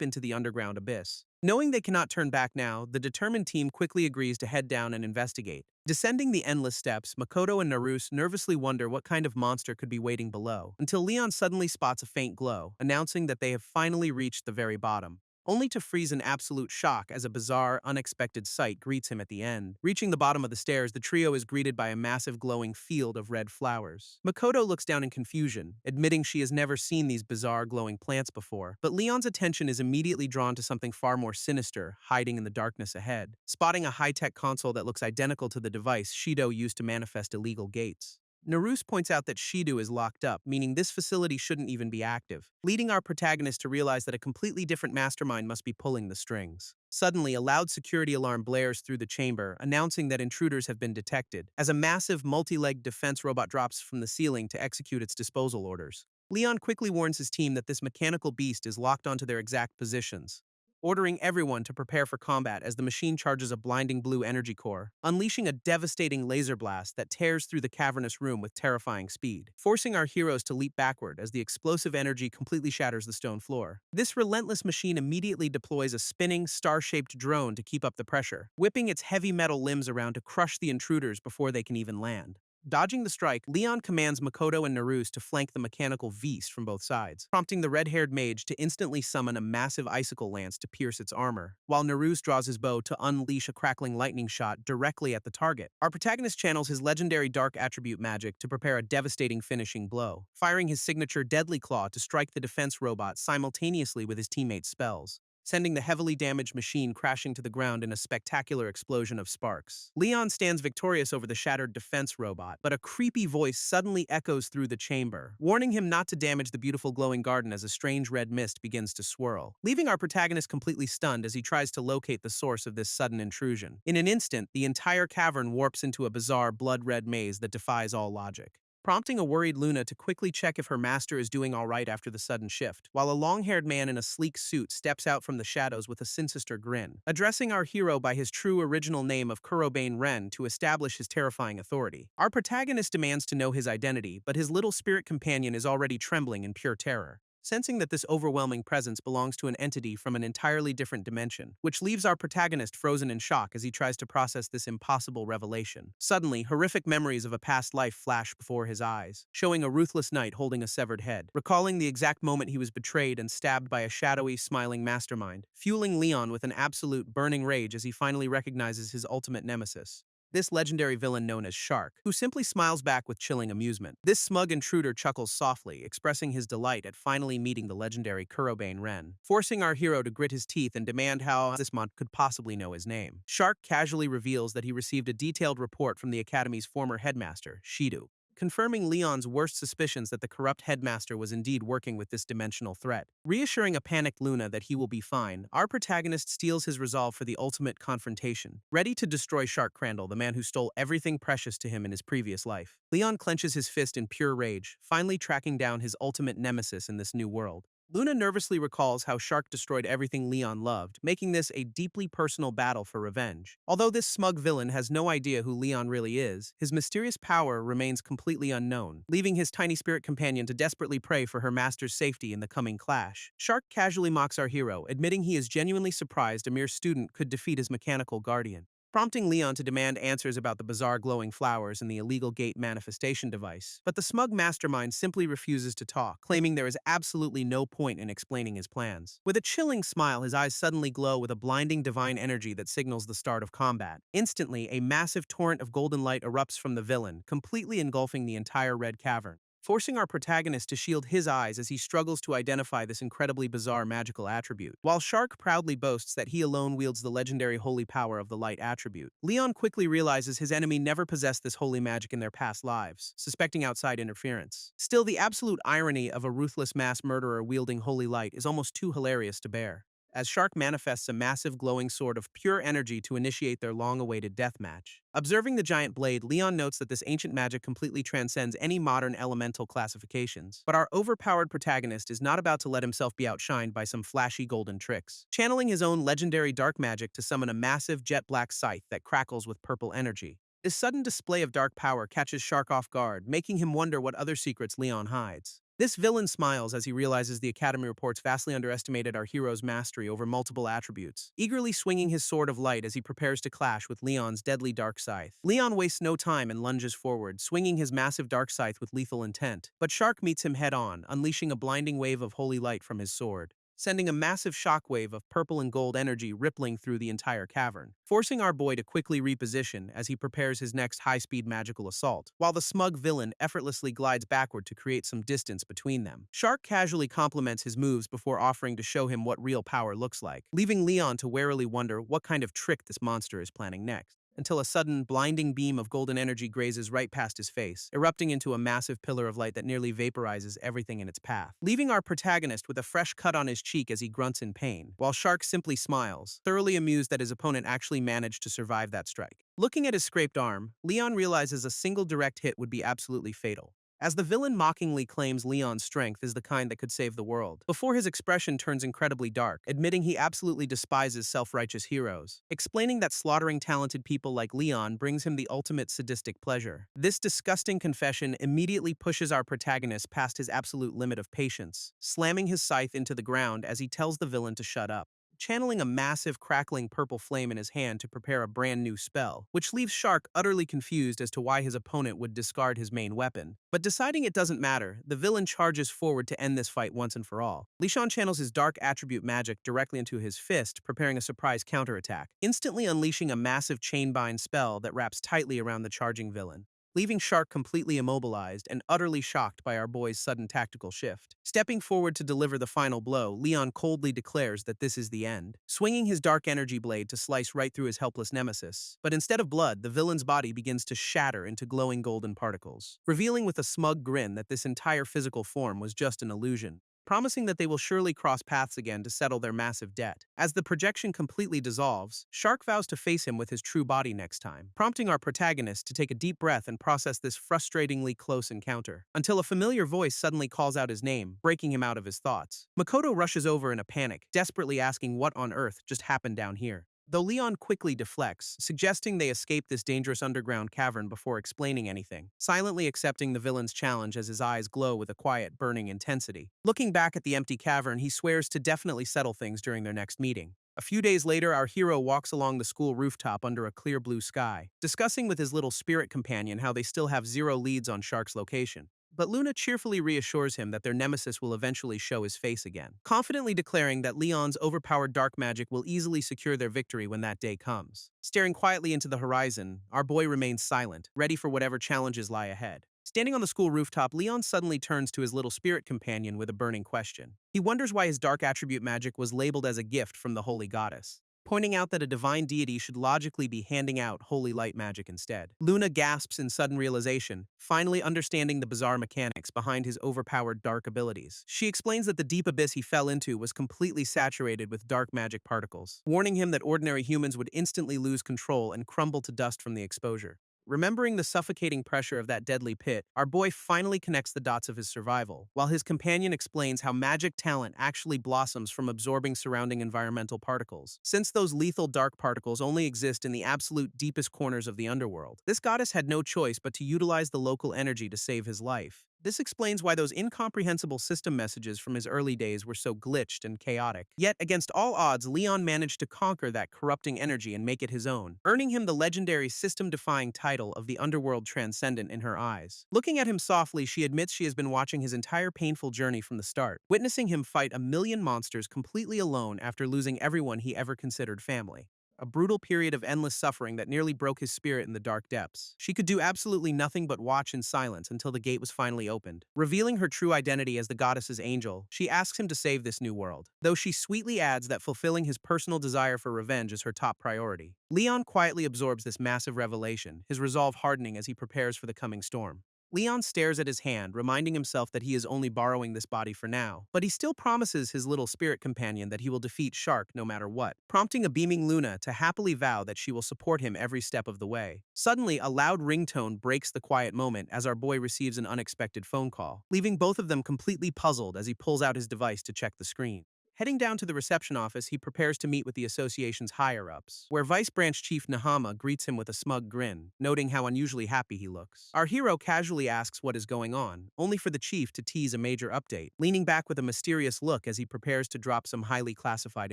into the underground abyss. Knowing they cannot turn back now, the determined team quickly agrees to head down and investigate. Descending the endless steps, Makoto and Narusa nervously wonder what kind of monster could be waiting below, until Leon suddenly spots a faint glow, announcing that they have finally reached the very bottom, only to freeze in absolute shock as a bizarre, unexpected sight greets him at the end. Reaching the bottom of the stairs, the trio is greeted by a massive glowing field of red flowers. Makoto looks down in confusion, admitting she has never seen these bizarre glowing plants before, but Leon's attention is immediately drawn to something far more sinister, hiding in the darkness ahead, spotting a high-tech console that looks identical to the device Shido used to manifest illegal gates. Naruse points out that Shido is locked up, meaning this facility shouldn't even be active, leading our protagonist to realize that a completely different mastermind must be pulling the strings. Suddenly, a loud security alarm blares through the chamber, announcing that intruders have been detected, as a massive multi-legged defense robot drops from the ceiling to execute its disposal orders. Leon quickly warns his team that this mechanical beast is locked onto their exact positions, ordering everyone to prepare for combat as the machine charges a blinding blue energy core, unleashing a devastating laser blast that tears through the cavernous room with terrifying speed, forcing our heroes to leap backward as the explosive energy completely shatters the stone floor. This relentless machine immediately deploys a spinning, star-shaped drone to keep up the pressure, whipping its heavy metal limbs around to crush the intruders before they can even land. Dodging the strike, Leon commands Makoto and Naruse to flank the mechanical beast from both sides, prompting the red-haired mage to instantly summon a massive icicle lance to pierce its armor, while Naruse draws his bow to unleash a crackling lightning shot directly at the target. Our protagonist channels his legendary dark attribute magic to prepare a devastating finishing blow, firing his signature Deadly Claw to strike the defense robot simultaneously with his teammates' spells, sending the heavily damaged machine crashing to the ground in a spectacular explosion of sparks. Leon stands victorious over the shattered defense robot, but a creepy voice suddenly echoes through the chamber, warning him not to damage the beautiful glowing garden as a strange red mist begins to swirl, leaving our protagonist completely stunned as he tries to locate the source of this sudden intrusion. In an instant, the entire cavern warps into a bizarre blood-red maze that defies all logic, prompting a worried Luna to quickly check if her master is doing all right after the sudden shift, while a long-haired man in a sleek suit steps out from the shadows with a sinister grin, addressing our hero by his true original name of Kurobane Ren to establish his terrifying authority. Our protagonist demands to know his identity, but his little spirit companion is already trembling in pure terror, sensing that this overwhelming presence belongs to an entity from an entirely different dimension, which leaves our protagonist frozen in shock as he tries to process this impossible revelation. Suddenly, horrific memories of a past life flash before his eyes, showing a ruthless knight holding a severed head, recalling the exact moment he was betrayed and stabbed by a shadowy, smiling mastermind, fueling Leon with an absolute burning rage as he finally recognizes his ultimate nemesis, this legendary villain known as Shark, who simply smiles back with chilling amusement. This smug intruder chuckles softly, expressing his delight at finally meeting the legendary Kurobane Ren, forcing our hero to grit his teeth and demand how this monk could possibly know his name. Shark casually reveals that he received a detailed report from the Academy's former headmaster, Shido, confirming Leon's worst suspicions that the corrupt headmaster was indeed working with this dimensional threat. Reassuring a panicked Luna that he will be fine, our protagonist steels his resolve for the ultimate confrontation, ready to destroy Shark Crandall, the man who stole everything precious to him in his previous life. Leon clenches his fist in pure rage, finally tracking down his ultimate nemesis in this new world. Luna nervously recalls how Shark destroyed everything Leon loved, making this a deeply personal battle for revenge. Although this smug villain has no idea who Leon really is, his mysterious power remains completely unknown, leaving his tiny spirit companion to desperately pray for her master's safety in the coming clash. Shark casually mocks our hero, admitting he is genuinely surprised a mere student could defeat his mechanical guardian, prompting Leon to demand answers about the bizarre glowing flowers and the illegal gate manifestation device. But the smug mastermind simply refuses to talk, claiming there is absolutely no point in explaining his plans. With a chilling smile, his eyes suddenly glow with a blinding divine energy that signals the start of combat. Instantly, a massive torrent of golden light erupts from the villain, completely engulfing the entire red cavern, forcing our protagonist to shield his eyes as he struggles to identify this incredibly bizarre magical attribute. While Shark proudly boasts that he alone wields the legendary holy power of the light attribute, Leon quickly realizes his enemy never possessed this holy magic in their past lives, suspecting outside interference. Still, the absolute irony of a ruthless mass murderer wielding holy light is almost too hilarious to bear, as Shark manifests a massive glowing sword of pure energy to initiate their long-awaited death match. Observing the giant blade, Leon notes that this ancient magic completely transcends any modern elemental classifications. But our overpowered protagonist is not about to let himself be outshined by some flashy golden tricks, channeling his own legendary dark magic to summon a massive jet-black scythe that crackles with purple energy. This sudden display of dark power catches Shark off guard, making him wonder what other secrets Leon hides. This villain smiles as he realizes the Academy reports vastly underestimated our hero's mastery over multiple attributes, eagerly swinging his sword of light as he prepares to clash with Leon's deadly dark scythe. Leon wastes no time and lunges forward, swinging his massive dark scythe with lethal intent, but Shark meets him head-on, unleashing a blinding wave of holy light from his sword, sending a massive shockwave of purple and gold energy rippling through the entire cavern, forcing our boy to quickly reposition as he prepares his next high-speed magical assault, while the smug villain effortlessly glides backward to create some distance between them. Shark casually compliments his moves before offering to show him what real power looks like, leaving Leon to warily wonder what kind of trick this monster is planning next. until a sudden, blinding beam of golden energy grazes right past his face, erupting into a massive pillar of light that nearly vaporizes everything in its path, leaving our protagonist with a fresh cut on his cheek as he grunts in pain, while Shark simply smiles, thoroughly amused that his opponent actually managed to survive that strike. Looking at his scraped arm, Leon realizes a single direct hit would be absolutely fatal, as the villain mockingly claims Leon's strength is the kind that could save the world, before his expression turns incredibly dark, admitting he absolutely despises self-righteous heroes, explaining that slaughtering talented people like Leon brings him the ultimate sadistic pleasure. This disgusting confession immediately pushes our protagonist past his absolute limit of patience, slamming his scythe into the ground as he tells the villain to shut up, channeling a massive crackling purple flame in his hand to prepare a brand new spell, which leaves Shark utterly confused as to why his opponent would discard his main weapon. But deciding it doesn't matter, the villain charges forward to end this fight once and for all. Leon channels his dark attribute magic directly into his fist, preparing a surprise counterattack, instantly unleashing a massive chainbind spell that wraps tightly around the charging villain, leaving Shark completely immobilized and utterly shocked by our boy's sudden tactical shift. Stepping forward to deliver the final blow, Leon coldly declares that this is the end, swinging his dark energy blade to slice right through his helpless nemesis. But instead of blood, the villain's body begins to shatter into glowing golden particles, revealing with a smug grin that this entire physical form was just an illusion, promising that they will surely cross paths again to settle their massive debt. As the projection completely dissolves, Shark vows to face him with his true body next time, prompting our protagonist to take a deep breath and process this frustratingly close encounter, until a familiar voice suddenly calls out his name, breaking him out of his thoughts. Makoto rushes over in a panic, desperately asking what on earth just happened down here, though Leon quickly deflects, suggesting they escape this dangerous underground cavern before explaining anything, silently accepting the villain's challenge as his eyes glow with a quiet, burning intensity. Looking back at the empty cavern, he swears to definitely settle things during their next meeting. A few days later, our hero walks along the school rooftop under a clear blue sky, discussing with his little spirit companion how they still have zero leads on Shark's location. But Luna cheerfully reassures him that their nemesis will eventually show his face again, confidently declaring that Leon's overpowered dark magic will easily secure their victory when that day comes. Staring quietly into the horizon, our boy remains silent, ready for whatever challenges lie ahead. Standing on the school rooftop, Leon suddenly turns to his little spirit companion with a burning question. He wonders why his dark attribute magic was labeled as a gift from the holy goddess, pointing out that a divine deity should logically be handing out holy light magic instead. Luna gasps in sudden realization, finally understanding the bizarre mechanics behind his overpowered dark abilities. She explains that the deep abyss he fell into was completely saturated with dark magic particles, warning him that ordinary humans would instantly lose control and crumble to dust from the exposure. Remembering the suffocating pressure of that deadly pit, our boy finally connects the dots of his survival, while his companion explains how magic talent actually blossoms from absorbing surrounding environmental particles, since those lethal dark particles only exist in the absolute deepest corners of the underworld. This goddess had no choice but to utilize the local energy to save his life. This explains why those incomprehensible system messages from his early days were so glitched and chaotic. Yet, against all odds, Leon managed to conquer that corrupting energy and make it his own, earning him the legendary system-defying title of the Underworld Transcendent in her eyes. Looking at him softly, she admits she has been watching his entire painful journey from the start, witnessing him fight a million monsters completely alone after losing everyone he ever considered family. A brutal period of endless suffering that nearly broke his spirit in the dark depths. She could do absolutely nothing but watch in silence until the gate was finally opened. Revealing her true identity as the goddess's angel, she asks him to save this new world, though she sweetly adds that fulfilling his personal desire for revenge is her top priority. Leon quietly absorbs this massive revelation, his resolve hardening as he prepares for the coming storm. Leon stares at his hand, reminding himself that he is only borrowing this body for now, but he still promises his little spirit companion that he will defeat Shark no matter what, prompting a beaming Luna to happily vow that she will support him every step of the way. Suddenly, a loud ringtone breaks the quiet moment as our boy receives an unexpected phone call, leaving both of them completely puzzled as he pulls out his device to check the screen. Heading down to the reception office, he prepares to meet with the association's higher-ups, where Vice Branch Chief Nahama greets him with a smug grin, noting how unusually happy he looks. Our hero casually asks what is going on, only for the chief to tease a major update, leaning back with a mysterious look as he prepares to drop some highly classified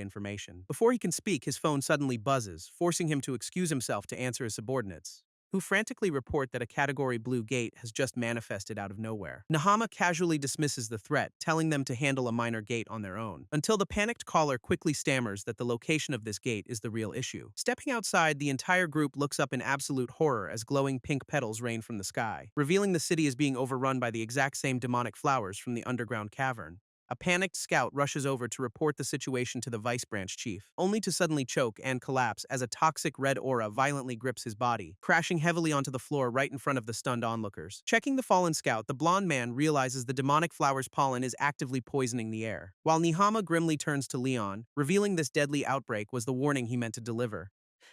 information. Before he can speak, his phone suddenly buzzes, forcing him to excuse himself to answer his subordinates, who frantically report that a Category Blue gate has just manifested out of nowhere. Nahama casually dismisses the threat, telling them to handle a minor gate on their own, until the panicked caller quickly stammers that the location of this gate is the real issue. Stepping outside, the entire group looks up in absolute horror as glowing pink petals rain from the sky, revealing the city is being overrun by the exact same demonic flowers from the underground cavern. A panicked scout rushes over to report the situation to the vice branch chief, only to suddenly choke and collapse as a toxic red aura violently grips his body, crashing heavily onto the floor right in front of the stunned onlookers. Checking the fallen scout, the blonde man realizes the demonic flower's pollen is actively poisoning the air. While Nihama grimly turns to Leon, revealing this deadly outbreak was the warning he meant to deliver.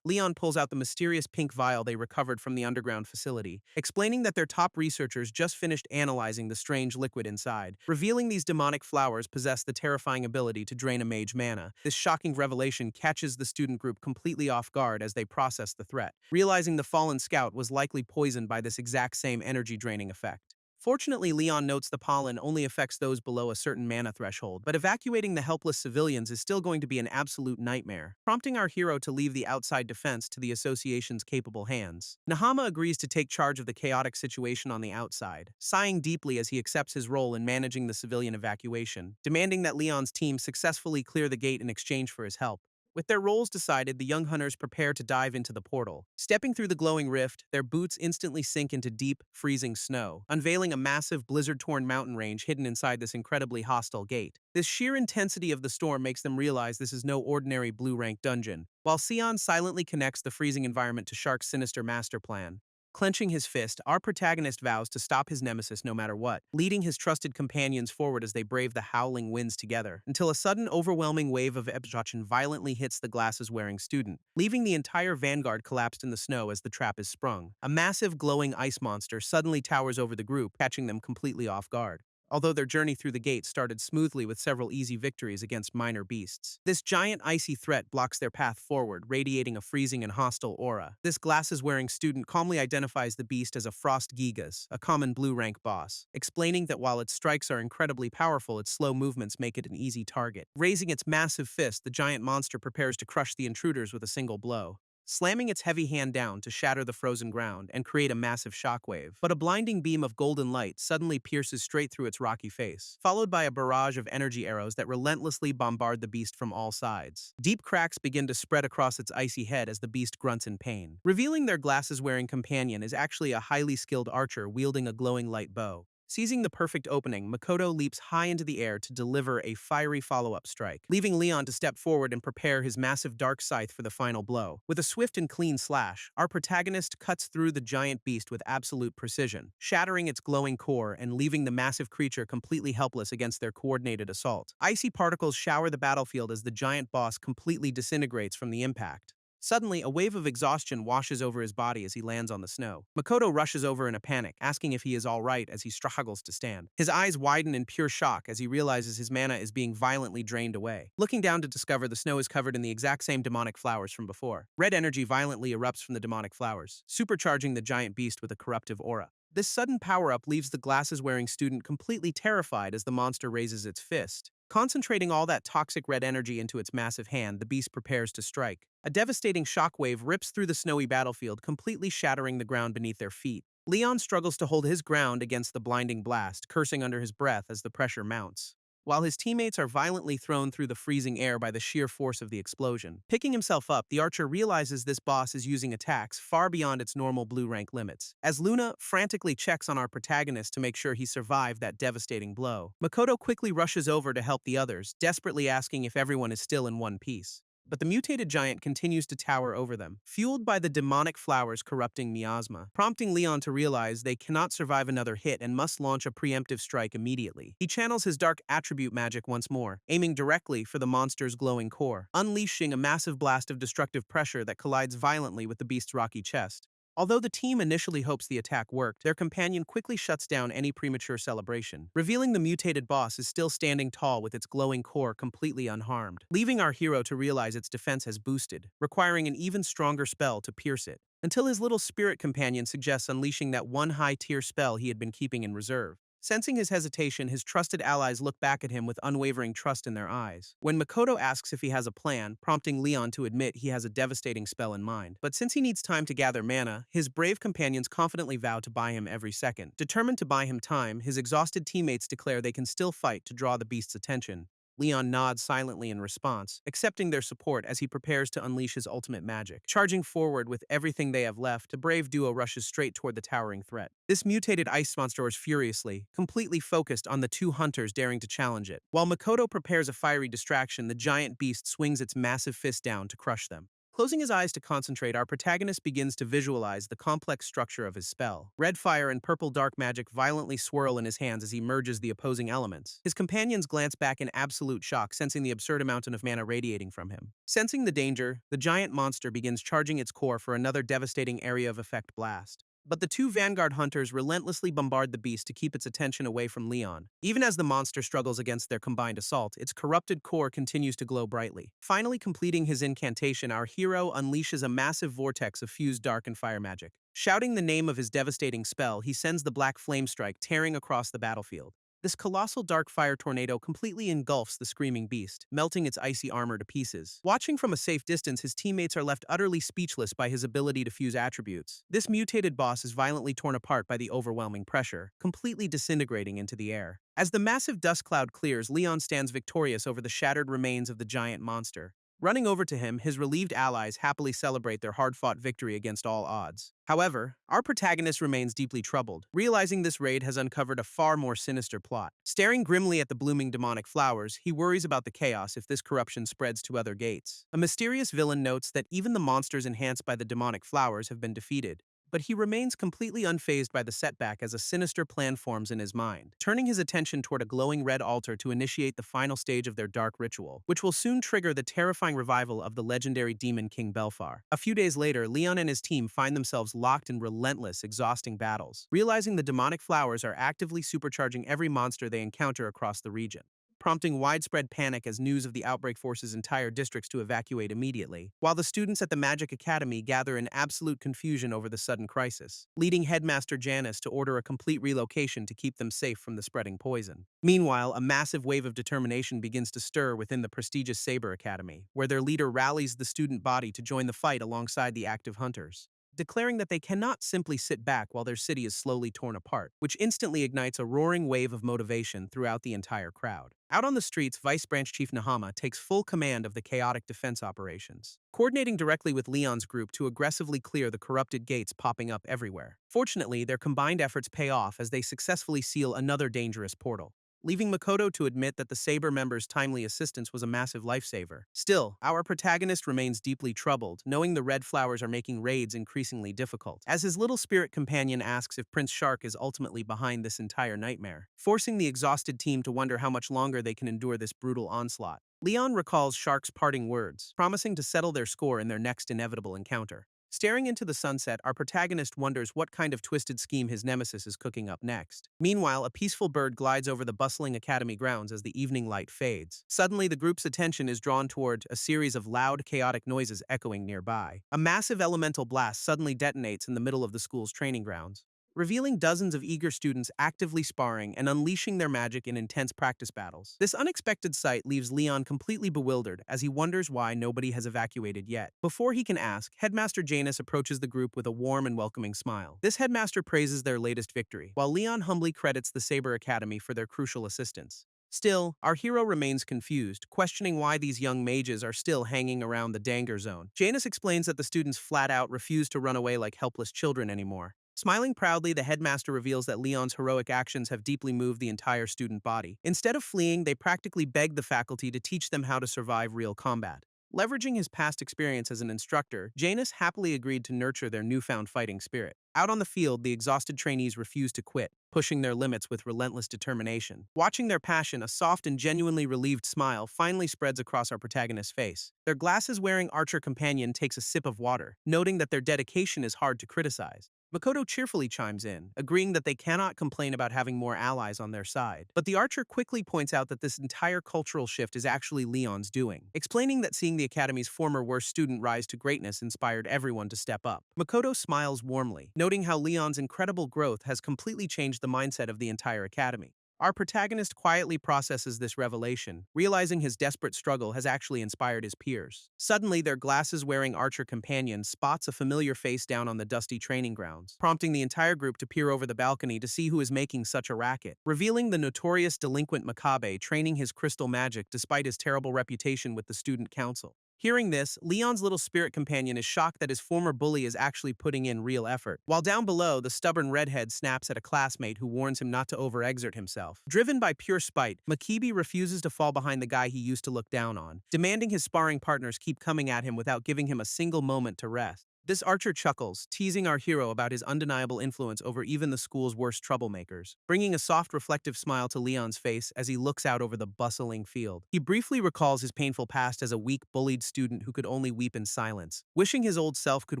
Leon pulls out the mysterious pink vial they recovered from the underground facility, explaining that their top researchers just finished analyzing the strange liquid inside, revealing these demonic flowers possess the terrifying ability to drain a mage mana. This shocking revelation catches the student group completely off guard as they process the threat, realizing the fallen scout was likely poisoned by this exact same energy-draining effect. Fortunately, Leon notes the pollen only affects those below a certain mana threshold, but evacuating the helpless civilians is still going to be an absolute nightmare, prompting our hero to leave the outside defense to the association's capable hands. Nahama agrees to take charge of the chaotic situation on the outside, sighing deeply as he accepts his role in managing the civilian evacuation, demanding that Leon's team successfully clear the gate in exchange for his help. With their roles decided, the young hunters prepare to dive into the portal. Stepping through the glowing rift, their boots instantly sink into deep, freezing snow, unveiling a massive, blizzard-torn mountain range hidden inside this incredibly hostile gate. This sheer intensity of the storm makes them realize this is no ordinary blue-rank dungeon, while Cheon silently connects the freezing environment to Shark's sinister master plan. Clenching his fist, our protagonist vows to stop his nemesis no matter what, leading his trusted companions forward as they brave the howling winds together, until a sudden overwhelming wave of absorption violently hits the glasses-wearing student, leaving the entire vanguard collapsed in the snow as the trap is sprung. A massive glowing ice monster suddenly towers over the group, catching them completely off guard. Although their journey through the gate started smoothly with several easy victories against minor beasts, this giant icy threat blocks their path forward, radiating a freezing and hostile aura. This glasses-wearing student calmly identifies the beast as a Frost Gigas, a common blue-rank boss, explaining that while its strikes are incredibly powerful, its slow movements make it an easy target. Raising its massive fist, the giant monster prepares to crush the intruders with a single blow, slamming its heavy hand down to shatter the frozen ground and create a massive shockwave. But a blinding beam of golden light suddenly pierces straight through its rocky face, followed by a barrage of energy arrows that relentlessly bombard the beast from all sides. Deep cracks begin to spread across its icy head as the beast grunts in pain, revealing their glasses-wearing companion is actually a highly skilled archer wielding a glowing light bow. Seizing the perfect opening, Makoto leaps high into the air to deliver a fiery follow-up strike, leaving Leon to step forward and prepare his massive dark scythe for the final blow. With a swift and clean slash, our protagonist cuts through the giant beast with absolute precision, shattering its glowing core and leaving the massive creature completely helpless against their coordinated assault. Icy particles shower the battlefield as the giant boss completely disintegrates from the impact. Suddenly, a wave of exhaustion washes over his body as he lands on the snow. Makoto rushes over in a panic, asking if he is all right as he struggles to stand. His eyes widen in pure shock as he realizes his mana is being violently drained away. Looking down to discover the snow is covered in the exact same demonic flowers from before. Red energy violently erupts from the demonic flowers, supercharging the giant beast with a corruptive aura. This sudden power-up leaves the glasses-wearing student completely terrified as the monster raises its fist. Concentrating all that toxic red energy into its massive hand, the beast prepares to strike. A devastating shockwave rips through the snowy battlefield, completely shattering the ground beneath their feet. Leon struggles to hold his ground against the blinding blast, cursing under his breath as the pressure mounts, while his teammates are violently thrown through the freezing air by the sheer force of the explosion. Picking himself up, the archer realizes this boss is using attacks far beyond its normal blue rank limits. As Luna frantically checks on our protagonist to make sure he survived that devastating blow, Makoto quickly rushes over to help the others, desperately asking if everyone is still in one piece. But the mutated giant continues to tower over them, fueled by the demonic flowers corrupting miasma, prompting Leon to realize they cannot survive another hit and must launch a preemptive strike immediately. He channels his dark attribute magic once more, aiming directly for the monster's glowing core, unleashing a massive blast of destructive pressure that collides violently with the beast's rocky chest. Although the team initially hopes the attack worked, their companion quickly shuts down any premature celebration, revealing the mutated boss is still standing tall with its glowing core completely unharmed, leaving our hero to realize its defense has boosted, requiring an even stronger spell to pierce it, until his little spirit companion suggests unleashing that one high-tier spell he had been keeping in reserve. Sensing his hesitation, his trusted allies look back at him with unwavering trust in their eyes. When Makoto asks if he has a plan, prompting Leon to admit he has a devastating spell in mind. But since he needs time to gather mana, his brave companions confidently vow to buy him every second. Determined to buy him time, his exhausted teammates declare they can still fight to draw the beast's attention. Leon nods silently in response, accepting their support as he prepares to unleash his ultimate magic. Charging forward with everything they have left, the brave duo rushes straight toward the towering threat. This mutated ice monster roars furiously, completely focused on the two hunters daring to challenge it. While Makoto prepares a fiery distraction, the giant beast swings its massive fist down to crush them. Closing his eyes to concentrate, our protagonist begins to visualize the complex structure of his spell. Red fire and purple dark magic violently swirl in his hands as he merges the opposing elements. His companions glance back in absolute shock, sensing the absurd amount of mana radiating from him. Sensing the danger, the giant monster begins charging its core for another devastating area of effect blast. But the two vanguard hunters relentlessly bombard the beast to keep its attention away from Leon. Even as the monster struggles against their combined assault, its corrupted core continues to glow brightly. Finally completing his incantation, our hero unleashes a massive vortex of fused dark and fire magic. Shouting the name of his devastating spell, he sends the black flame strike tearing across the battlefield. This colossal dark fire tornado completely engulfs the screaming beast, melting its icy armor to pieces. Watching from a safe distance, his teammates are left utterly speechless by his ability to fuse attributes. This mutated boss is violently torn apart by the overwhelming pressure, completely disintegrating into the air. As the massive dust cloud clears, Leon stands victorious over the shattered remains of the giant monster. Running over to him, his relieved allies happily celebrate their hard-fought victory against all odds. However, our protagonist remains deeply troubled, realizing this raid has uncovered a far more sinister plot. Staring grimly at the blooming demonic flowers, he worries about the chaos if this corruption spreads to other gates. A mysterious villain notes that even the monsters enhanced by the demonic flowers have been defeated, but he remains completely unfazed by the setback as a sinister plan forms in his mind, turning his attention toward a glowing red altar to initiate the final stage of their dark ritual, which will soon trigger the terrifying revival of the legendary demon King Belfar. A few days later, Leon and his team find themselves locked in relentless, exhausting battles, realizing the demonic flowers are actively supercharging every monster they encounter across the region, prompting widespread panic as news of the outbreak forces entire districts to evacuate immediately, while the students at the Magic Academy gather in absolute confusion over the sudden crisis, leading Headmaster Janice to order a complete relocation to keep them safe from the spreading poison. Meanwhile, a massive wave of determination begins to stir within the prestigious Saber Academy, where their leader rallies the student body to join the fight alongside the active hunters, declaring that they cannot simply sit back while their city is slowly torn apart, which instantly ignites a roaring wave of motivation throughout the entire crowd. Out on the streets, Vice Branch Chief Nahama takes full command of the chaotic defense operations, coordinating directly with Leon's group to aggressively clear the corrupted gates popping up everywhere. Fortunately, their combined efforts pay off as they successfully seal another dangerous portal, leaving Makoto to admit that the Saber members' timely assistance was a massive lifesaver. Still, our protagonist remains deeply troubled, knowing the red flowers are making raids increasingly difficult, as his little spirit companion asks if Prince Shark is ultimately behind this entire nightmare, forcing the exhausted team to wonder how much longer they can endure this brutal onslaught. Leon recalls Shark's parting words, promising to settle their score in their next inevitable encounter. Staring into the sunset, our protagonist wonders what kind of twisted scheme his nemesis is cooking up next. Meanwhile, a peaceful bird glides over the bustling academy grounds as the evening light fades. Suddenly, the group's attention is drawn toward a series of loud, chaotic noises echoing nearby. A massive elemental blast suddenly detonates in the middle of the school's training grounds, revealing dozens of eager students actively sparring and unleashing their magic in intense practice battles. This unexpected sight leaves Leon completely bewildered as he wonders why nobody has evacuated yet. Before he can ask, Headmaster Janus approaches the group with a warm and welcoming smile. This headmaster praises their latest victory, while Leon humbly credits the Saber Academy for their crucial assistance. Still, our hero remains confused, questioning why these young mages are still hanging around the danger zone. Janus explains that the students flat out refuse to run away like helpless children anymore. Smiling proudly, the headmaster reveals that Leon's heroic actions have deeply moved the entire student body. Instead of fleeing, they practically beg the faculty to teach them how to survive real combat. Leveraging his past experience as an instructor, Janus happily agreed to nurture their newfound fighting spirit. Out on the field, the exhausted trainees refuse to quit, pushing their limits with relentless determination. Watching their passion, a soft and genuinely relieved smile finally spreads across our protagonist's face. Their glasses-wearing archer companion takes a sip of water, noting that their dedication is hard to criticize. Makoto cheerfully chimes in, agreeing that they cannot complain about having more allies on their side. But the archer quickly points out that this entire cultural shift is actually Leon's doing, explaining that seeing the Academy's former worst student rise to greatness inspired everyone to step up. Makoto smiles warmly, noting how Leon's incredible growth has completely changed the mindset of the entire Academy. Our protagonist quietly processes this revelation, realizing his desperate struggle has actually inspired his peers. Suddenly, their glasses-wearing archer companion spots a familiar face down on the dusty training grounds, prompting the entire group to peer over the balcony to see who is making such a racket, revealing the notorious delinquent Makabe training his crystal magic despite his terrible reputation with the student council. Hearing this, Leon's little spirit companion is shocked that his former bully is actually putting in real effort. While down below, the stubborn redhead snaps at a classmate who warns him not to overexert himself. Driven by pure spite, Makibi refuses to fall behind the guy he used to look down on, demanding his sparring partners keep coming at him without giving him a single moment to rest. This archer chuckles, teasing our hero about his undeniable influence over even the school's worst troublemakers, bringing a soft reflective smile to Leon's face as he looks out over the bustling field. He briefly recalls his painful past as a weak, bullied student who could only weep in silence, wishing his old self could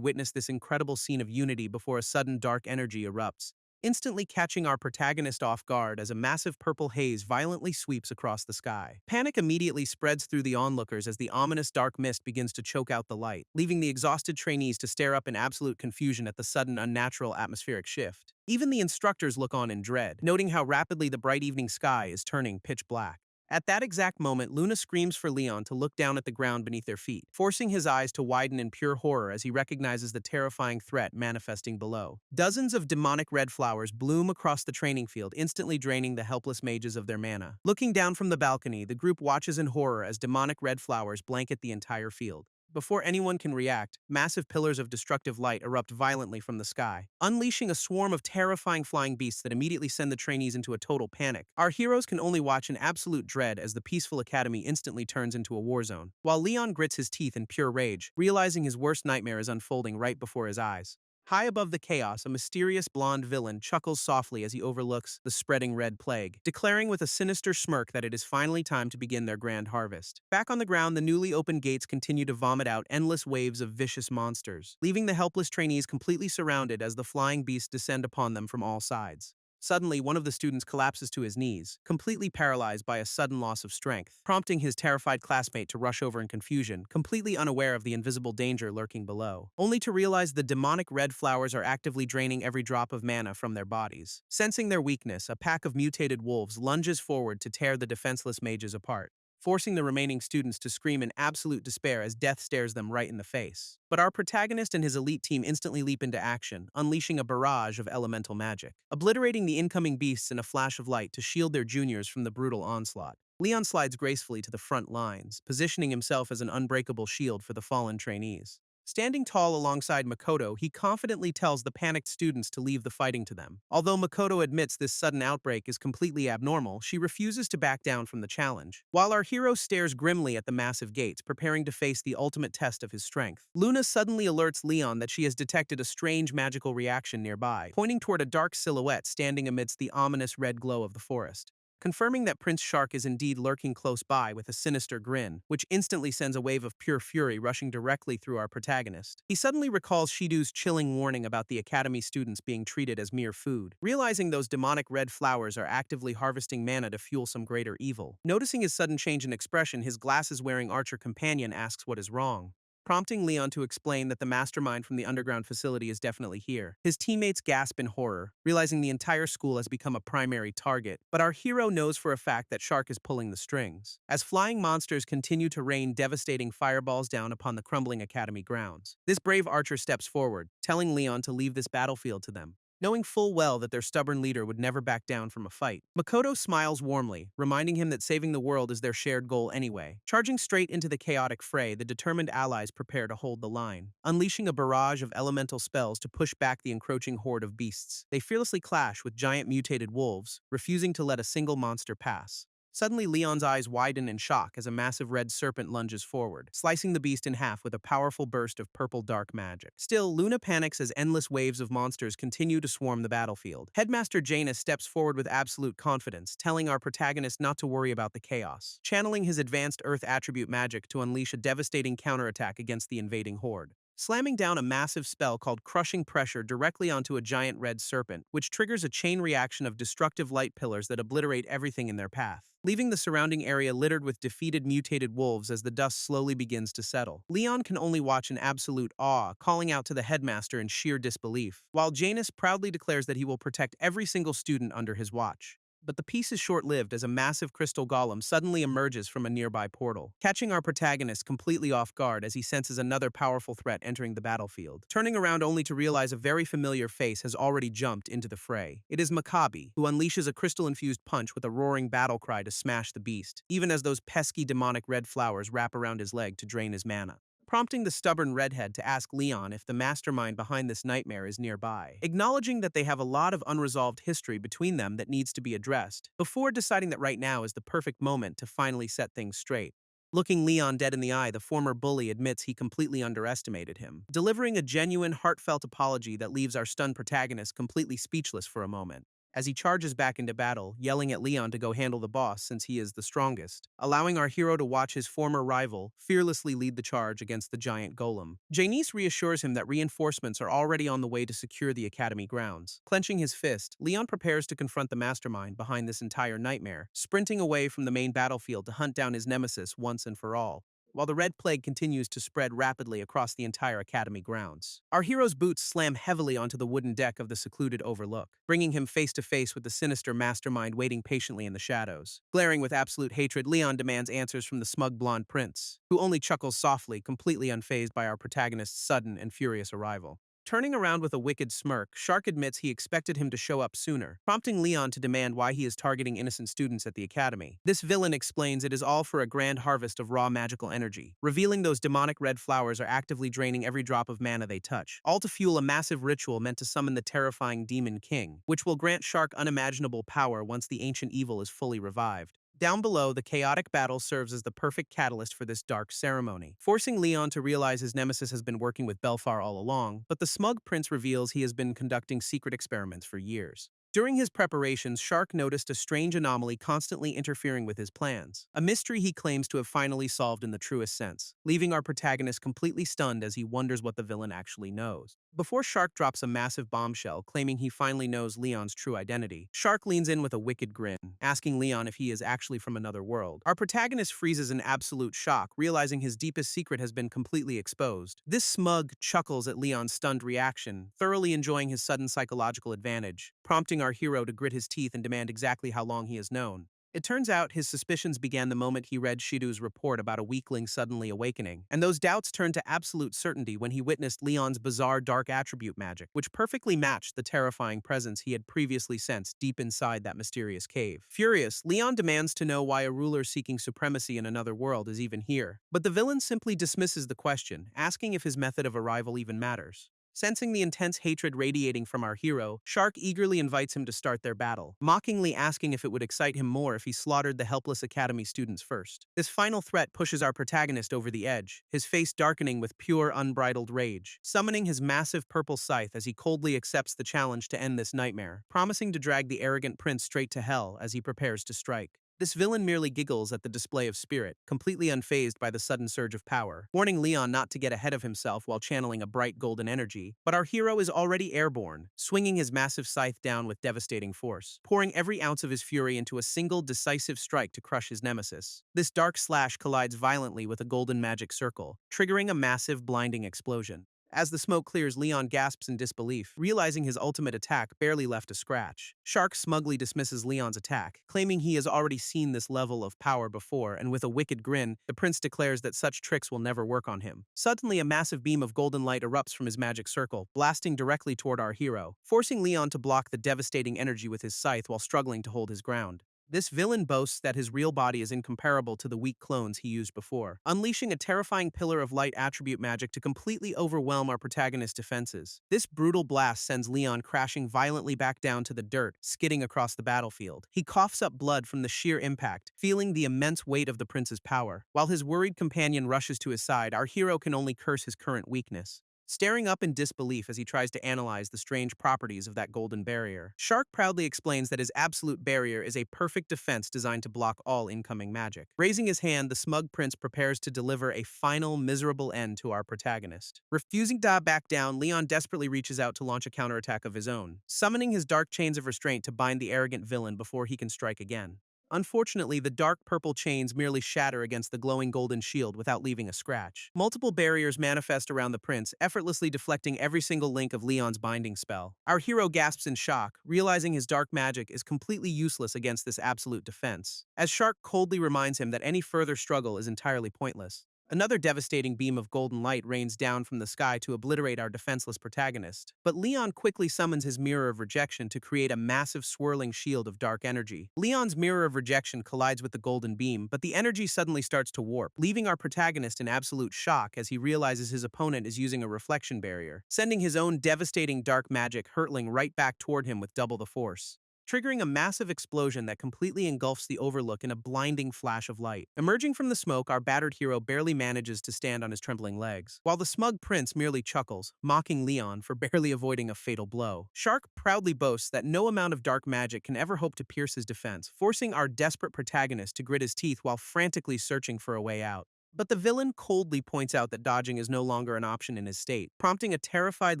witness this incredible scene of unity before a sudden dark energy erupts, instantly catching our protagonist off guard as a massive purple haze violently sweeps across the sky. Panic immediately spreads through the onlookers as the ominous dark mist begins to choke out the light, leaving the exhausted trainees to stare up in absolute confusion at the sudden unnatural atmospheric shift. Even the instructors look on in dread, noting how rapidly the bright evening sky is turning pitch black. At that exact moment, Luna screams for Leon to look down at the ground beneath their feet, forcing his eyes to widen in pure horror as he recognizes the terrifying threat manifesting below. Dozens of demonic red flowers bloom across the training field, instantly draining the helpless mages of their mana. Looking down from the balcony, the group watches in horror as demonic red flowers blanket the entire field. Before anyone can react, massive pillars of destructive light erupt violently from the sky, unleashing a swarm of terrifying flying beasts that immediately send the trainees into a total panic. Our heroes can only watch in absolute dread as the peaceful academy instantly turns into a war zone, while Leon grits his teeth in pure rage, realizing his worst nightmare is unfolding right before his eyes. High above the chaos, a mysterious blonde villain chuckles softly as he overlooks the spreading red plague, declaring with a sinister smirk that it is finally time to begin their grand harvest. Back on the ground, the newly opened gates continue to vomit out endless waves of vicious monsters, leaving the helpless trainees completely surrounded as the flying beasts descend upon them from all sides. Suddenly, one of the students collapses to his knees, completely paralyzed by a sudden loss of strength, prompting his terrified classmate to rush over in confusion, completely unaware of the invisible danger lurking below, only to realize the demonic red flowers are actively draining every drop of mana from their bodies. Sensing their weakness, a pack of mutated wolves lunges forward to tear the defenseless mages apart, forcing the remaining students to scream in absolute despair as death stares them right in the face. But our protagonist and his elite team instantly leap into action, unleashing a barrage of elemental magic, obliterating the incoming beasts in a flash of light to shield their juniors from the brutal onslaught. Leon slides gracefully to the front lines, positioning himself as an unbreakable shield for the fallen trainees. Standing tall alongside Makoto, he confidently tells the panicked students to leave the fighting to them. Although Makoto admits this sudden outbreak is completely abnormal, she refuses to back down from the challenge. While our hero stares grimly at the massive gates, preparing to face the ultimate test of his strength, Luna suddenly alerts Leon that she has detected a strange magical reaction nearby, pointing toward a dark silhouette standing amidst the ominous red glow of the forest. Confirming that Prince Shark is indeed lurking close by with a sinister grin, which instantly sends a wave of pure fury rushing directly through our protagonist. He suddenly recalls Shido's chilling warning about the academy students being treated as mere food, realizing those demonic red flowers are actively harvesting mana to fuel some greater evil. Noticing his sudden change in expression, his glasses-wearing archer companion asks what is wrong, prompting Leon to explain that the mastermind from the underground facility is definitely here. His teammates gasp in horror, realizing the entire school has become a primary target, but our hero knows for a fact that Shark is pulling the strings, as flying monsters continue to rain devastating fireballs down upon the crumbling academy grounds. This brave archer steps forward, telling Leon to leave this battlefield to them, knowing full well that their stubborn leader would never back down from a fight. Makoto smiles warmly, reminding him that saving the world is their shared goal anyway. Charging straight into the chaotic fray, the determined allies prepare to hold the line, unleashing a barrage of elemental spells to push back the encroaching horde of beasts. They fearlessly clash with giant mutated wolves, refusing to let a single monster pass. Suddenly, Leon's eyes widen in shock as a massive red serpent lunges forward, slicing the beast in half with a powerful burst of purple dark magic. Still, Luna panics as endless waves of monsters continue to swarm the battlefield. Headmaster Janus steps forward with absolute confidence, telling our protagonist not to worry about the chaos, channeling his advanced Earth attribute magic to unleash a devastating counterattack against the invading horde, slamming down a massive spell called Crushing Pressure directly onto a giant red serpent, which triggers a chain reaction of destructive light pillars that obliterate everything in their path, leaving the surrounding area littered with defeated mutated wolves as the dust slowly begins to settle. Leon can only watch in absolute awe, calling out to the headmaster in sheer disbelief, while Janus proudly declares that he will protect every single student under his watch. But the peace is short-lived as a massive crystal golem suddenly emerges from a nearby portal, catching our protagonist completely off guard as he senses another powerful threat entering the battlefield, turning around only to realize a very familiar face has already jumped into the fray. It is Maccabi, who unleashes a crystal-infused punch with a roaring battle cry to smash the beast, even as those pesky demonic red flowers wrap around his leg to drain his mana, prompting the stubborn redhead to ask Leon if the mastermind behind this nightmare is nearby, acknowledging that they have a lot of unresolved history between them that needs to be addressed, before deciding that right now is the perfect moment to finally set things straight. Looking Leon dead in the eye, the former bully admits he completely underestimated him, delivering a genuine, heartfelt apology that leaves our stunned protagonist completely speechless for a moment, as he charges back into battle, yelling at Leon to go handle the boss since he is the strongest, allowing our hero to watch his former rival fearlessly lead the charge against the giant golem. Janice reassures him that reinforcements are already on the way to secure the academy grounds. Clenching his fist, Leon prepares to confront the mastermind behind this entire nightmare, sprinting away from the main battlefield to hunt down his nemesis once and for all, while the Red Plague continues to spread rapidly across the entire academy grounds. Our hero's boots slam heavily onto the wooden deck of the secluded overlook, bringing him face to face with the sinister mastermind waiting patiently in the shadows. Glaring with absolute hatred, Leon demands answers from the smug blonde prince, who only chuckles softly, completely unfazed by our protagonist's sudden and furious arrival. Turning around with a wicked smirk, Shark admits he expected him to show up sooner, prompting Leon to demand why he is targeting innocent students at the academy. This villain explains it is all for a grand harvest of raw magical energy, revealing those demonic red flowers are actively draining every drop of mana they touch, all to fuel a massive ritual meant to summon the terrifying Demon King, which will grant Shark unimaginable power once the ancient evil is fully revived. Down below, the chaotic battle serves as the perfect catalyst for this dark ceremony, forcing Leon to realize his nemesis has been working with Belfar all along, but the smug prince reveals he has been conducting secret experiments for years. During his preparations, Shark noticed a strange anomaly constantly interfering with his plans, a mystery he claims to have finally solved in the truest sense, leaving our protagonist completely stunned as he wonders what the villain actually knows. Before Shark drops a massive bombshell claiming he finally knows Leon's true identity, Shark leans in with a wicked grin, asking Leon if he is actually from another world. Our protagonist freezes in absolute shock, realizing his deepest secret has been completely exposed. This smug chuckles at Leon's stunned reaction, thoroughly enjoying his sudden psychological advantage, prompting our hero to grit his teeth and demand exactly how long he has known. It turns out his suspicions began the moment he read Shido's report about a weakling suddenly awakening, and those doubts turned to absolute certainty when he witnessed Leon's bizarre dark attribute magic, which perfectly matched the terrifying presence he had previously sensed deep inside that mysterious cave. Furious, Leon demands to know why a ruler seeking supremacy in another world is even here, but the villain simply dismisses the question, asking if his method of arrival even matters. Sensing the intense hatred radiating from our hero, Shark eagerly invites him to start their battle, mockingly asking if it would excite him more if he slaughtered the helpless academy students first. This final threat pushes our protagonist over the edge, his face darkening with pure, unbridled rage, summoning his massive purple scythe as he coldly accepts the challenge to end this nightmare, promising to drag the arrogant prince straight to hell as he prepares to strike. This villain merely giggles at the display of spirit, completely unfazed by the sudden surge of power, warning Leon not to get ahead of himself while channeling a bright golden energy. But our hero is already airborne, swinging his massive scythe down with devastating force, pouring every ounce of his fury into a single decisive strike to crush his nemesis. This dark slash collides violently with a golden magic circle, triggering a massive, blinding explosion. As the smoke clears, Leon gasps in disbelief, realizing his ultimate attack barely left a scratch. Shark smugly dismisses Leon's attack, claiming he has already seen this level of power before, and with a wicked grin, the prince declares that such tricks will never work on him. Suddenly, a massive beam of golden light erupts from his magic circle, blasting directly toward our hero, forcing Leon to block the devastating energy with his scythe while struggling to hold his ground. This villain boasts that his real body is incomparable to the weak clones he used before, unleashing a terrifying pillar of light attribute magic to completely overwhelm our protagonist's defenses. This brutal blast sends Leon crashing violently back down to the dirt, skidding across the battlefield. He coughs up blood from the sheer impact, feeling the immense weight of the prince's power. While his worried companion rushes to his side, our hero can only curse his current weakness, staring up in disbelief as he tries to analyze the strange properties of that golden barrier. Shark proudly explains that his absolute barrier is a perfect defense designed to block all incoming magic. Raising his hand, the smug prince prepares to deliver a final, miserable end to our protagonist. Refusing to back down, Leon desperately reaches out to launch a counterattack of his own, summoning his dark chains of restraint to bind the arrogant villain before he can strike again. Unfortunately, the dark purple chains merely shatter against the glowing golden shield without leaving a scratch. Multiple barriers manifest around the prince, effortlessly deflecting every single link of Leon's binding spell. Our hero gasps in shock, realizing his dark magic is completely useless against this absolute defense, as Shark coldly reminds him that any further struggle is entirely pointless. Another devastating beam of golden light rains down from the sky to obliterate our defenseless protagonist. But Leon quickly summons his Mirror of Rejection to create a massive swirling shield of dark energy. Leon's Mirror of Rejection collides with the golden beam, but the energy suddenly starts to warp, leaving our protagonist in absolute shock as he realizes his opponent is using a reflection barrier, sending his own devastating dark magic hurtling right back toward him with double the force, triggering a massive explosion that completely engulfs the Overlook in a blinding flash of light. Emerging from the smoke, our battered hero barely manages to stand on his trembling legs, while the smug prince merely chuckles, mocking Leon for barely avoiding a fatal blow. Shark proudly boasts that no amount of dark magic can ever hope to pierce his defense, forcing our desperate protagonist to grit his teeth while frantically searching for a way out. But the villain coldly points out that dodging is no longer an option in his state, prompting a terrified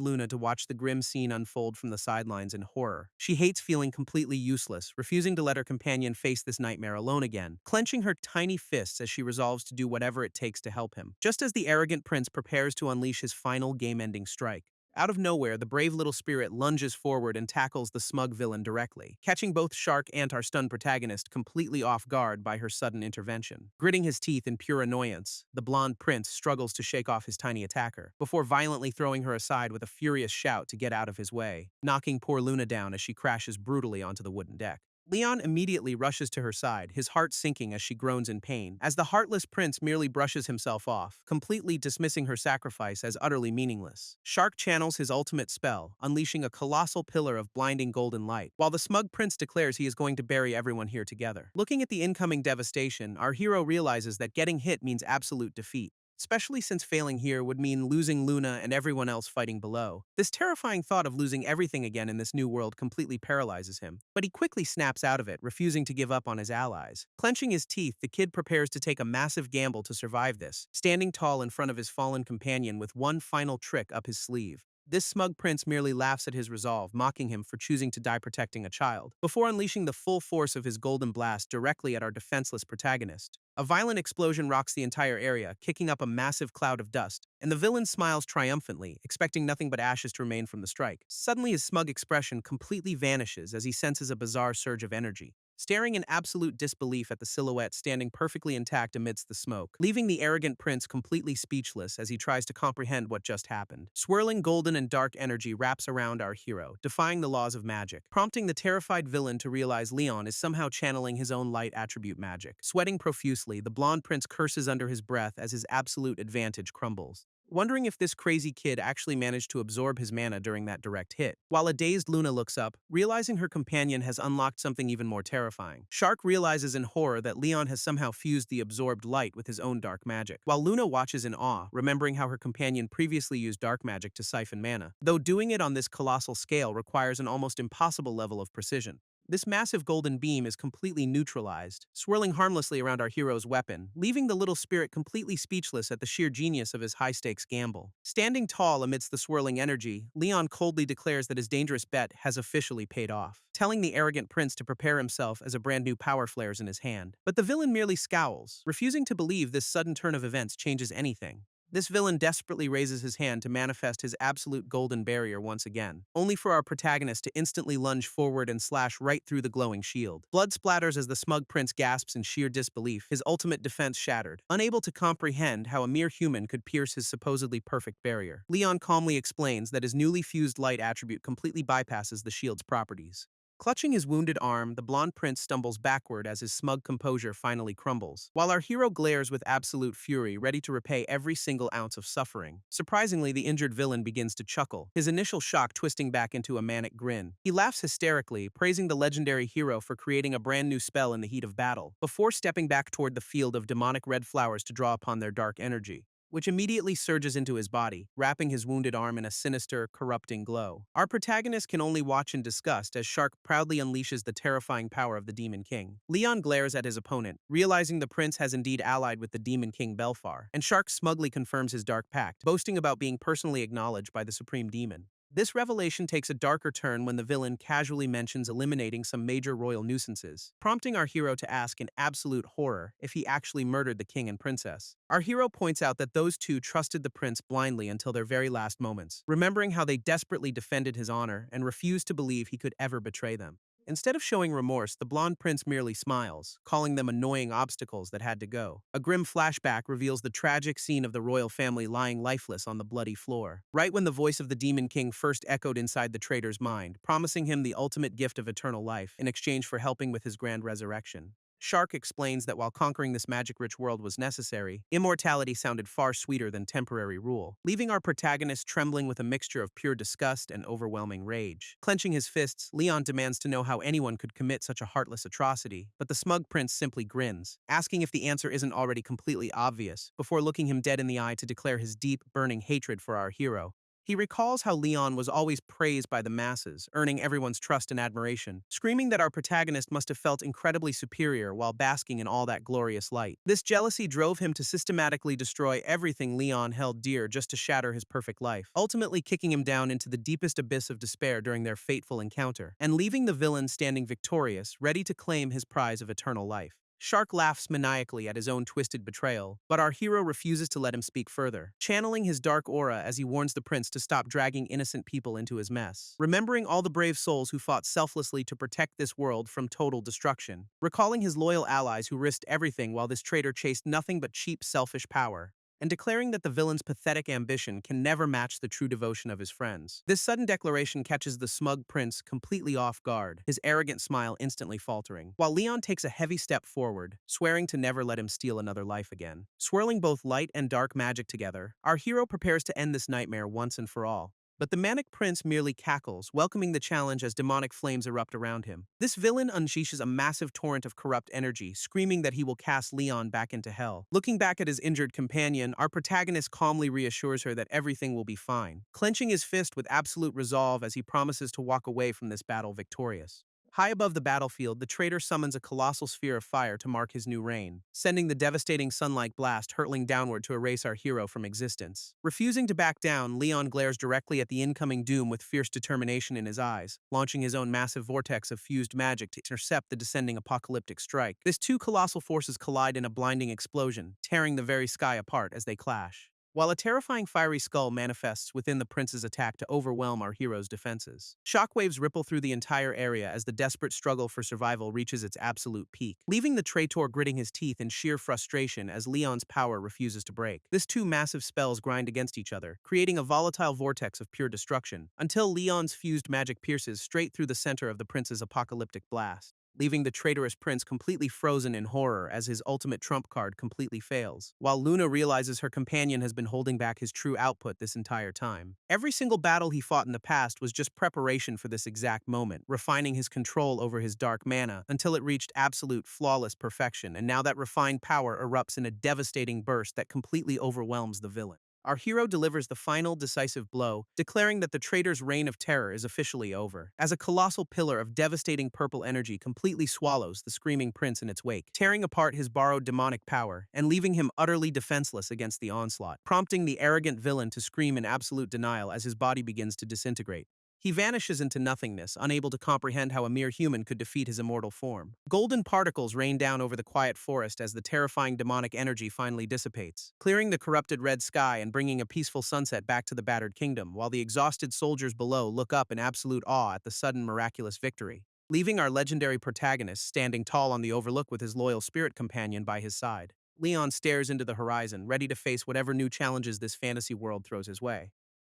Luna to watch the grim scene unfold from the sidelines in horror. She hates feeling completely useless, refusing to let her companion face this nightmare alone again, clenching her tiny fists as she resolves to do whatever it takes to help him. Just as the arrogant prince prepares to unleash his final game-ending strike, out of nowhere, the brave little spirit lunges forward and tackles the smug villain directly, catching both Shark and our stunned protagonist completely off guard by her sudden intervention. Gritting his teeth in pure annoyance, the blonde prince struggles to shake off his tiny attacker, before violently throwing her aside with a furious shout to get out of his way, knocking poor Luna down as she crashes brutally onto the wooden deck. Leon immediately rushes to her side, his heart sinking as she groans in pain, as the heartless prince merely brushes himself off, completely dismissing her sacrifice as utterly meaningless. Shark channels his ultimate spell, unleashing a colossal pillar of blinding golden light, while the smug prince declares he is going to bury everyone here together. Looking at the incoming devastation, our hero realizes that getting hit means absolute defeat, especially since failing here would mean losing Luna and everyone else fighting below. This terrifying thought of losing everything again in this new world completely paralyzes him, but he quickly snaps out of it, refusing to give up on his allies. Clenching his teeth, the kid prepares to take a massive gamble to survive this, standing tall in front of his fallen companion with one final trick up his sleeve. This smug prince merely laughs at his resolve, mocking him for choosing to die protecting a child, before unleashing the full force of his golden blast directly at our defenseless protagonist. A violent explosion rocks the entire area, kicking up a massive cloud of dust, and the villain smiles triumphantly, expecting nothing but ashes to remain from the strike. Suddenly, his smug expression completely vanishes as he senses a bizarre surge of energy, staring in absolute disbelief at the silhouette standing perfectly intact amidst the smoke, leaving the arrogant prince completely speechless as he tries to comprehend what just happened. Swirling golden and dark energy wraps around our hero, defying the laws of magic, prompting the terrified villain to realize Leon is somehow channeling his own light attribute magic. Sweating profusely, the blonde prince curses under his breath as his absolute advantage crumbles, wondering if this crazy kid actually managed to absorb his mana during that direct hit. While a dazed Luna looks up, realizing her companion has unlocked something even more terrifying. Shark realizes in horror that Leon has somehow fused the absorbed light with his own dark magic, while Luna watches in awe, remembering how her companion previously used dark magic to siphon mana, though doing it on this colossal scale requires an almost impossible level of precision. This massive golden beam is completely neutralized, swirling harmlessly around our hero's weapon, leaving the little spirit completely speechless at the sheer genius of his high-stakes gamble. Standing tall amidst the swirling energy, Leon coldly declares that his dangerous bet has officially paid off, telling the arrogant prince to prepare himself as a brand new power flares in his hand. But the villain merely scowls, refusing to believe this sudden turn of events changes anything. This villain desperately raises his hand to manifest his absolute golden barrier once again, only for our protagonist to instantly lunge forward and slash right through the glowing shield. Blood splatters as the smug prince gasps in sheer disbelief, his ultimate defense shattered, unable to comprehend how a mere human could pierce his supposedly perfect barrier. Leon calmly explains that his newly fused light attribute completely bypasses the shield's properties. Clutching his wounded arm, the blonde prince stumbles backward as his smug composure finally crumbles, while our hero glares with absolute fury, ready to repay every single ounce of suffering. Surprisingly, the injured villain begins to chuckle, his initial shock twisting back into a manic grin. He laughs hysterically, praising the legendary hero for creating a brand new spell in the heat of battle, before stepping back toward the field of demonic red flowers to draw upon their dark energy, which immediately surges into his body, wrapping his wounded arm in a sinister, corrupting glow. Our protagonist can only watch in disgust as Shark proudly unleashes the terrifying power of the Demon King. Leon glares at his opponent, realizing the prince has indeed allied with the Demon King Belfar, and Shark smugly confirms his dark pact, boasting about being personally acknowledged by the Supreme Demon. This revelation takes a darker turn when the villain casually mentions eliminating some major royal nuisances, prompting our hero to ask in absolute horror if he actually murdered the king and princess. Our hero points out that those two trusted the prince blindly until their very last moments, remembering how they desperately defended his honor and refused to believe he could ever betray them. Instead of showing remorse, the blonde prince merely smiles, calling them annoying obstacles that had to go. A grim flashback reveals the tragic scene of the royal family lying lifeless on the bloody floor, right when the voice of the Demon King first echoed inside the traitor's mind, promising him the ultimate gift of eternal life in exchange for helping with his grand resurrection. Shark explains that while conquering this magic-rich world was necessary, immortality sounded far sweeter than temporary rule, leaving our protagonist trembling with a mixture of pure disgust and overwhelming rage. Clenching his fists, Leon demands to know how anyone could commit such a heartless atrocity, but the smug prince simply grins, asking if the answer isn't already completely obvious, before looking him dead in the eye to declare his deep, burning hatred for our hero. He recalls how Leon was always praised by the masses, earning everyone's trust and admiration, screaming that our protagonist must have felt incredibly superior while basking in all that glorious light. This jealousy drove him to systematically destroy everything Leon held dear just to shatter his perfect life, ultimately kicking him down into the deepest abyss of despair during their fateful encounter, and leaving the villain standing victorious, ready to claim his prize of eternal life. Shark laughs maniacally at his own twisted betrayal, but our hero refuses to let him speak further, channeling his dark aura as he warns the prince to stop dragging innocent people into his mess. Remembering all the brave souls who fought selflessly to protect this world from total destruction, recalling his loyal allies who risked everything while this traitor chased nothing but cheap, selfish power, and declaring that the villain's pathetic ambition can never match the true devotion of his friends. This sudden declaration catches the smug prince completely off guard, his arrogant smile instantly faltering, while Leon takes a heavy step forward, swearing to never let him steal another life again. Swirling both light and dark magic together, our hero prepares to end this nightmare once and for all. But the manic prince merely cackles, welcoming the challenge as demonic flames erupt around him. This villain unleashes a massive torrent of corrupt energy, screaming that he will cast Leon back into hell. Looking back at his injured companion, our protagonist calmly reassures her that everything will be fine, clenching his fist with absolute resolve as he promises to walk away from this battle victorious. High above the battlefield, the traitor summons a colossal sphere of fire to mark his new reign, sending the devastating sun-like blast hurtling downward to erase our hero from existence. Refusing to back down, Leon glares directly at the incoming doom with fierce determination in his eyes, launching his own massive vortex of fused magic to intercept the descending apocalyptic strike. These two colossal forces collide in a blinding explosion, tearing the very sky apart as they clash, while a terrifying fiery skull manifests within the prince's attack to overwhelm our hero's defenses. Shockwaves ripple through the entire area as the desperate struggle for survival reaches its absolute peak, leaving the traitor gritting his teeth in sheer frustration as Leon's power refuses to break. These two massive spells grind against each other, creating a volatile vortex of pure destruction, until Leon's fused magic pierces straight through the center of the prince's apocalyptic blast, leaving the traitorous prince completely frozen in horror as his ultimate trump card completely fails, while Luna realizes her companion has been holding back his true output this entire time. Every single battle he fought in the past was just preparation for this exact moment, refining his control over his dark mana until it reached absolute flawless perfection, and now that refined power erupts in a devastating burst that completely overwhelms the villain. Our hero delivers the final, decisive blow, declaring that the traitor's reign of terror is officially over, as a colossal pillar of devastating purple energy completely swallows the screaming prince in its wake, tearing apart his borrowed demonic power and leaving him utterly defenseless against the onslaught, prompting the arrogant villain to scream in absolute denial as his body begins to disintegrate. He vanishes into nothingness, unable to comprehend how a mere human could defeat his immortal form. Golden particles rain down over the quiet forest as the terrifying demonic energy finally dissipates, clearing the corrupted red sky and bringing a peaceful sunset back to the battered kingdom, while the exhausted soldiers below look up in absolute awe at the sudden miraculous victory, leaving our legendary protagonist standing tall on the overlook with his loyal spirit companion by his side. Leon stares into the horizon, ready to face whatever new challenges this fantasy world throws his way.